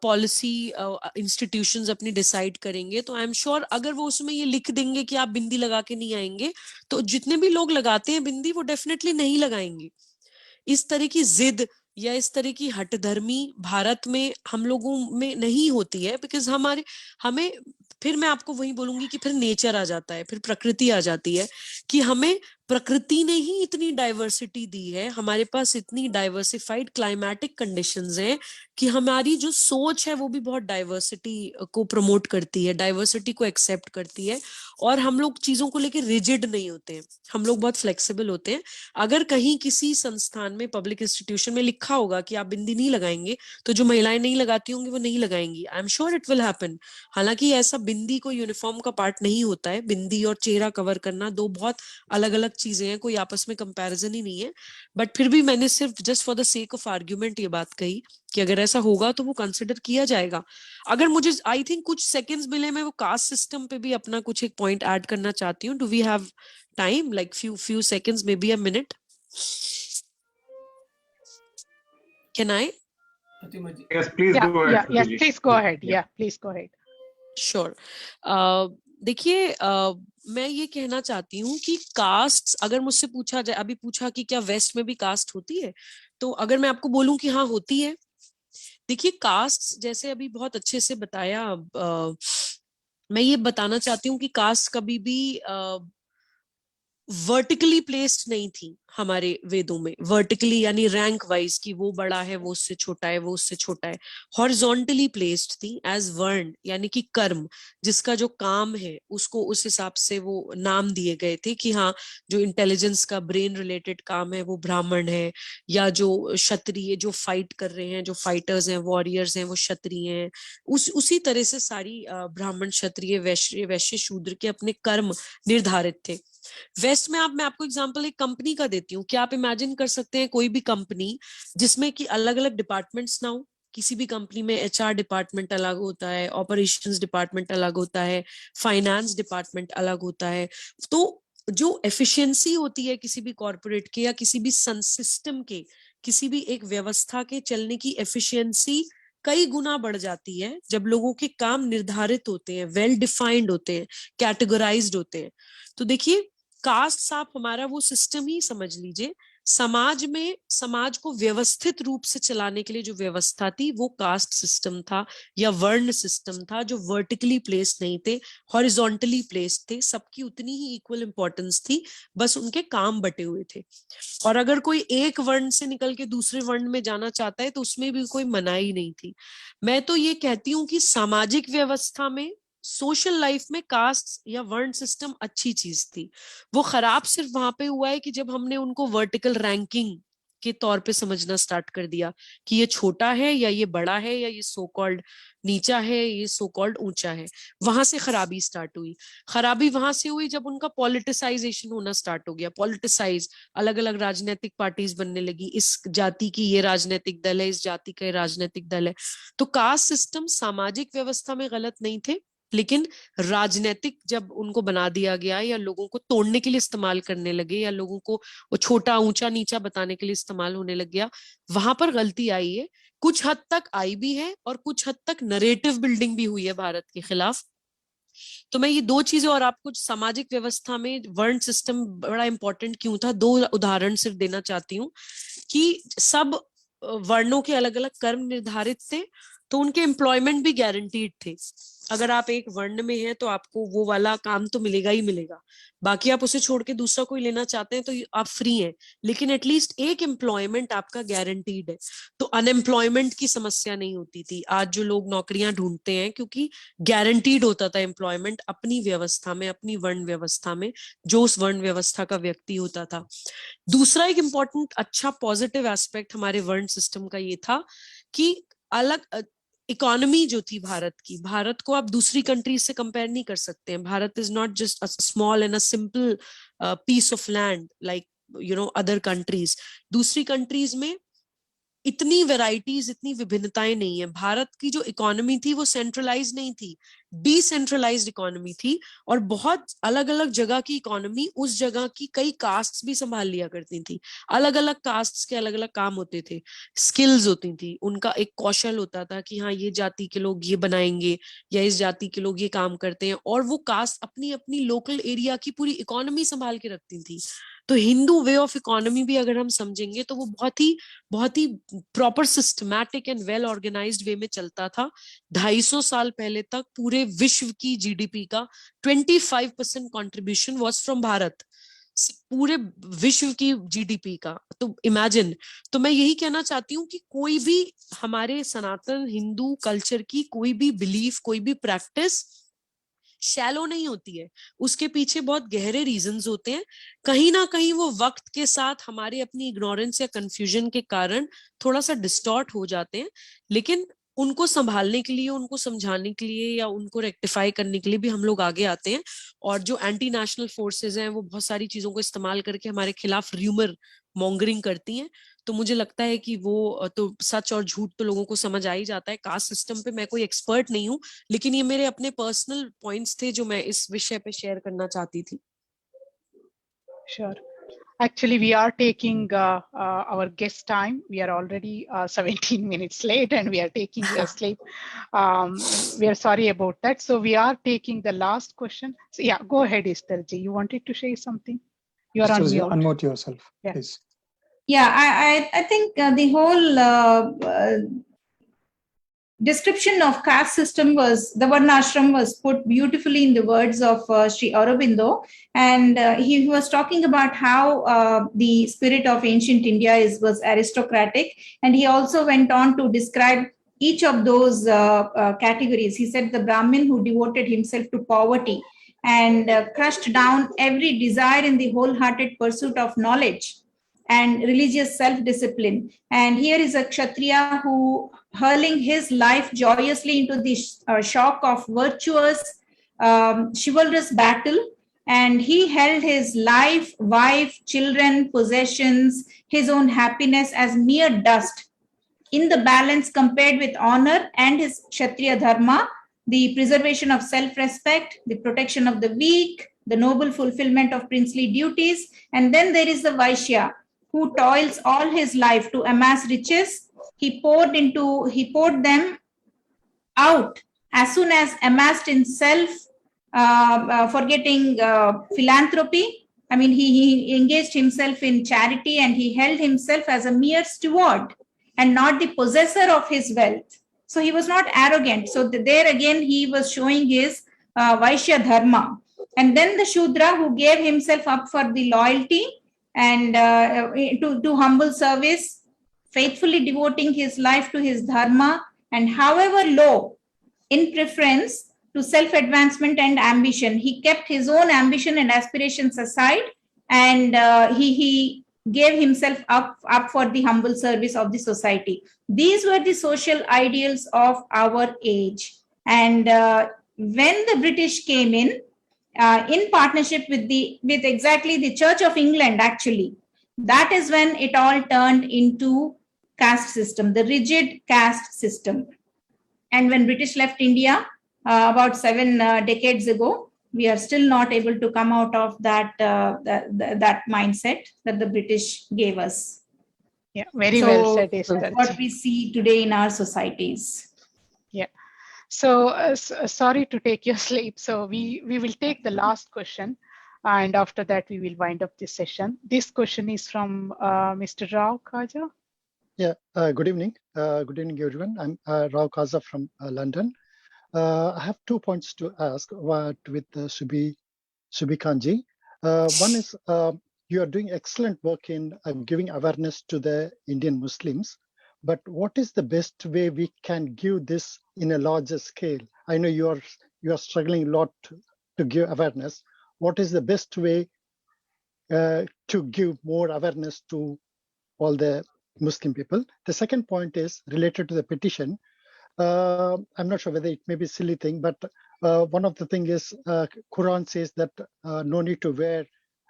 S2: पॉलिसी इंस्टीट्यूशंस अपनी डिसाइड करेंगे, तो आई एम श्योर अगर वो उसमें ये लिख देंगे कि आप बिंदी लगा के नहीं आएंगे, तो जितने भी लोग लगाते हैं बिंदी वो डेफिनेटली नहीं लगाएंगे. इस तरह की जिद या इस तरह की हठधर्मी भारत में हम लोगों में नहीं होती है, बिकॉज हमें फिर मैं आपको वही बोलूंगी कि फिर नेचर आ जाता है, फिर प्रकृति आ जाती है, कि हमें प्रकृति ने ही इतनी डाइवर्सिटी दी है, हमारे पास इतनी डाइवर्सिफाइड क्लाइमेटिक कंडीशंस हैं कि हमारी जो सोच है वो भी बहुत डाइवर्सिटी को प्रमोट करती है, डाइवर्सिटी को एक्सेप्ट करती है, और हम लोग चीजों को लेकर रिजिड नहीं होते हैं, हम लोग बहुत फ्लेक्सिबल होते हैं. अगर कहीं किसी संस्थान में, पब्लिक इंस्टीट्यूशन में लिखा होगा कि आप बिंदी नहीं लगाएंगे, तो जो महिलाएं नहीं लगाती होंगी वो नहीं लगाएंगी. I am sure it will happen. हालांकि ऐसा बिंदी कोई यूनिफॉर्म का पार्ट नहीं होता है. बिंदी और चेहरा कवर करना दो बहुत अलग अलग चीजें हैं, कोई आपस में कंपैरिजन ही नहीं है. बट फिर भी मैंने सिर्फ just for the sake of argument ये बात कही कि अगर ऐसा होगा तो वो कंसिडर किया जाएगा. अगर मुझे आई थिंक कुछ सेकंड्स मिले, मैं वो कास्ट सिस्टम पे भी अपना कुछ एक पॉइंट ऐड करना चाहती हूँ. Do we have time, like few seconds, maybe a minute? Can I?
S7: Yes, please go ahead.
S1: Yes, please go ahead. Yeah, please go ahead.
S2: Sure. देखिए, मैं ये कहना चाहती हूँ कि कास्ट, अगर मुझसे पूछा जाए, अभी पूछा कि क्या वेस्ट में भी कास्ट होती है, तो अगर मैं आपको बोलूं कि हाँ होती है. देखिए, कास्ट जैसे अभी बहुत अच्छे से बताया, मैं ये बताना चाहती हूँ कि कास्ट कभी भी वर्टिकली प्लेस्ड नहीं थी हमारे वेदों में. वर्टिकली यानी रैंक वाइज कि वो बड़ा है, वो उससे छोटा है, वो उससे छोटा है. हॉरिजॉन्टली प्लेस्ड थी एज वर्ण, यानी कि कर्म, जिसका जो काम है उसको उस हिसाब से वो नाम दिए गए थे कि हाँ, जो इंटेलिजेंस का ब्रेन रिलेटेड काम है वो ब्राह्मण है, या जो क्षत्रिय जो फाइट कर रहे हैं, जो फाइटर्स हैं, वॉरियर्स हैं, वो क्षत्रिय हैं. उसी तरह से सारी ब्राह्मण, क्षत्रिय, वैश्य, शूद्र के अपने कर्म निर्धारित थे. वेस्ट में मैं आपको एग्जांपल एक कंपनी का देती हूँ. क्या आप इमेजिन कर सकते हैं कोई भी कंपनी जिसमें कि अलग अलग डिपार्टमेंट्स ना हो? किसी भी कंपनी में एचआर डिपार्टमेंट अलग होता है, ऑपरेशंस डिपार्टमेंट अलग होता है, फाइनेंस डिपार्टमेंट अलग होता है. तो जो एफिशिएंसी होती है किसी भी कॉर्पोरेट के या किसी भी सिस्टम के, किसी भी एक व्यवस्था के चलने की एफिशिएंसी कई गुना बढ़ जाती है जब लोगों के काम निर्धारित होते हैं, वेल डिफाइंड होते हैं, कैटेगराइज्ड होते हैं. तो देखिए, कास्ट आप हमारा वो सिस्टम ही समझ लीजिए. समाज में, समाज को व्यवस्थित रूप से चलाने के लिए जो व्यवस्था थी वो कास्ट सिस्टम था या वर्ण सिस्टम था, जो वर्टिकली प्लेस्ड नहीं थे, हॉरिजॉन्टली प्लेस्ड थे. सबकी उतनी ही इक्वल इंपॉर्टेंस थी, बस उनके काम बटे हुए थे. और अगर कोई एक वर्ण से निकल के दूसरे वर्ण में जाना चाहता है तो उसमें भी कोई मनाही नहीं थी. मैं तो ये कहती हूँ कि सामाजिक व्यवस्था में सोशल लाइफ में कास्ट या वर्ण सिस्टम अच्छी चीज थी। वो खराब सिर्फ वहां पे हुआ है कि जब हमने उनको वर्टिकल रैंकिंग के तौर पे समझना स्टार्ट कर दिया कि ये छोटा है या ये बड़ा है, या ये सो कॉल्ड नीचा है, ये सो कॉल्ड ऊंचा है। वहां से खराबी स्टार्ट हुई। खराबी वहां से हुई जब उनका पॉलिटिसाइजेशन होना स्टार्ट हो गया। पॉलिटिसाइज, अलग अलग राजनीतिक पार्टीज बनने लगी, इस जाति की ये राजनीतिक दल है, इस जाति का ये राजनीतिक दल है। तो कास्ट सिस्टम सामाजिक व्यवस्था में गलत नहीं थे, लेकिन राजनीतिक जब उनको बना दिया गया या लोगों को तोड़ने के लिए इस्तेमाल करने लगे, या लोगों को वो छोटा ऊंचा नीचा बताने के लिए इस्तेमाल होने लग गया, वहां पर गलती आई है। कुछ हद तक आई भी है और कुछ हद तक नरेटिव बिल्डिंग भी हुई है भारत के खिलाफ। तो मैं ये दो चीजें, और आपको सामाजिक व्यवस्था में वर्ण सिस्टम बड़ा इंपॉर्टेंट क्यों था, दो उदाहरण सिर्फ देना चाहती हूँ कि सब वर्णों के अलग अलग कर्म निर्धारित थे, तो उनके एम्प्लॉयमेंट भी गारंटीड थे। अगर आप एक वर्ण में हैं तो आपको वो वाला काम तो मिलेगा ही मिलेगा, बाकी आप उसे छोड़ के दूसरा कोई लेना चाहते हैं तो आप फ्री हैं, लेकिन एटलीस्ट एक एम्प्लॉयमेंट आपका गारंटीड है। तो अनएम्प्लॉयमेंट की समस्या नहीं होती थी। आज जो लोग नौकरियां ढूंढते हैं, क्योंकि गारंटीड होता था एम्प्लॉयमेंट अपनी व्यवस्था में, अपनी वर्ण व्यवस्था में, जो उस वर्ण व्यवस्था का व्यक्ति होता था। दूसरा एक इम्पॉर्टेंट अच्छा पॉजिटिव एस्पेक्ट हमारे वर्ण सिस्टम का ये था कि अलग इकोनॉमी जो थी भारत की, भारत को आप दूसरी कंट्रीज से कंपेयर नहीं कर सकते हैं। Bharat is not just a small and a simple piece of land like other countries. दूसरी कंट्रीज में इतनी वैरायटीज, इतनी विभिन्नताएं नहीं है। भारत की जो इकोनॉमी थी वो सेंट्रलाइज नहीं थी, डिसेंट्रलाइज्ड इकोनॉमी थी, और बहुत अलग अलग जगह की इकोनॉमी उस जगह की कई कास्ट्स भी संभाल लिया करती थी। अलग अलग कास्ट्स के अलग अलग काम होते थे, स्किल्स होती थी, उनका एक कौशल होता था कि हाँ ये जाति के लोग ये बनाएंगे या इस जाति के लोग ये काम करते हैं, और वो कास्ट अपनी अपनी लोकल एरिया की पूरी इकोनॉमी संभाल के रखती थी। तो हिंदू वे ऑफ इकोनॉमी भी अगर हम समझेंगे तो वो बहुत ही proper systematic and well organised way में चलता था। 250 साल पहले तक पूरे विश्व की जीडीपी का 25% कंट्रीब्यूशन वाज फ्रॉम भारत, पूरे विश्व की जीडीपी का। तो इमेजिन। तो मैं यही कहना चाहती हूँ कि कोई भी हमारे सनातन हिंदू कल्चर की कोई भी बिलीफ, कोई भी प्रैक्टिस शैलो नहीं होती है, उसके पीछे बहुत गहरे रीजंस होते हैं। कहीं ना कहीं वो वक्त के साथ हमारे अपनी इग्नोरेंस या कंफ्यूजन के कारण थोड़ा सा डिस्टॉर्ट हो जाते हैं, लेकिन उनको संभालने के लिए, उनको समझाने के लिए या उनको रेक्टिफाई करने के लिए भी हम लोग आगे आते हैं। और जो एंटी नेशनल फोर्सेज हैं वो बहुत सारी चीजों को इस्तेमाल करके हमारे खिलाफ र्यूमर मॉन्गरिंग करती हैं। तो मुझे लगता है कि वो तो सच और झूठ तो लोगों को समझ आ ही जाता है। कास्ट सिस्टम पे मैं कोई एक्सपर्ट नहीं हूँ, लेकिन ये मेरे अपने पर्सनल पॉइंट्स थे जो मैं इस विषय पे शेयर करना चाहती थी।
S1: Sure. Actually, we are taking our guest time. We are already 17 minutes late and we are taking your sleep. We are sorry about that. So we are taking the last question. So yeah, go ahead, Esther ji. You wanted to say something? You are on mute.
S7: Unmute yourself,
S1: yeah.
S7: please.
S3: Yeah, I think the whole description of caste system was, the Varnashram was put beautifully in the words of Sri Aurobindo, and he was talking about how the spirit of ancient India was aristocratic, and he also went on to describe each of those categories. He said the Brahmin who devoted himself to poverty and crushed down every desire in the wholehearted pursuit of knowledge and religious self-discipline. And here is a Kshatriya who hurling his life joyously into the shock of virtuous, chivalrous battle. And he held his life, wife, children, possessions, his own happiness as mere dust in the balance compared with honor and his Kshatriya dharma, the preservation of self-respect, the protection of the weak, the noble fulfillment of princely duties. And then there is the Vaishya, who toils all his life to amass riches. He poured them out as soon as amassed in self, forgetting philanthropy. I mean, he engaged himself in charity and he held himself as a mere steward and not the possessor of his wealth. So he was not arrogant. So there again, he was showing his Vaishya dharma. And then the Shudra who gave himself up for the loyalty and to humble service, faithfully devoting his life to his dharma, and however low, in preference to self-advancement and ambition. He kept his own ambition and aspirations aside, and he gave himself up for the humble service of the society. These were the social ideals of our age. And when the British came in partnership with exactly the Church of England, actually, that is when it all turned into caste system, the rigid caste system. And when British left India about 7 decades ago, we are still not able to come out of that that mindset that the British gave us.
S1: Yeah, very well said, Esther.
S3: That's what we see today in our societies.
S1: Yeah. So sorry to take your sleep. So we will take the last question, and after that we will wind up this session. This question is from Mr. Rao Kaja.
S14: Yeah, good evening. Good evening, everyone. I'm Rao Kaza from London. I have 2 points to ask with Subuhi Khanji. One is you are doing excellent work in giving awareness to the Indian Muslims, but what is the best way we can give this in a larger scale? I know you are struggling a lot to give awareness. What is the best way to give more awareness to all the Muslim people? The second point is related to the petition. I'm not sure whether it may be a silly thing, but one of the things is Quran says that no need to wear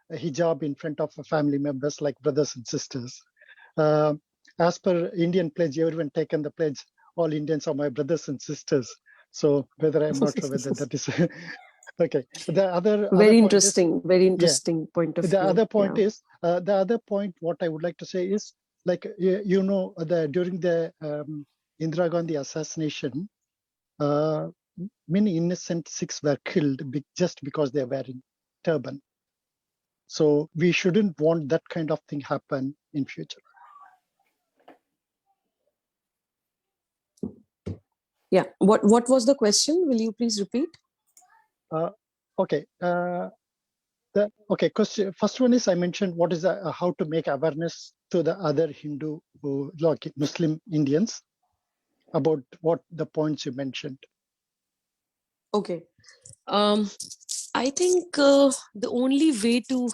S14: a hijab in front of family members like brothers and sisters. As per Indian pledge, everyone taken the pledge, all Indians are my brothers and sisters. So whether I'm not sure whether that is okay. The other
S2: very interesting point of view.
S14: The other point is the other point. What I would like to say is, like during the Indira Gandhi assassination, many innocent Sikhs were killed just because they are wearing turban. So we shouldn't want that kind of thing happen in future.
S2: Yeah. What was the question? Will you please repeat?
S14: Okay. Question. First one is I mentioned what is how to make awareness to the other Hindu like Muslim Indians about what the points you mentioned.
S2: Okay. I think the only way to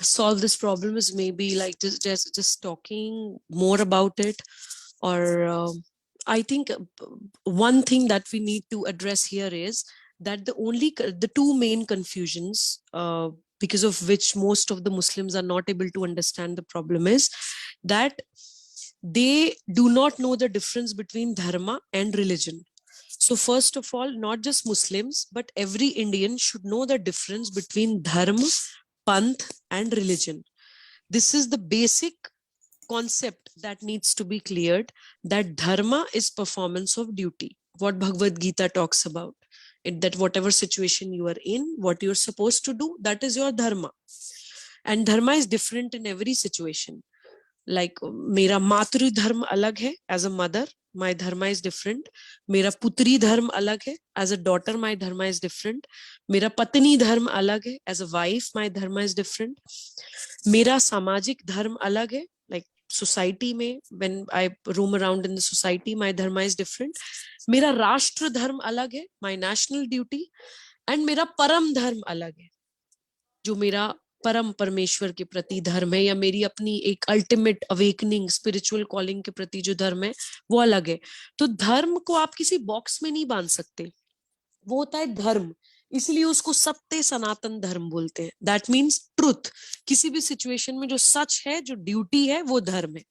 S2: solve this problem is maybe like just talking more about it, or I think one thing that we need to address here is that the two main confusions because of which most of the Muslims are not able to understand the problem is that they do not know the difference between dharma and religion. So first of all, not just Muslims, but every Indian should know the difference between dharma, panth, and religion. This is the basic concept that needs to be cleared, that dharma is performance of duty. What Bhagavad Gita talks about, that whatever situation you are in, what you're supposed to do, that is your dharma. And dharma is different in every situation. Like mera matru dharma alag hai, as a mother, my dharma is different. Mera putri dharma alag hai, as a daughter, my dharma is different. Mera patni dharma alag hai, as a wife, my dharma is different. Mera samajik dharma alag hai, like society mein, when I roam around in the society, my dharma is different. Mera rashtra dharma alag hai, my national duty. And mera param dharma alag hai, जो मेरा परम परमेश्वर के प्रति धर्म है, या मेरी अपनी एक अल्टीमेट अवेकनिंग स्पिरिचुअल कॉलिंग के प्रति जो धर्म है वो अलग है. तो धर्म को आप किसी बॉक्स में नहीं बांध सकते, वो होता है धर्म, इसलिए उसको सत्य सनातन धर्म बोलते हैं. दैट मीन्स ट्रुथ, किसी भी सिचुएशन में जो सच है, जो ड्यूटी है, वो धर्म है.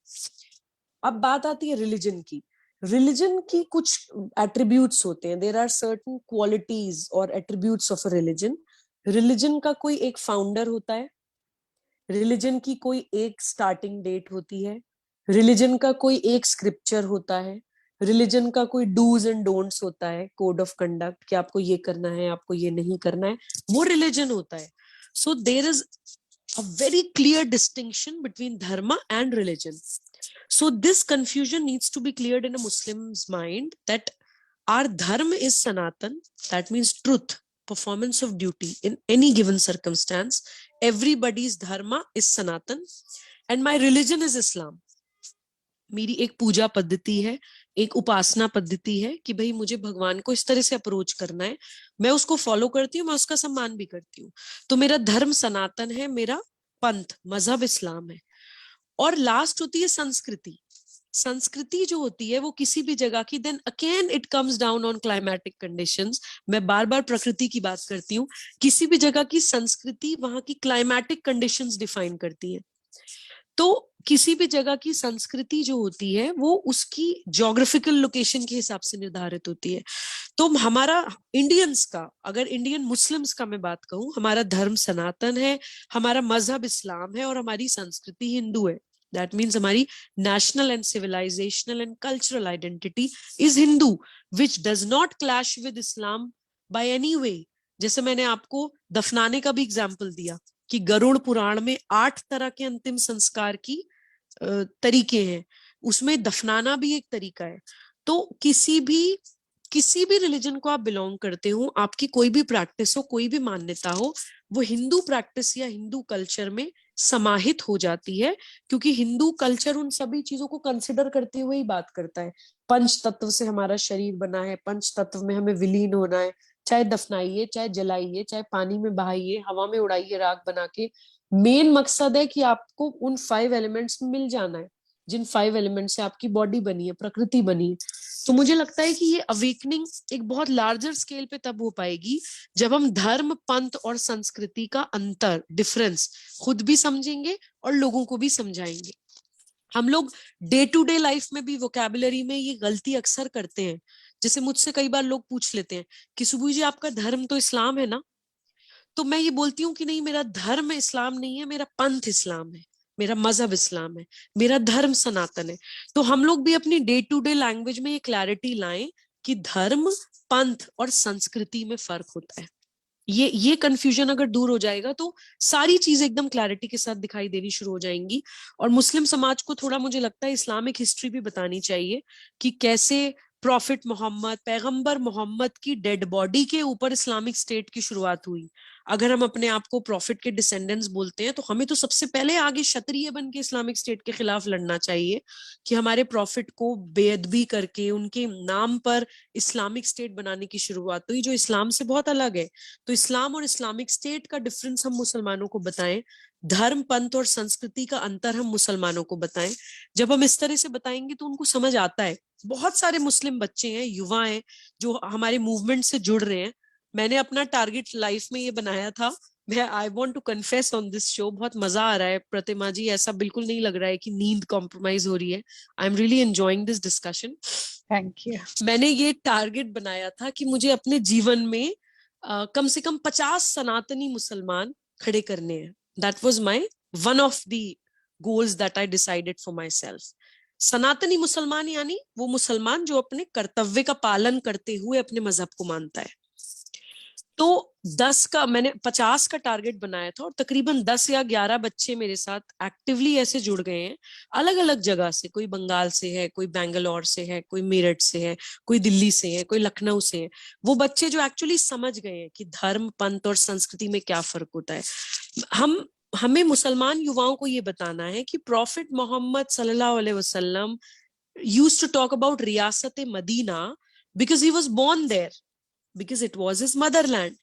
S2: अब बात आती है रिलीजन की. रिलीजन की कुछ एट्रीब्यूट्स होते हैं, देयर आर सर्टेन क्वालिटीज और attributes of a religion. Religion का कोई एक फाउंडर होता है, रिलीजन की कोई एक स्टार्टिंग डेट होती है, रिलीजन का कोई एक स्क्रिप्चर होता है, रिलीजन का कोई डूज एंड डोंट्स होता है, कोड ऑफ कंडक्ट, कि आपको ये करना है, आपको ये नहीं करना है, वो रिलीजन होता है. So there is a very clear distinction between dharma and religion. So this confusion needs to be cleared in a Muslim's mind, that our dharma is sanatan, that means truth, performance of duty in any given circumstance. Everybody's dharma is sanatan and my religion is Islam. मेरी एक पूजा पद्धति है, एक उपासना पद्धति है कि भाई मुझे भगवान को इस तरह से अप्रोच करना है, मैं उसको फॉलो करती हूँ, मैं उसका सम्मान भी करती हूँ। तो मेरा धर्म सनातन है, मेरा पंथ मजहब इस्लाम है। और लास्ट होती है संस्कृति। संस्कृति जो होती है वो किसी भी जगह की, then again it comes down on climatic conditions. मैं बार बार प्रकृति की बात करती हूँ, किसी भी जगह की संस्कृति वहां की क्लाइमेटिक कंडीशंस डिफाइन करती है। तो किसी भी जगह की संस्कृति जो होती है वो उसकी ज्योग्राफिकल लोकेशन के हिसाब से निर्धारित होती है। तो हमारा इंडियंस का, अगर इंडियन मुस्लिम्स का मैं बात कहूँ, हमारा धर्म सनातन है, हमारा मजहब इस्लाम है और हमारी संस्कृति हिंदू है। दैट मीन्स हमारी national and civilisational and cultural identity is Hindu, which does not clash with Islam by any way. जैसे मैंने आपको दफनाने का भी एग्जाम्पल दिया कि गरुड़ पुराण में 8 तरह के अंतिम संस्कार की तरीके हैं, उसमें दफनाना भी एक तरीका है। तो किसी भी रिलीजन को आप बिलोंग करते हो, आपकी कोई भी प्रैक्टिस हो, कोई भी मान्यता हो, वो हिंदू प्रैक्टिस या हिंदू कल्चर में समाहित हो जाती है, क्योंकि हिंदू कल्चर उन सभी चीजों को कंसिडर करते हुए ही बात करता है। पंच तत्व से हमारा शरीर बना है, पंच तत्व में हमें विलीन होना है, चाहे दफनाइए, चाहे जलाइए, चाहे पानी में बहाइए, हवा में उड़ाइए राख बना के। मेन मकसद है कि आपको उन 5 एलिमेंट्स में मिल जाना है, जिन 5 एलिमेंट से आपकी बॉडी बनी है, प्रकृति बनी है। तो मुझे लगता है कि ये अवेकनिंग एक बहुत लार्जर स्केल पे तब हो पाएगी जब हम धर्म, पंथ और संस्कृति का अंतर, डिफरेंस खुद भी समझेंगे और लोगों को भी समझाएंगे। हम लोग डे टू डे लाइफ में भी वोकैबुलरी में ये गलती अक्सर करते हैं। जैसे मुझसे कई बार लोग पूछ लेते हैं कि सुबुह जी आपका धर्म तो इस्लाम है ना? तो मैं ये बोलती हूँ कि नहीं, मेरा धर्म इस्लाम नहीं है, मेरा पंथ इस्लाम है, मेरा मजहब इस्लाम है, मेरा धर्म सनातन है। तो हम लोग भी अपनी डे टू डे लैंग्वेज में ये क्लैरिटी लाएं कि धर्म, पंथ और संस्कृति में फर्क होता है। ये कंफ्यूजन अगर दूर हो जाएगा तो सारी चीजें एकदम क्लैरिटी के साथ दिखाई देनी शुरू हो जाएंगी। और मुस्लिम समाज को थोड़ा, मुझे लगता है, इस्लामिक हिस्ट्री भी बतानी चाहिए कि कैसे प्रॉफिट मोहम्मद, पैगंबर मोहम्मद की डेड बॉडी के ऊपर इस्लामिक स्टेट की शुरुआत हुई। अगर हम अपने आप को प्रॉफिट के डिसेंडेंट्स बोलते हैं तो हमें तो सबसे पहले आगे क्षत्रिय बन के इस्लामिक स्टेट के खिलाफ लड़ना चाहिए कि हमारे प्रॉफिट को बेअदबी करके उनके नाम पर इस्लामिक स्टेट बनाने की शुरुआत हुई, जो इस्लाम से बहुत अलग है। तो इस्लाम और इस्लामिक स्टेट का डिफरेंस हम मुसलमानों को बताएं, धर्म, पंथ और संस्कृति का अंतर हम मुसलमानों को बताएं। जब हम इस तरह से बताएंगे तो उनको समझ आता है। बहुत सारे मुस्लिम बच्चे हैं, युवा हैं जो हमारे मूवमेंट से जुड़ रहे हैं। मैंने अपना टारगेट लाइफ में ये बनाया था। मैं I want to confess on this show, बहुत मजा आ रहा है प्रतिमा जी, ऐसा बिल्कुल नहीं लग रहा है कि नींद कॉम्प्रोमाइज हो रही है। I am really enjoying this discussion.
S1: Thank you.
S2: मैंने ये टारगेट बनाया था कि मुझे अपने जीवन में कम से कम 50 सनातनी मुसलमान खड़े करने हैं। That was my one of the goals that I decided for my self. सनातनी मुसलमान यानी वो मुसलमान जो अपने कर्तव्य का पालन करते हुए अपने मजहब को मानता है। तो 50 का टारगेट बनाया था और तकरीबन 10 या 11 बच्चे मेरे साथ एक्टिवली ऐसे जुड़ गए हैं, अलग अलग जगह से। कोई बंगाल से है, कोई बेंगलोर से है, कोई मेरठ से है, कोई दिल्ली से है, कोई लखनऊ से है। वो बच्चे जो एक्चुअली समझ गए हैं कि धर्म, पंथ और संस्कृति में क्या फर्क होता है। हमें मुसलमान युवाओं को ये बताना है कि प्रॉफिट मोहम्मद सल्लल्लाहु अलैहि वसल्लम used to talk about रियासत Medina because he was born there, because it was his motherland.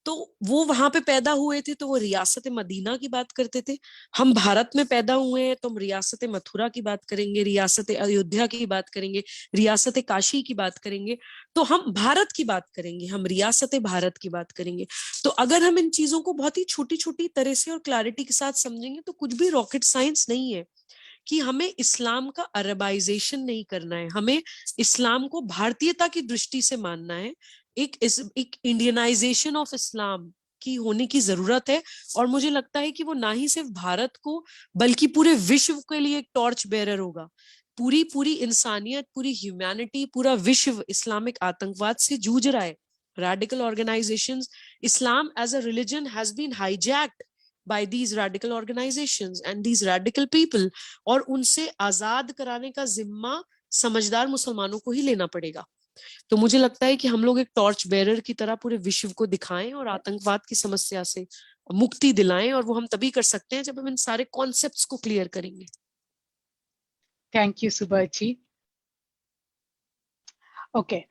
S2: तो वो वहां पे पैदा हुए थे तो वो रियासत मदीना की बात करते थे। हम भारत में पैदा हुए हैं तो हम रियासत मथुरा की बात करेंगे, रियासत अयोध्या की बात करेंगे, रियासत काशी की बात करेंगे। तो हम भारत की बात करेंगे, हम रियासत भारत की बात करेंगे। तो अगर हम इन चीजों को बहुत ही छोटी छोटी तरह से और क्लैरिटी के साथ समझेंगे तो कुछ भी रॉकेट साइंस नहीं है कि हमें इस्लाम का अरबाइजेशन नहीं करना है, हमें इस्लाम को भारतीयता की दृष्टि से मानना है। एक इंडियनाइजेशन ऑफ इस्लाम की होने की जरूरत है। और मुझे लगता है कि वो ना ही सिर्फ भारत को बल्कि पूरे विश्व के लिए एक टॉर्च बेरर होगा। पूरी इंसानियत, पूरी ह्यूमैनिटी, पूरा विश्व इस्लामिक आतंकवाद से जूझ रहा है। Radical organizations, Islam as a religion has been hijacked by these radical organizations and these radical people, और उनसे आजाद कराने का जिम्मा समझदार मुसलमानों को ही लेना पड़ेगा। तो मुझे लगता है कि हम लोग एक टॉर्च बेरर की तरह पूरे विश्व को दिखाएं और आतंकवाद की समस्या से मुक्ति दिलाएं, और वो हम तभी कर सकते हैं जब हम इन सारे कॉन्सेप्ट्स को क्लियर करेंगे।
S1: थैंक यू सुबह जी। Okay.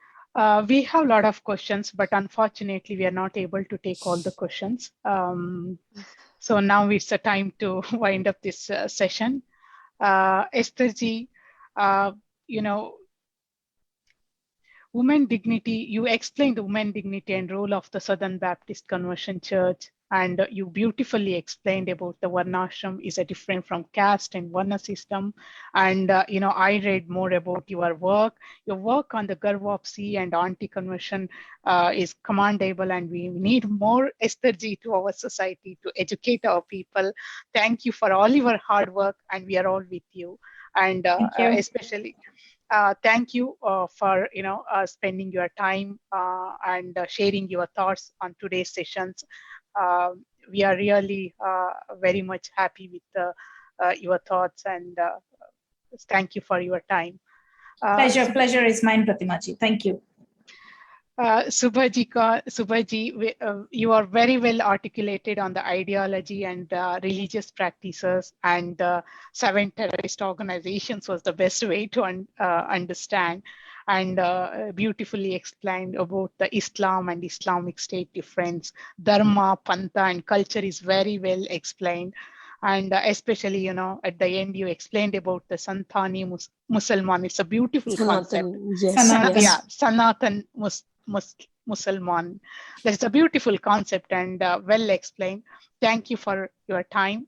S1: We have a lot of questions, but unfortunately, we are not able to take all the questions. So now it's the time to wind up this session. Esther ji, you know, women dignity, you explained the women dignity and role of the Southern Baptist Conversion Church, and you beautifully explained about the Varnashram is a different from caste and Varna system. And I read more about your work. Your work on the Garvopsy and anti-conversion is commendable, and we need more Esther ji to our society to educate our people. Thank you for all your hard work, and we are all with you. And especially thank you for spending your time and sharing your thoughts on today's sessions. We are really very much happy with your thoughts, and thank you for your time.
S3: Pleasure is mine, Pratimaji. Thank you.
S1: Subhaji, you are very well articulated on the ideology and religious practices, and 7 terrorist organizations was the best way to understand, and beautifully explained about the Islam and Islamic State difference. Dharma, Pantha, and culture is very well explained. And especially, at the end, you explained about the Santani Musalman. It's a beautiful concept.
S2: Yes,
S1: Yeah, Sanatan Musalman. That's a beautiful concept and well explained. Thank you for your time.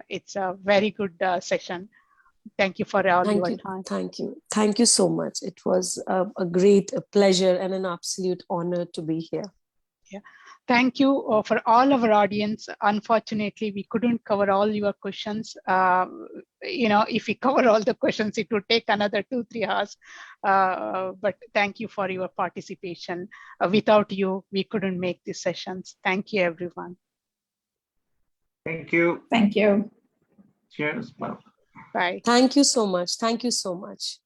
S1: It's a very good session. Thank you for all your time.
S2: Thank you so much. It was a great pleasure and an absolute honor to be here.
S1: Yeah. Thank you for all our audience. Unfortunately, we couldn't cover all your questions. If we cover all the questions, it would take another 2-3 hours. But thank you for your participation. Without you, we couldn't make these sessions. Thank you, everyone.
S7: Thank you.
S3: Thank you.
S7: Cheers. Bye.
S1: Bye.
S2: Thank you so much. Thank you so much.